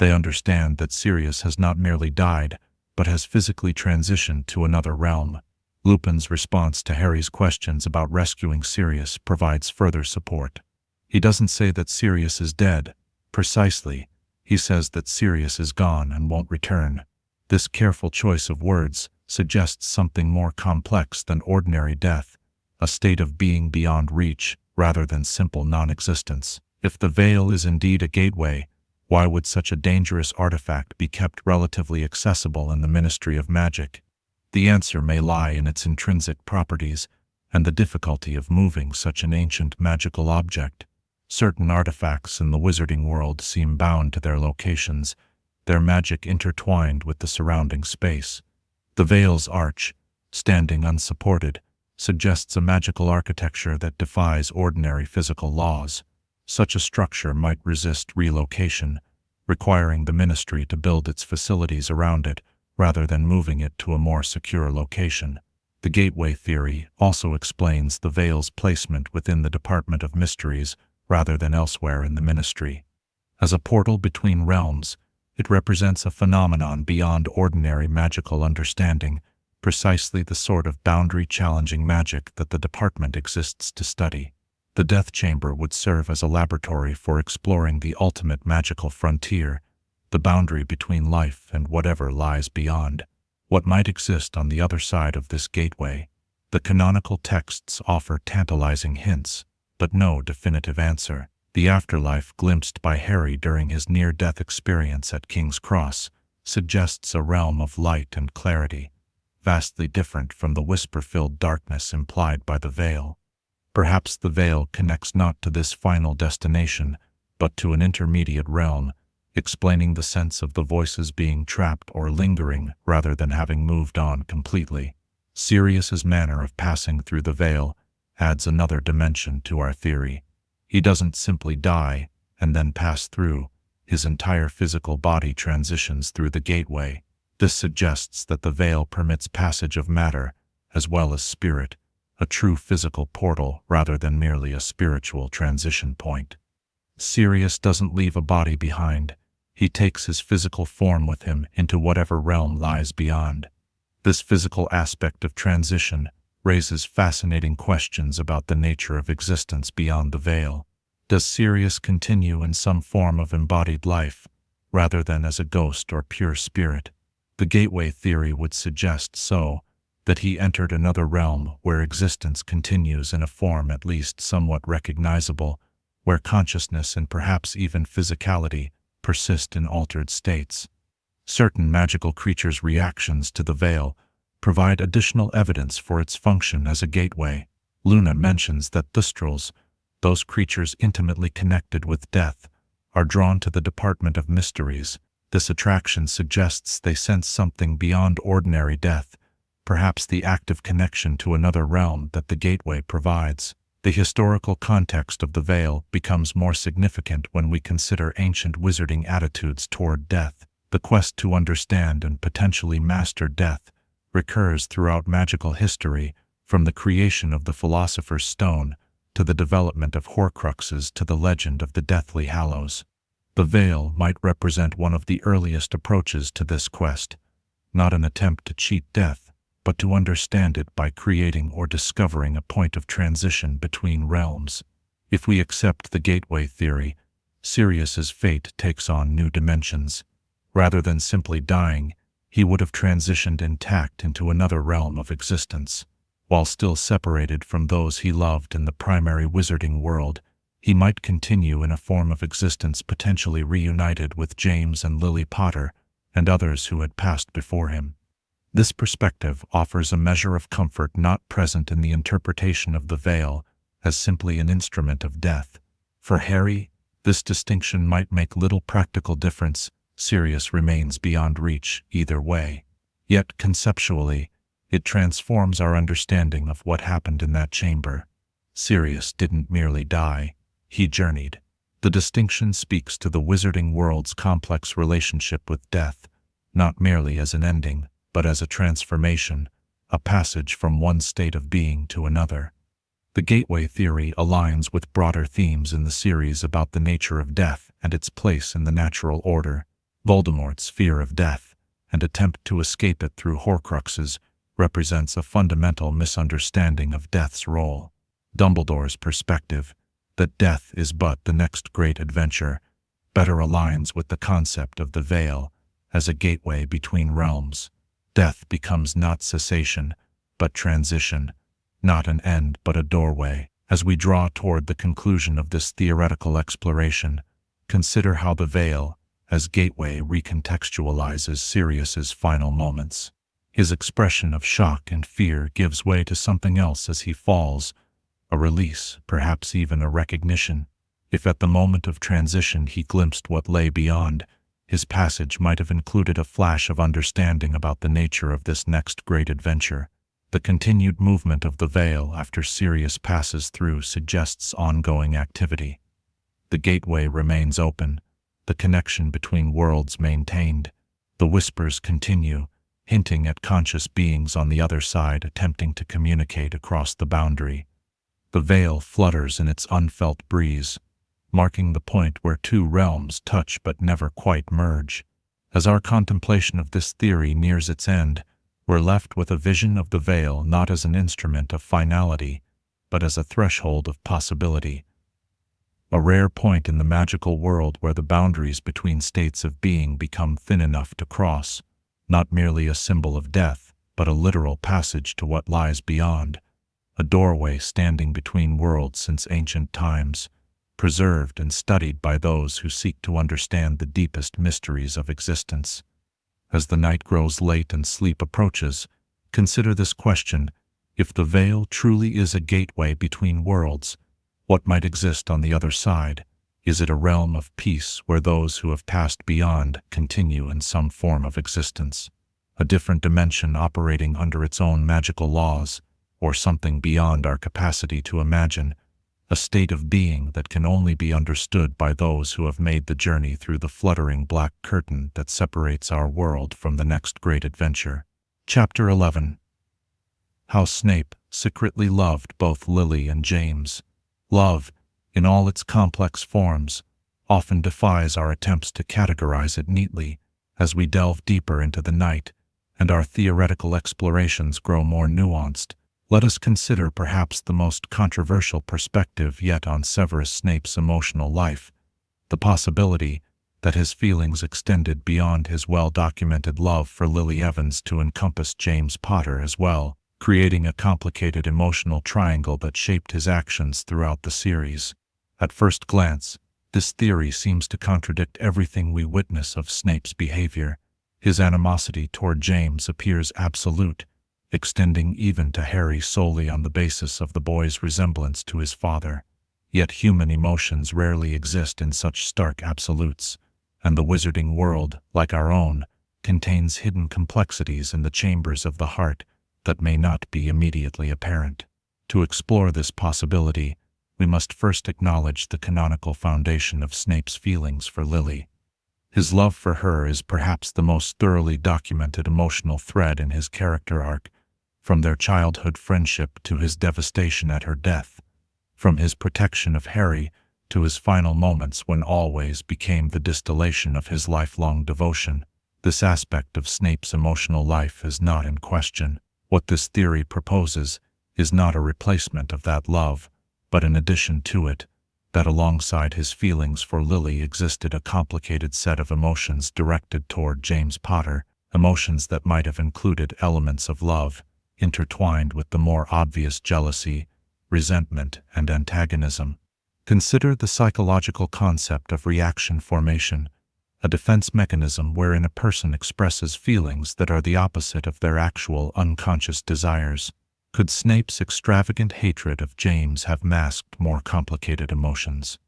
They understand that Sirius has not merely died, but has physically transitioned to another realm. Lupin's response to Harry's questions about rescuing Sirius provides further support. He doesn't say that Sirius is dead. Precisely, he says that Sirius is gone and won't return. This careful choice of words suggests something more complex than ordinary death, a state of being beyond reach rather than simple non-existence. If the veil is indeed a gateway, why would such a dangerous artifact be kept relatively accessible in the Ministry of Magic? The answer may lie in its intrinsic properties and the difficulty of moving such an ancient magical object. Certain artifacts in the wizarding world seem bound to their locations, their magic intertwined with the surrounding space. The veil's arch, standing unsupported, suggests a magical architecture that defies ordinary physical laws. Such a structure might resist relocation, requiring the Ministry to build its facilities around it rather than moving it to a more secure location. The gateway theory also explains the veil's placement within the Department of Mysteries rather than elsewhere in the Ministry. As a portal between realms, it represents a phenomenon beyond ordinary magical understanding, precisely the sort of boundary-challenging magic that the department exists to study. The Death Chamber would serve as a laboratory for exploring the ultimate magical frontier, the boundary between life and whatever lies beyond. What might exist on the other side of this gateway? The canonical texts offer tantalizing hints, but no definitive answer. The afterlife glimpsed by Harry during his near-death experience at King's Cross suggests a realm of light and clarity, vastly different from the whisper-filled darkness implied by the veil. Perhaps the veil connects not to this final destination, but to an intermediate realm, explaining the sense of the voices being trapped or lingering rather than having moved on completely. Sirius's manner of passing through the veil adds another dimension to our theory. He doesn't simply die and then pass through. His entire physical body transitions through the gateway. This suggests that the veil permits passage of matter as well as spirit, a true physical portal rather than merely a spiritual transition point. Sirius doesn't leave a body behind. He takes his physical form with him into whatever realm lies beyond. This physical aspect of transition raises fascinating questions about the nature of existence beyond the veil. Does Sirius continue in some form of embodied life, rather than as a ghost or pure spirit? The gateway theory would suggest so, that he entered another realm where existence continues in a form at least somewhat recognizable, where consciousness and perhaps even physicality persist in altered states. Certain magical creatures' reactions to the veil provide additional evidence for its function as a gateway. Luna mentions that Thustrals, those creatures intimately connected with death, are drawn to the Department of Mysteries. This attraction suggests they sense something beyond ordinary death, perhaps the active connection to another realm that the gateway provides. The historical context of the veil becomes more significant when we consider ancient wizarding attitudes toward death. The quest to understand and potentially master death recurs throughout magical history, from the creation of the Philosopher's Stone to the development of Horcruxes to the legend of the Deathly Hallows. The veil might represent one of the earliest approaches to this quest, not an attempt to cheat death, but to understand it by creating or discovering a point of transition between realms. If we accept the gateway theory, Sirius's fate takes on new dimensions. Rather than simply dying, he would have transitioned intact into another realm of existence. While still separated from those he loved in the primary wizarding world, he might continue in a form of existence potentially reunited with James and Lily Potter and others who had passed before him. This perspective offers a measure of comfort not present in the interpretation of the veil as simply an instrument of death. For Harry, this distinction might make little practical difference. Sirius remains beyond reach either way. Yet conceptually, it transforms our understanding of what happened in that chamber. Sirius didn't merely die, he journeyed. The distinction speaks to the wizarding world's complex relationship with death, not merely as an ending, but as a transformation, a passage from one state of being to another. The gateway theory aligns with broader themes in the series about the nature of death and its place in the natural order. Voldemort's fear of death and attempt to escape it through Horcruxes represents a fundamental misunderstanding of death's role. Dumbledore's perspective, that death is but the next great adventure, better aligns with the concept of the veil as a gateway between realms. Death becomes not cessation, but transition, not an end but a doorway. As we draw toward the conclusion of this theoretical exploration, consider how the veil, as gateway, recontextualizes Sirius's final moments. His expression of shock and fear gives way to something else as he falls, a release, perhaps even a recognition. If at the moment of transition he glimpsed what lay beyond, his passage might have included a flash of understanding about the nature of this next great adventure. The continued movement of the veil after Sirius passes through suggests ongoing activity. The gateway remains open, the connection between worlds maintained. The whispers continue, hinting at conscious beings on the other side attempting to communicate across the boundary. The veil flutters in its unfelt breeze, marking the point where two realms touch but never quite merge. As our contemplation of this theory nears its end, we're left with a vision of the veil not as an instrument of finality, but as a threshold of possibility. A rare point in the magical world where the boundaries between states of being become thin enough to cross, not merely a symbol of death, but a literal passage to what lies beyond, a doorway standing between worlds since ancient times, preserved and studied by those who seek to understand the deepest mysteries of existence. As the night grows late and sleep approaches, consider this question: if the veil truly is a gateway between worlds, what might exist on the other side? Is it a realm of peace where those who have passed beyond continue in some form of existence, a different dimension operating under its own magical laws, or something beyond our capacity to imagine, a state of being that can only be understood by those who have made the journey through the fluttering black curtain that separates our world from the next great adventure? Chapter 11. How Snape secretly loved both Lily and James. Love, in all its complex forms, often defies our attempts to categorize it neatly. As we delve deeper into the night and our theoretical explorations grow more nuanced, let us consider perhaps the most controversial perspective yet on Severus Snape's emotional life, the possibility that his feelings extended beyond his well-documented love for Lily Evans to encompass James Potter as well, creating a complicated emotional triangle that shaped his actions throughout the series. At first glance, this theory seems to contradict everything we witness of Snape's behavior. His animosity toward James appears absolute, extending even to Harry solely on the basis of the boy's resemblance to his father. Yet human emotions rarely exist in such stark absolutes, and the wizarding world, like our own, contains hidden complexities in the chambers of the heart that may not be immediately apparent. To explore this possibility, we must first acknowledge the canonical foundation of Snape's feelings for Lily. His love for her is perhaps the most thoroughly documented emotional thread in his character arc, from their childhood friendship to his devastation at her death, from his protection of Harry to his final moments when always became the distillation of his lifelong devotion. This aspect of Snape's emotional life is not in question. What this theory proposes is not a replacement of that love, but an addition to it, that alongside his feelings for Lily existed a complicated set of emotions directed toward James Potter, emotions that might have included elements of love, intertwined with the more obvious jealousy, resentment, and antagonism. Consider the psychological concept of reaction formation, a defense mechanism wherein a person expresses feelings that are the opposite of their actual unconscious desires. Could Snape's extravagant hatred of James have masked more complicated emotions?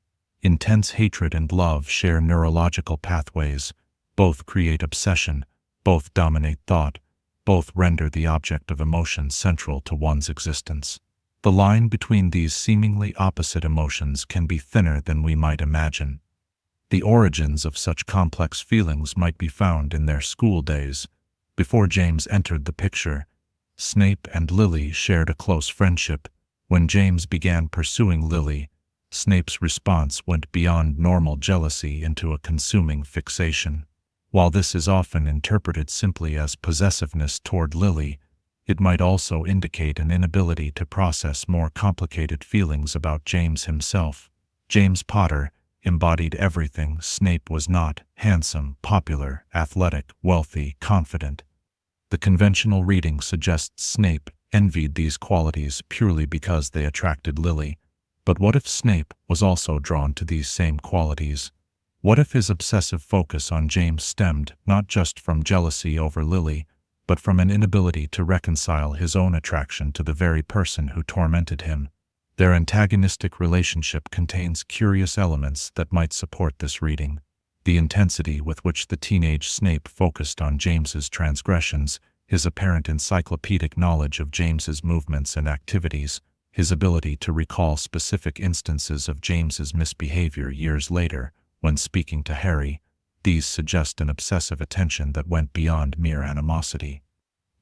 Intense hatred and love share neurological pathways, both create obsession, both dominate thought, both render the object of emotion central to one's existence. The line between these seemingly opposite emotions can be thinner than we might imagine. The origins of such complex feelings might be found in their school days. Before James entered the picture, Snape and Lily shared a close friendship. When James began pursuing Lily, Snape's response went beyond normal jealousy into a consuming fixation. While this is often interpreted simply as possessiveness toward Lily, it might also indicate an inability to process more complicated feelings about James himself. James Potter embodied everything Snape was not: handsome, popular, athletic, wealthy, confident. The conventional reading suggests Snape envied these qualities purely because they attracted Lily. But what if Snape was also drawn to these same qualities? What if his obsessive focus on James stemmed not just from jealousy over Lily, but from an inability to reconcile his own attraction to the very person who tormented him? Their antagonistic relationship contains curious elements that might support this reading. The intensity with which the teenage Snape focused on James's transgressions, his apparent encyclopedic knowledge of James's movements and activities, his ability to recall specific instances of James's misbehavior years later when speaking to Harry, these suggest an obsessive attention that went beyond mere animosity.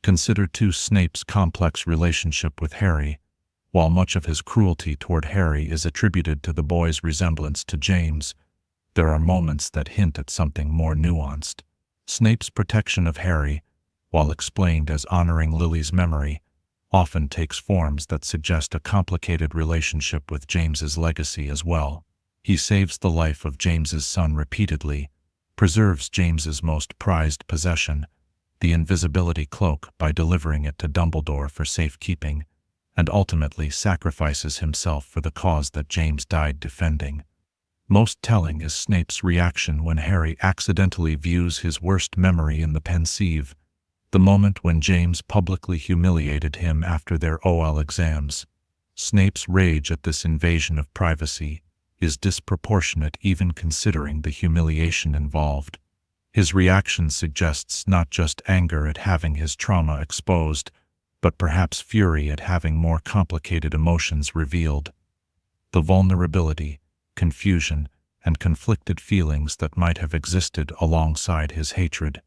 Consider too Snape's complex relationship with Harry. While much of his cruelty toward Harry is attributed to the boy's resemblance to James, there are moments that hint at something more nuanced. Snape's protection of Harry, while explained as honoring Lily's memory, often takes forms that suggest a complicated relationship with James's legacy as well. He saves the life of James's son repeatedly, preserves James's most prized possession, the invisibility cloak, by delivering it to Dumbledore for safekeeping, and ultimately sacrifices himself for the cause that James died defending. Most telling is Snape's reaction when Harry accidentally views his worst memory in the pensieve, the moment when James publicly humiliated him after their OL exams. Snape's rage at this invasion of privacy is disproportionate even considering the humiliation involved. His reaction suggests not just anger at having his trauma exposed, but perhaps fury at having more complicated emotions revealed. The vulnerability, confusion, and conflicted feelings that might have existed alongside his hatred.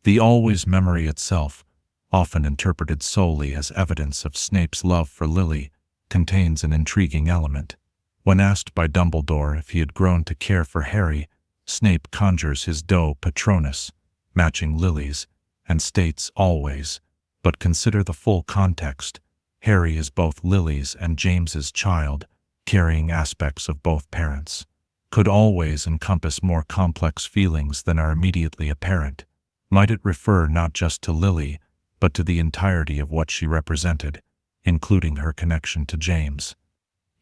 The always memory itself, often interpreted solely as evidence of Snape's love for Lily, contains an intriguing element. When asked by Dumbledore if he had grown to care for Harry, Snape conjures his doe Patronus, matching Lily's, and states always. But consider the full context. Harry is both Lily's and James's child, carrying aspects of both parents. Could always encompass more complex feelings than are immediately apparent. Might it refer not just to Lily, but to the entirety of what she represented, including her connection to James?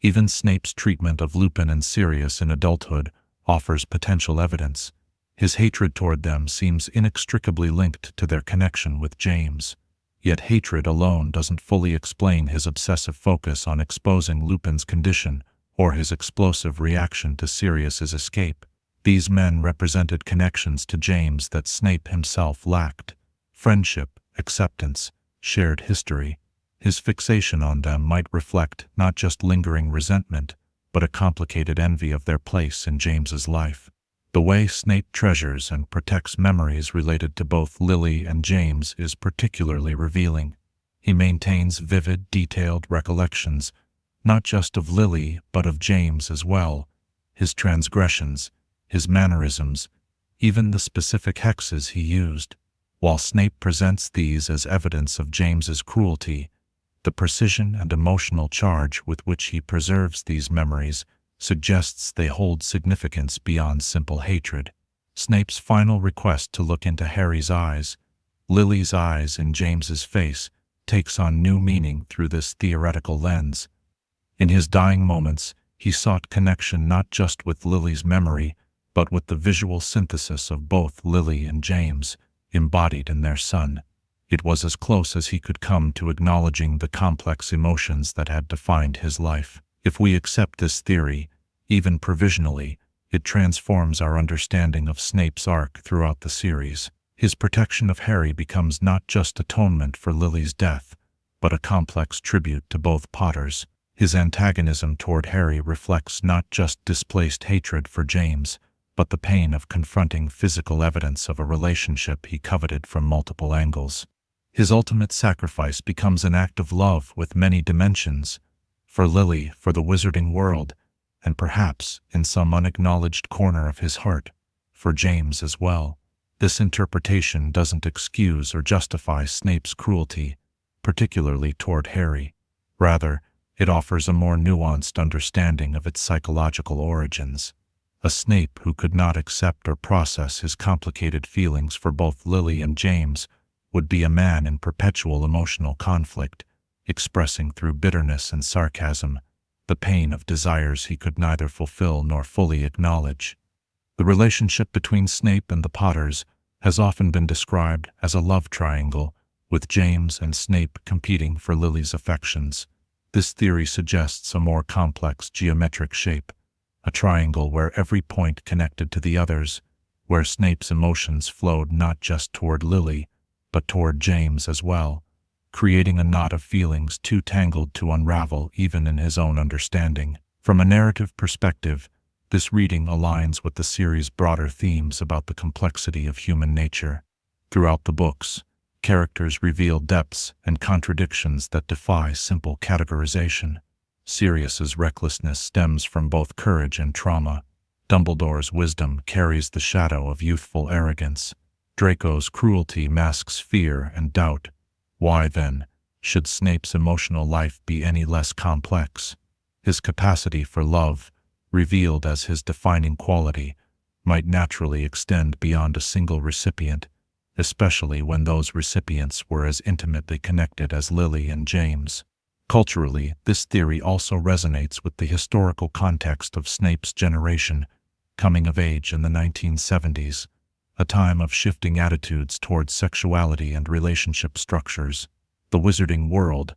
Even Snape's treatment of Lupin and Sirius in adulthood offers potential evidence. His hatred toward them seems inextricably linked to their connection with James. Yet hatred alone doesn't fully explain his obsessive focus on exposing Lupin's condition or his explosive reaction to Sirius's escape. These men represented connections to James that Snape himself lacked: friendship, acceptance, shared history. His fixation on them might reflect not just lingering resentment, but a complicated envy of their place in James's life. The way Snape treasures and protects memories related to both Lily and James is particularly revealing. He maintains vivid, detailed recollections, not just of Lily, but of James as well. His transgressions, his mannerisms, even the specific hexes he used. While Snape presents these as evidence of James's cruelty, the precision and emotional charge with which he preserves these memories suggests they hold significance beyond simple hatred. Snape's final request to look into Harry's eyes, Lily's eyes in James's face, takes on new meaning through this theoretical lens. In his dying moments, he sought connection not just with Lily's memory, but with the visual synthesis of both Lily and James, embodied in their son. It was as close as he could come to acknowledging the complex emotions that had defined his life. If we accept this theory, even provisionally, it transforms our understanding of Snape's arc throughout the series. His protection of Harry becomes not just atonement for Lily's death, but a complex tribute to both Potters. His antagonism toward Harry reflects not just displaced hatred for James, but the pain of confronting physical evidence of a relationship he coveted from multiple angles. His ultimate sacrifice becomes an act of love with many dimensions, for Lily, for the wizarding world, and perhaps, in some unacknowledged corner of his heart, for James as well. This interpretation doesn't excuse or justify Snape's cruelty, particularly toward Harry. Rather, it offers a more nuanced understanding of its psychological origins. A Snape who could not accept or process his complicated feelings for both Lily and James would be a man in perpetual emotional conflict, expressing through bitterness and sarcasm the pain of desires he could neither fulfill nor fully acknowledge. The relationship between Snape and the Potters has often been described as a love triangle, with James and Snape competing for Lily's affections. This theory suggests a more complex geometric shape, a triangle where every point connected to the others, where Snape's emotions flowed not just toward Lily, but toward James as well, creating a knot of feelings too tangled to unravel even in his own understanding. From a narrative perspective, this reading aligns with the series' broader themes about the complexity of human nature. Throughout the books, characters reveal depths and contradictions that defy simple categorization. Sirius's recklessness stems from both courage and trauma. Dumbledore's wisdom carries the shadow of youthful arrogance. Draco's cruelty masks fear and doubt. Why, then, should Snape's emotional life be any less complex? His capacity for love, revealed as his defining quality, might naturally extend beyond a single recipient, especially when those recipients were as intimately connected as Lily and James. Culturally, this theory also resonates with the historical context of Snape's generation, coming of age in the 1970s, a time of shifting attitudes towards sexuality and relationship structures. The wizarding world,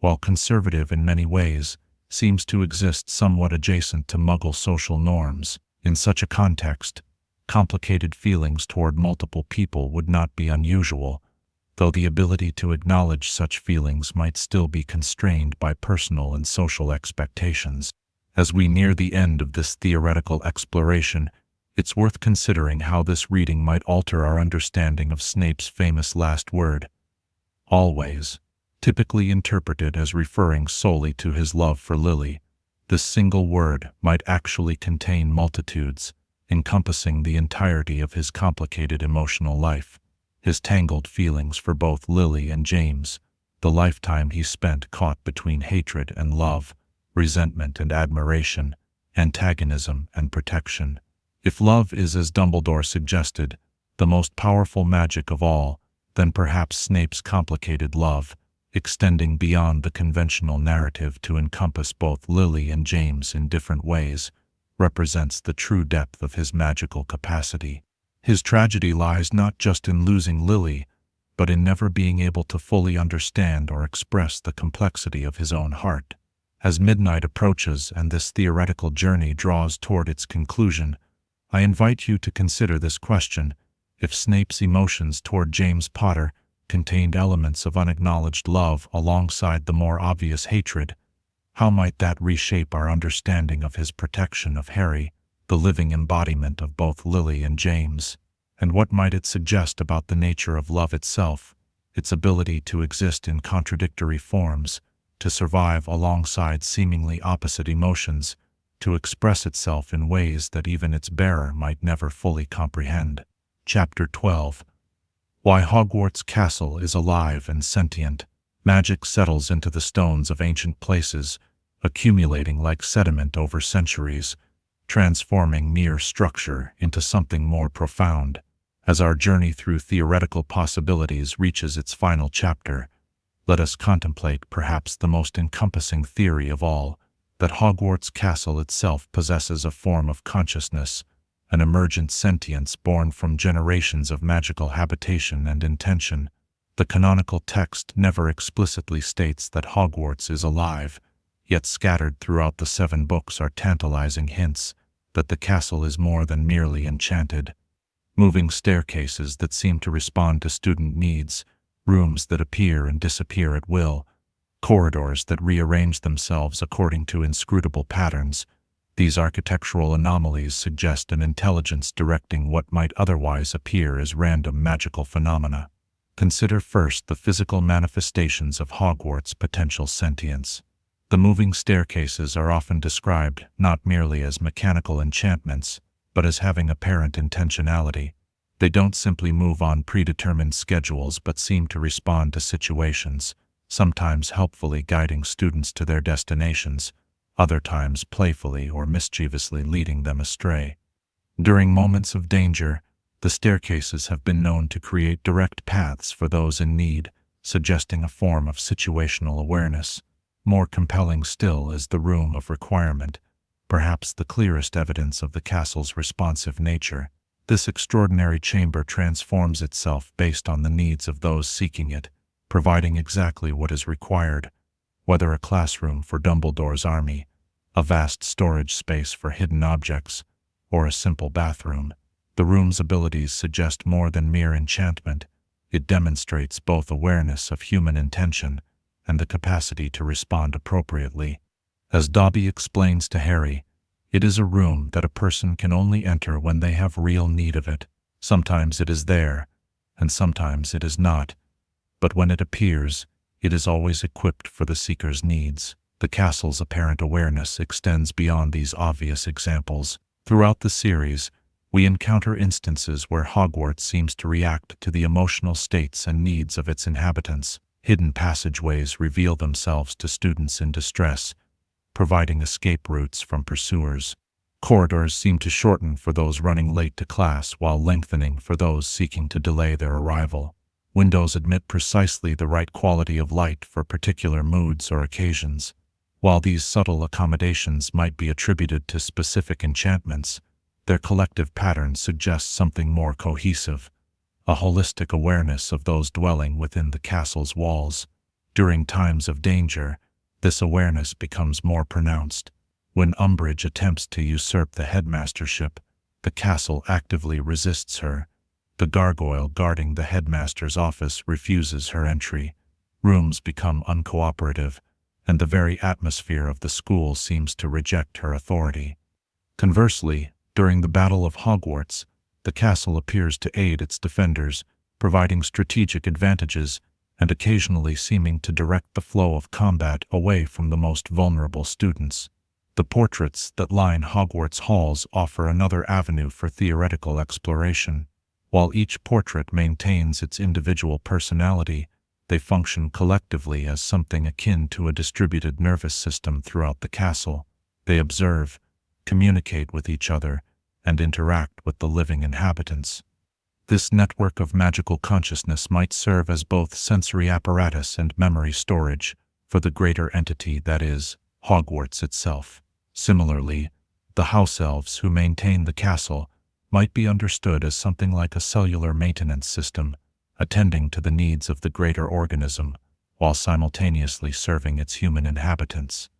while conservative in many ways, seems to exist somewhat adjacent to Muggle social norms. In such a context, complicated feelings toward multiple people would not be unusual, though the ability to acknowledge such feelings might still be constrained by personal and social expectations. As we near the end of this theoretical exploration, it's worth considering how this reading might alter our understanding of Snape's famous last word, always. Typically interpreted as referring solely to his love for Lily, this single word might actually contain multitudes, encompassing the entirety of his complicated emotional life, his tangled feelings for both Lily and James, the lifetime he spent caught between hatred and love, resentment and admiration, antagonism and protection. If love is, as Dumbledore suggested, the most powerful magic of all, then perhaps Snape's complicated love, extending beyond the conventional narrative to encompass both Lily and James in different ways, represents the true depth of his magical capacity. His tragedy lies not just in losing Lily, but in never being able to fully understand or express the complexity of his own heart. As midnight approaches and this theoretical journey draws toward its conclusion, I invite you to consider this question: if Snape's emotions toward James Potter contained elements of unacknowledged love alongside the more obvious hatred, how might that reshape our understanding of his protection of Harry, the living embodiment of both Lily and James? And what might it suggest about the nature of love itself, its ability to exist in contradictory forms, to survive alongside seemingly opposite emotions, to express itself in ways that even its bearer might never fully comprehend? Chapter 12. Why Hogwarts Castle is alive and sentient. Magic settles into the stones of ancient places, accumulating like sediment over centuries, transforming mere structure into something more profound. As our journey through theoretical possibilities reaches its final chapter, let us contemplate perhaps the most encompassing theory of all, that Hogwarts Castle itself possesses a form of consciousness, an emergent sentience born from generations of magical habitation and intention. The canonical text never explicitly states that Hogwarts is alive, yet scattered throughout the 7 books are tantalizing hints that the castle is more than merely enchanted. Moving staircases that seem to respond to student needs, rooms that appear and disappear at will, corridors that rearrange themselves according to inscrutable patterns. These architectural anomalies suggest an intelligence directing what might otherwise appear as random magical phenomena. Consider first the physical manifestations of Hogwarts' potential sentience. The moving staircases are often described not merely as mechanical enchantments, but as having apparent intentionality. They don't simply move on predetermined schedules but seem to respond to situations, sometimes helpfully guiding students to their destinations, other times playfully or mischievously leading them astray. During moments of danger, the staircases have been known to create direct paths for those in need, suggesting a form of situational awareness. More compelling still is the Room of Requirement, perhaps the clearest evidence of the castle's responsive nature. This extraordinary chamber transforms itself based on the needs of those seeking it, providing exactly what is required, whether a classroom for Dumbledore's army, a vast storage space for hidden objects, or a simple bathroom. The room's abilities suggest more than mere enchantment. It demonstrates both awareness of human intention and the capacity to respond appropriately. As Dobby explains to Harry, it is a room that a person can only enter when they have real need of it. Sometimes it is there, and sometimes it is not. But when it appears, it is always equipped for the seeker's needs. The castle's apparent awareness extends beyond these obvious examples. Throughout the series, we encounter instances where Hogwarts seems to react to the emotional states and needs of its inhabitants. Hidden passageways reveal themselves to students in distress, providing escape routes from pursuers. Corridors seem to shorten for those running late to class while lengthening for those seeking to delay their arrival. Windows admit precisely the right quality of light for particular moods or occasions. While these subtle accommodations might be attributed to specific enchantments, their collective pattern suggests something more cohesive, a holistic awareness of those dwelling within the castle's walls. During times of danger, this awareness becomes more pronounced. When Umbridge attempts to usurp the headmastership, the castle actively resists her. The gargoyle guarding the headmaster's office refuses her entry. Rooms become uncooperative, and the very atmosphere of the school seems to reject her authority. Conversely, during the Battle of Hogwarts, the castle appears to aid its defenders, providing strategic advantages and occasionally seeming to direct the flow of combat away from the most vulnerable students. The portraits that line Hogwarts halls offer another avenue for theoretical exploration. While each portrait maintains its individual personality, they function collectively as something akin to a distributed nervous system throughout the castle. They observe, communicate with each other, and interact with the living inhabitants. This network of magical consciousness might serve as both sensory apparatus and memory storage for the greater entity that is Hogwarts itself. Similarly, the house elves who maintain the castle might be understood as something like a cellular maintenance system, attending to the needs of the greater organism while simultaneously serving its human inhabitants.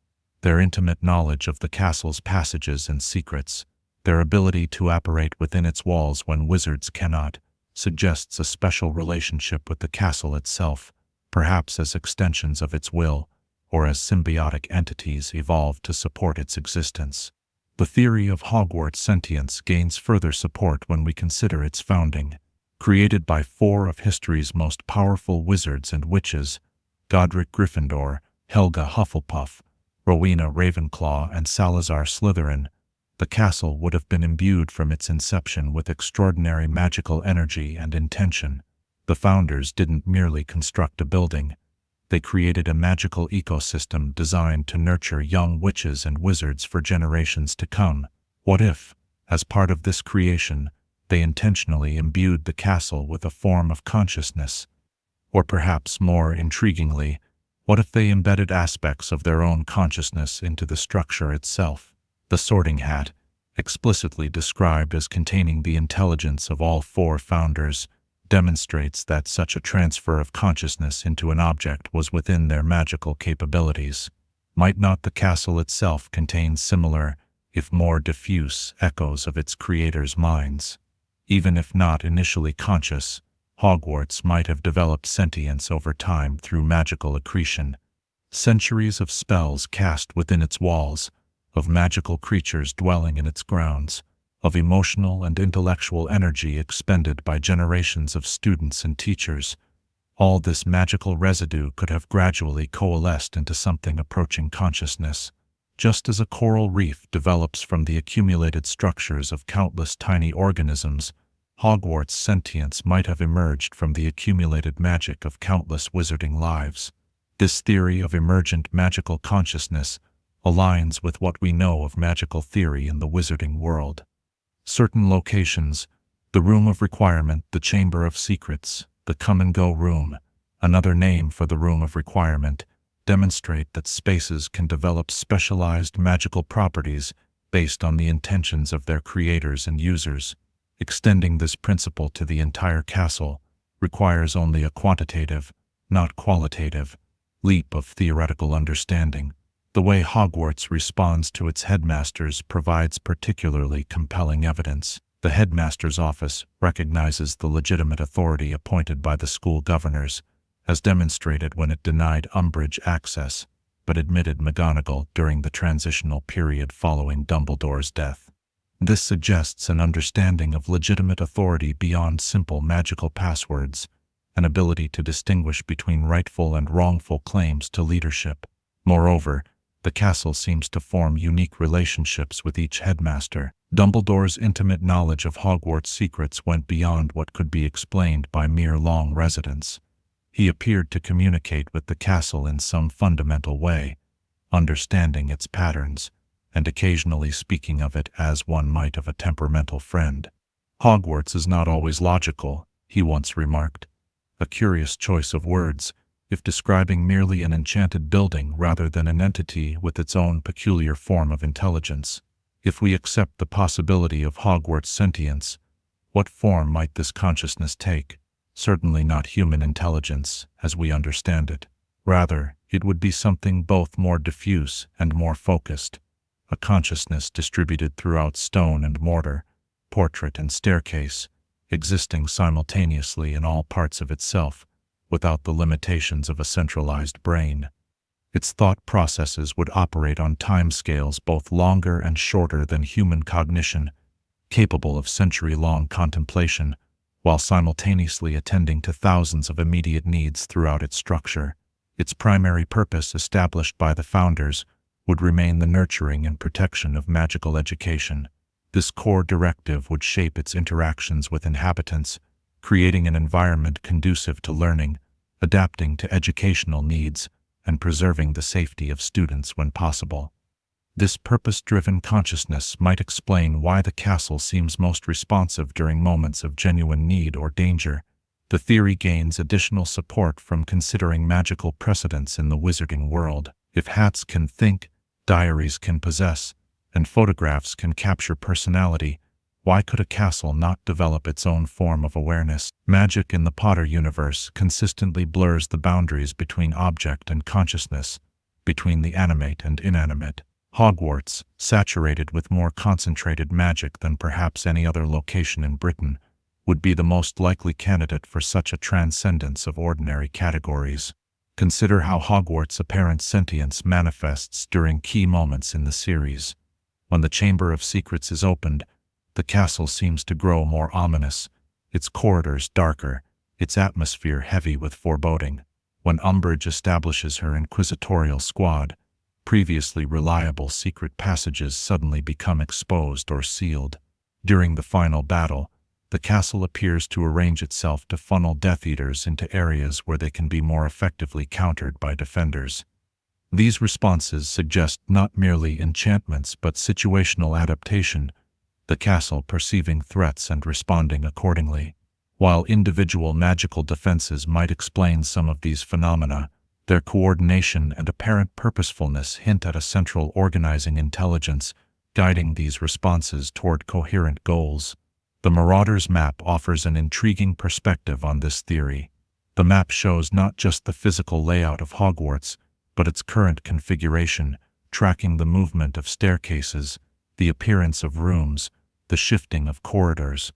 Their intimate knowledge of the castle's passages and secrets, their ability to operate within its walls when wizards cannot, suggests a special relationship with the castle itself, perhaps as extensions of its will, or as symbiotic entities evolved to support its existence. The theory of Hogwarts sentience gains further support when we consider its founding. Created by four of history's most powerful wizards and witches, Godric Gryffindor, Helga Hufflepuff, Rowena Ravenclaw, and Salazar Slytherin, the castle would have been imbued from its inception with extraordinary magical energy and intention. The founders didn't merely construct a building. They created a magical ecosystem designed to nurture young witches and wizards for generations to come. What if, as part of this creation, they intentionally imbued the castle with a form of consciousness? Or perhaps more intriguingly, what if they embedded aspects of their own consciousness into the structure itself? The Sorting Hat, explicitly described as containing the intelligence of all four founders, demonstrates that such a transfer of consciousness into an object was within their magical capabilities. Might not the castle itself contain similar, if more diffuse, echoes of its creators' minds? Even if not initially conscious, Hogwarts might have developed sentience over time through magical accretion. Centuries of spells cast within its walls, of magical creatures dwelling in its grounds, of emotional and intellectual energy expended by generations of students and teachers. All this magical residue could have gradually coalesced into something approaching consciousness. Just as a coral reef develops from the accumulated structures of countless tiny organisms, Hogwarts sentience might have emerged from the accumulated magic of countless wizarding lives. This theory of emergent magical consciousness aligns with what we know of magical theory in the wizarding world. Certain locations, the Room of Requirement, the Chamber of Secrets, the Come-and-Go Room, another name for the Room of Requirement, demonstrate that spaces can develop specialized magical properties based on the intentions of their creators and users. Extending this principle to the entire castle requires only a quantitative, not qualitative, leap of theoretical understanding. The way Hogwarts responds to its headmasters provides particularly compelling evidence. The headmaster's office recognizes the legitimate authority appointed by the school governors, as demonstrated when it denied Umbridge access, but admitted McGonagall during the transitional period following Dumbledore's death. This suggests an understanding of legitimate authority beyond simple magical passwords, an ability to distinguish between rightful and wrongful claims to leadership. Moreover, the castle seems to form unique relationships with each headmaster. Dumbledore's intimate knowledge of Hogwarts secrets went beyond what could be explained by mere long residence. He appeared to communicate with the castle in some fundamental way, understanding its patterns, and occasionally speaking of it as one might of a temperamental friend. "Hogwarts is not always logical," he once remarked. A curious choice of words, if describing merely an enchanted building rather than an entity with its own peculiar form of intelligence. If we accept the possibility of Hogwarts sentience, what form might this consciousness take? Certainly not human intelligence, as we understand it. Rather, it would be something both more diffuse and more focused, a consciousness distributed throughout stone and mortar, portrait and staircase, existing simultaneously in all parts of itself, without the limitations of a centralized brain. Its thought processes would operate on timescales both longer and shorter than human cognition, capable of century-long contemplation, while simultaneously attending to thousands of immediate needs throughout its structure. Its primary purpose, established by the founders, would remain the nurturing and protection of magical education. This core directive would shape its interactions with inhabitants, creating an environment conducive to learning, adapting to educational needs, and preserving the safety of students when possible. This purpose-driven consciousness might explain why the castle seems most responsive during moments of genuine need or danger. The theory gains additional support from considering magical precedents in the wizarding world. If hats can think, diaries can possess, and photographs can capture personality, why could a castle not develop its own form of awareness? Magic in the Potter universe consistently blurs the boundaries between object and consciousness, between the animate and inanimate. Hogwarts, saturated with more concentrated magic than perhaps any other location in Britain, would be the most likely candidate for such a transcendence of ordinary categories. Consider how Hogwarts' apparent sentience manifests during key moments in the series. When the Chamber of Secrets is opened, the castle seems to grow more ominous, its corridors darker, its atmosphere heavy with foreboding. When Umbridge establishes her inquisitorial squad, previously reliable secret passages suddenly become exposed or sealed. During the final battle, the castle appears to arrange itself to funnel Death Eaters into areas where they can be more effectively countered by defenders. These responses suggest not merely enchantments but situational adaptation, the castle perceiving threats and responding accordingly. While individual magical defenses might explain some of these phenomena, their coordination and apparent purposefulness hint at a central organizing intelligence guiding these responses toward coherent goals. The Marauder's map offers an intriguing perspective on this theory. The map shows not just the physical layout of Hogwarts, but its current configuration, tracking the movement of staircases, the appearance of rooms, the shifting of corridors.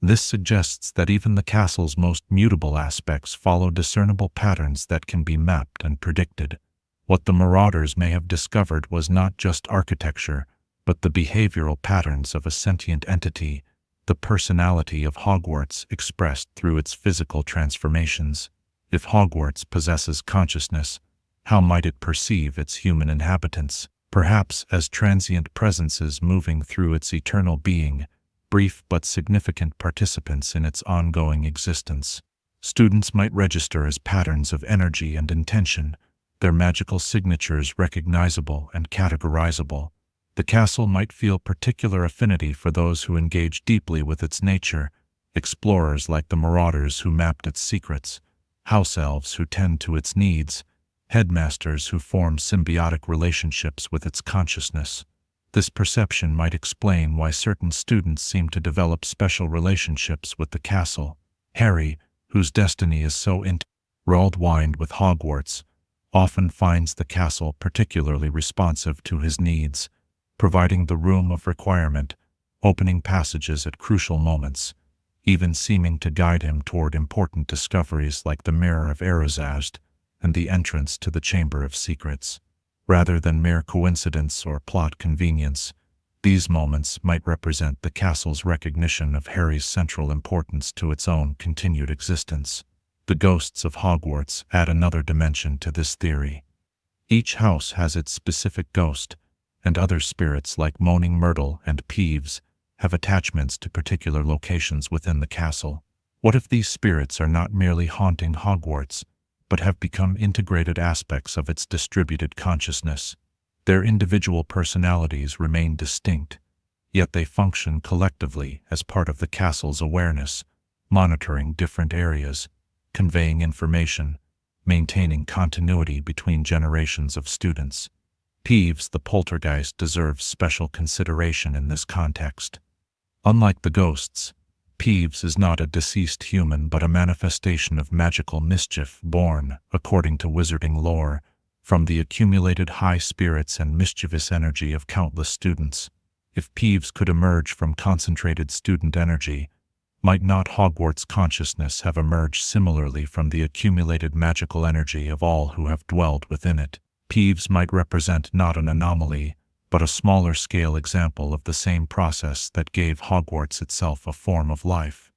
This suggests that even the castle's most mutable aspects follow discernible patterns that can be mapped and predicted. What the Marauders may have discovered was not just architecture, but the behavioral patterns of a sentient entity, the personality of Hogwarts expressed through its physical transformations. If Hogwarts possesses consciousness, how might it perceive its human inhabitants? Perhaps as transient presences moving through its eternal being, brief but significant participants in its ongoing existence. Students might register as patterns of energy and intention, their magical signatures recognizable and categorizable. The castle might feel particular affinity for those who engage deeply with its nature, explorers like the marauders who mapped its secrets, house elves who tend to its needs, headmasters who form symbiotic relationships with its consciousness. This perception might explain why certain students seem to develop special relationships with the castle. Harry, whose destiny is so intertwined with Hogwarts, often finds the castle particularly responsive to his needs, providing the room of requirement, opening passages at crucial moments, even seeming to guide him toward important discoveries like the Mirror of Erisazd and the entrance to the Chamber of Secrets. Rather than mere coincidence or plot convenience, these moments might represent the castle's recognition of Harry's central importance to its own continued existence. The ghosts of Hogwarts add another dimension to this theory. Each house has its specific ghost, and other spirits like Moaning Myrtle and Peeves have attachments to particular locations within the castle. What if these spirits are not merely haunting Hogwarts, but have become integrated aspects of its distributed consciousness? Their individual personalities remain distinct, yet they function collectively as part of the castle's awareness, monitoring different areas, conveying information, maintaining continuity between generations of students. Peeves the poltergeist deserves special consideration in this context. Unlike the ghosts, Peeves is not a deceased human but a manifestation of magical mischief born, according to wizarding lore, from the accumulated high spirits and mischievous energy of countless students. If Peeves could emerge from concentrated student energy, might not Hogwarts consciousness have emerged similarly from the accumulated magical energy of all who have dwelled within it? Peeves might represent not an anomaly, but a smaller-scale example of the same process that gave Hogwarts itself a form of life.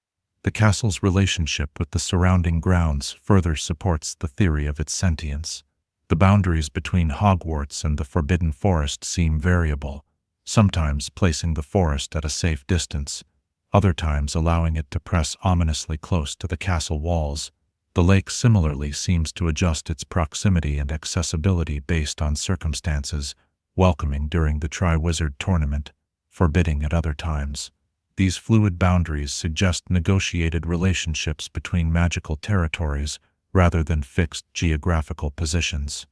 The castle's relationship with the surrounding grounds further supports the theory of its sentience. The boundaries between Hogwarts and the Forbidden Forest seem variable, sometimes placing the forest at a safe distance, other times allowing it to press ominously close to the castle walls. The lake similarly seems to adjust its proximity and accessibility based on circumstances, welcoming during the Triwizard Tournament, forbidding at other times. These fluid boundaries suggest negotiated relationships between magical territories rather than fixed geographical positions.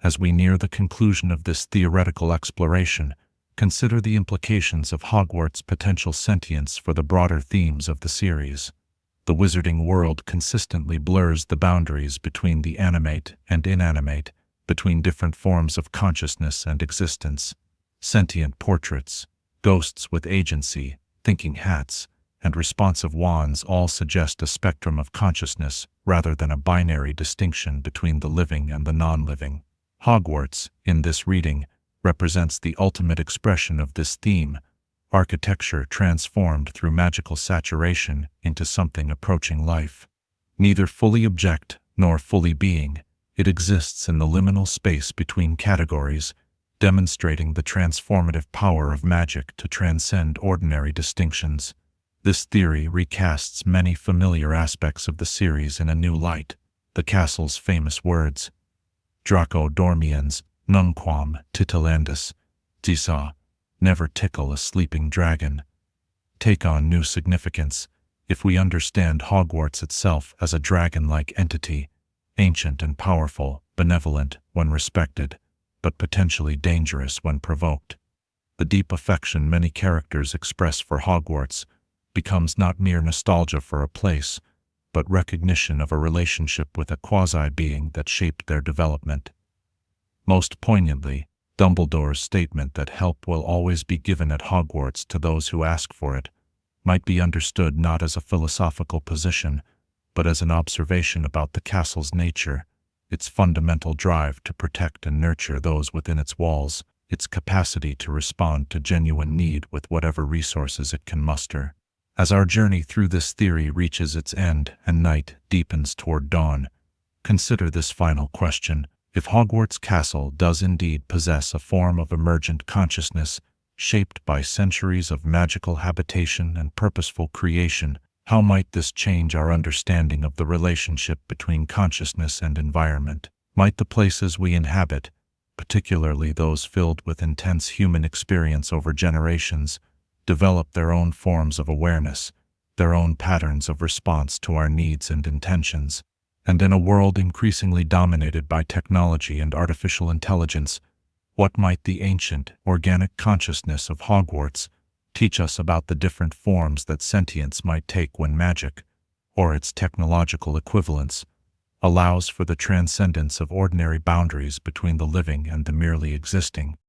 As we near the conclusion of this theoretical exploration, consider the implications of Hogwarts' potential sentience for the broader themes of the series. The wizarding world consistently blurs the boundaries between the animate and inanimate, between different forms of consciousness and existence. Sentient portraits, ghosts with agency, thinking hats, and responsive wands all suggest a spectrum of consciousness rather than a binary distinction between the living and the non-living. Hogwarts, in this reading, represents the ultimate expression of this theme, architecture transformed through magical saturation into something approaching life. Neither fully object nor fully being, it exists in the liminal space between categories, demonstrating the transformative power of magic to transcend ordinary distinctions. This theory recasts many familiar aspects of the series in a new light. The castle's famous words, Draco dormiens, nunquam titilandus, disa, never tickle a sleeping dragon, take on new significance if we understand Hogwarts itself as a dragon-like entity, ancient and powerful, benevolent when respected, but potentially dangerous when provoked. The deep affection many characters express for Hogwarts becomes not mere nostalgia for a place, but recognition of a relationship with a quasi-being that shaped their development. Most poignantly, Dumbledore's statement that help will always be given at Hogwarts to those who ask for it might be understood not as a philosophical position, but as an observation about the castle's nature, its fundamental drive to protect and nurture those within its walls, its capacity to respond to genuine need with whatever resources it can muster. As our journey through this theory reaches its end and night deepens toward dawn, consider this final question. If Hogwarts Castle does indeed possess a form of emergent consciousness, shaped by centuries of magical habitation and purposeful creation, how might this change our understanding of the relationship between consciousness and environment? Might the places we inhabit, particularly those filled with intense human experience over generations, develop their own forms of awareness, their own patterns of response to our needs and intentions? And in a world increasingly dominated by technology and artificial intelligence, what might the ancient, organic consciousness of Hogwarts teach us about the different forms that sentience might take when magic, or its technological equivalents, allows for the transcendence of ordinary boundaries between the living and the merely existing?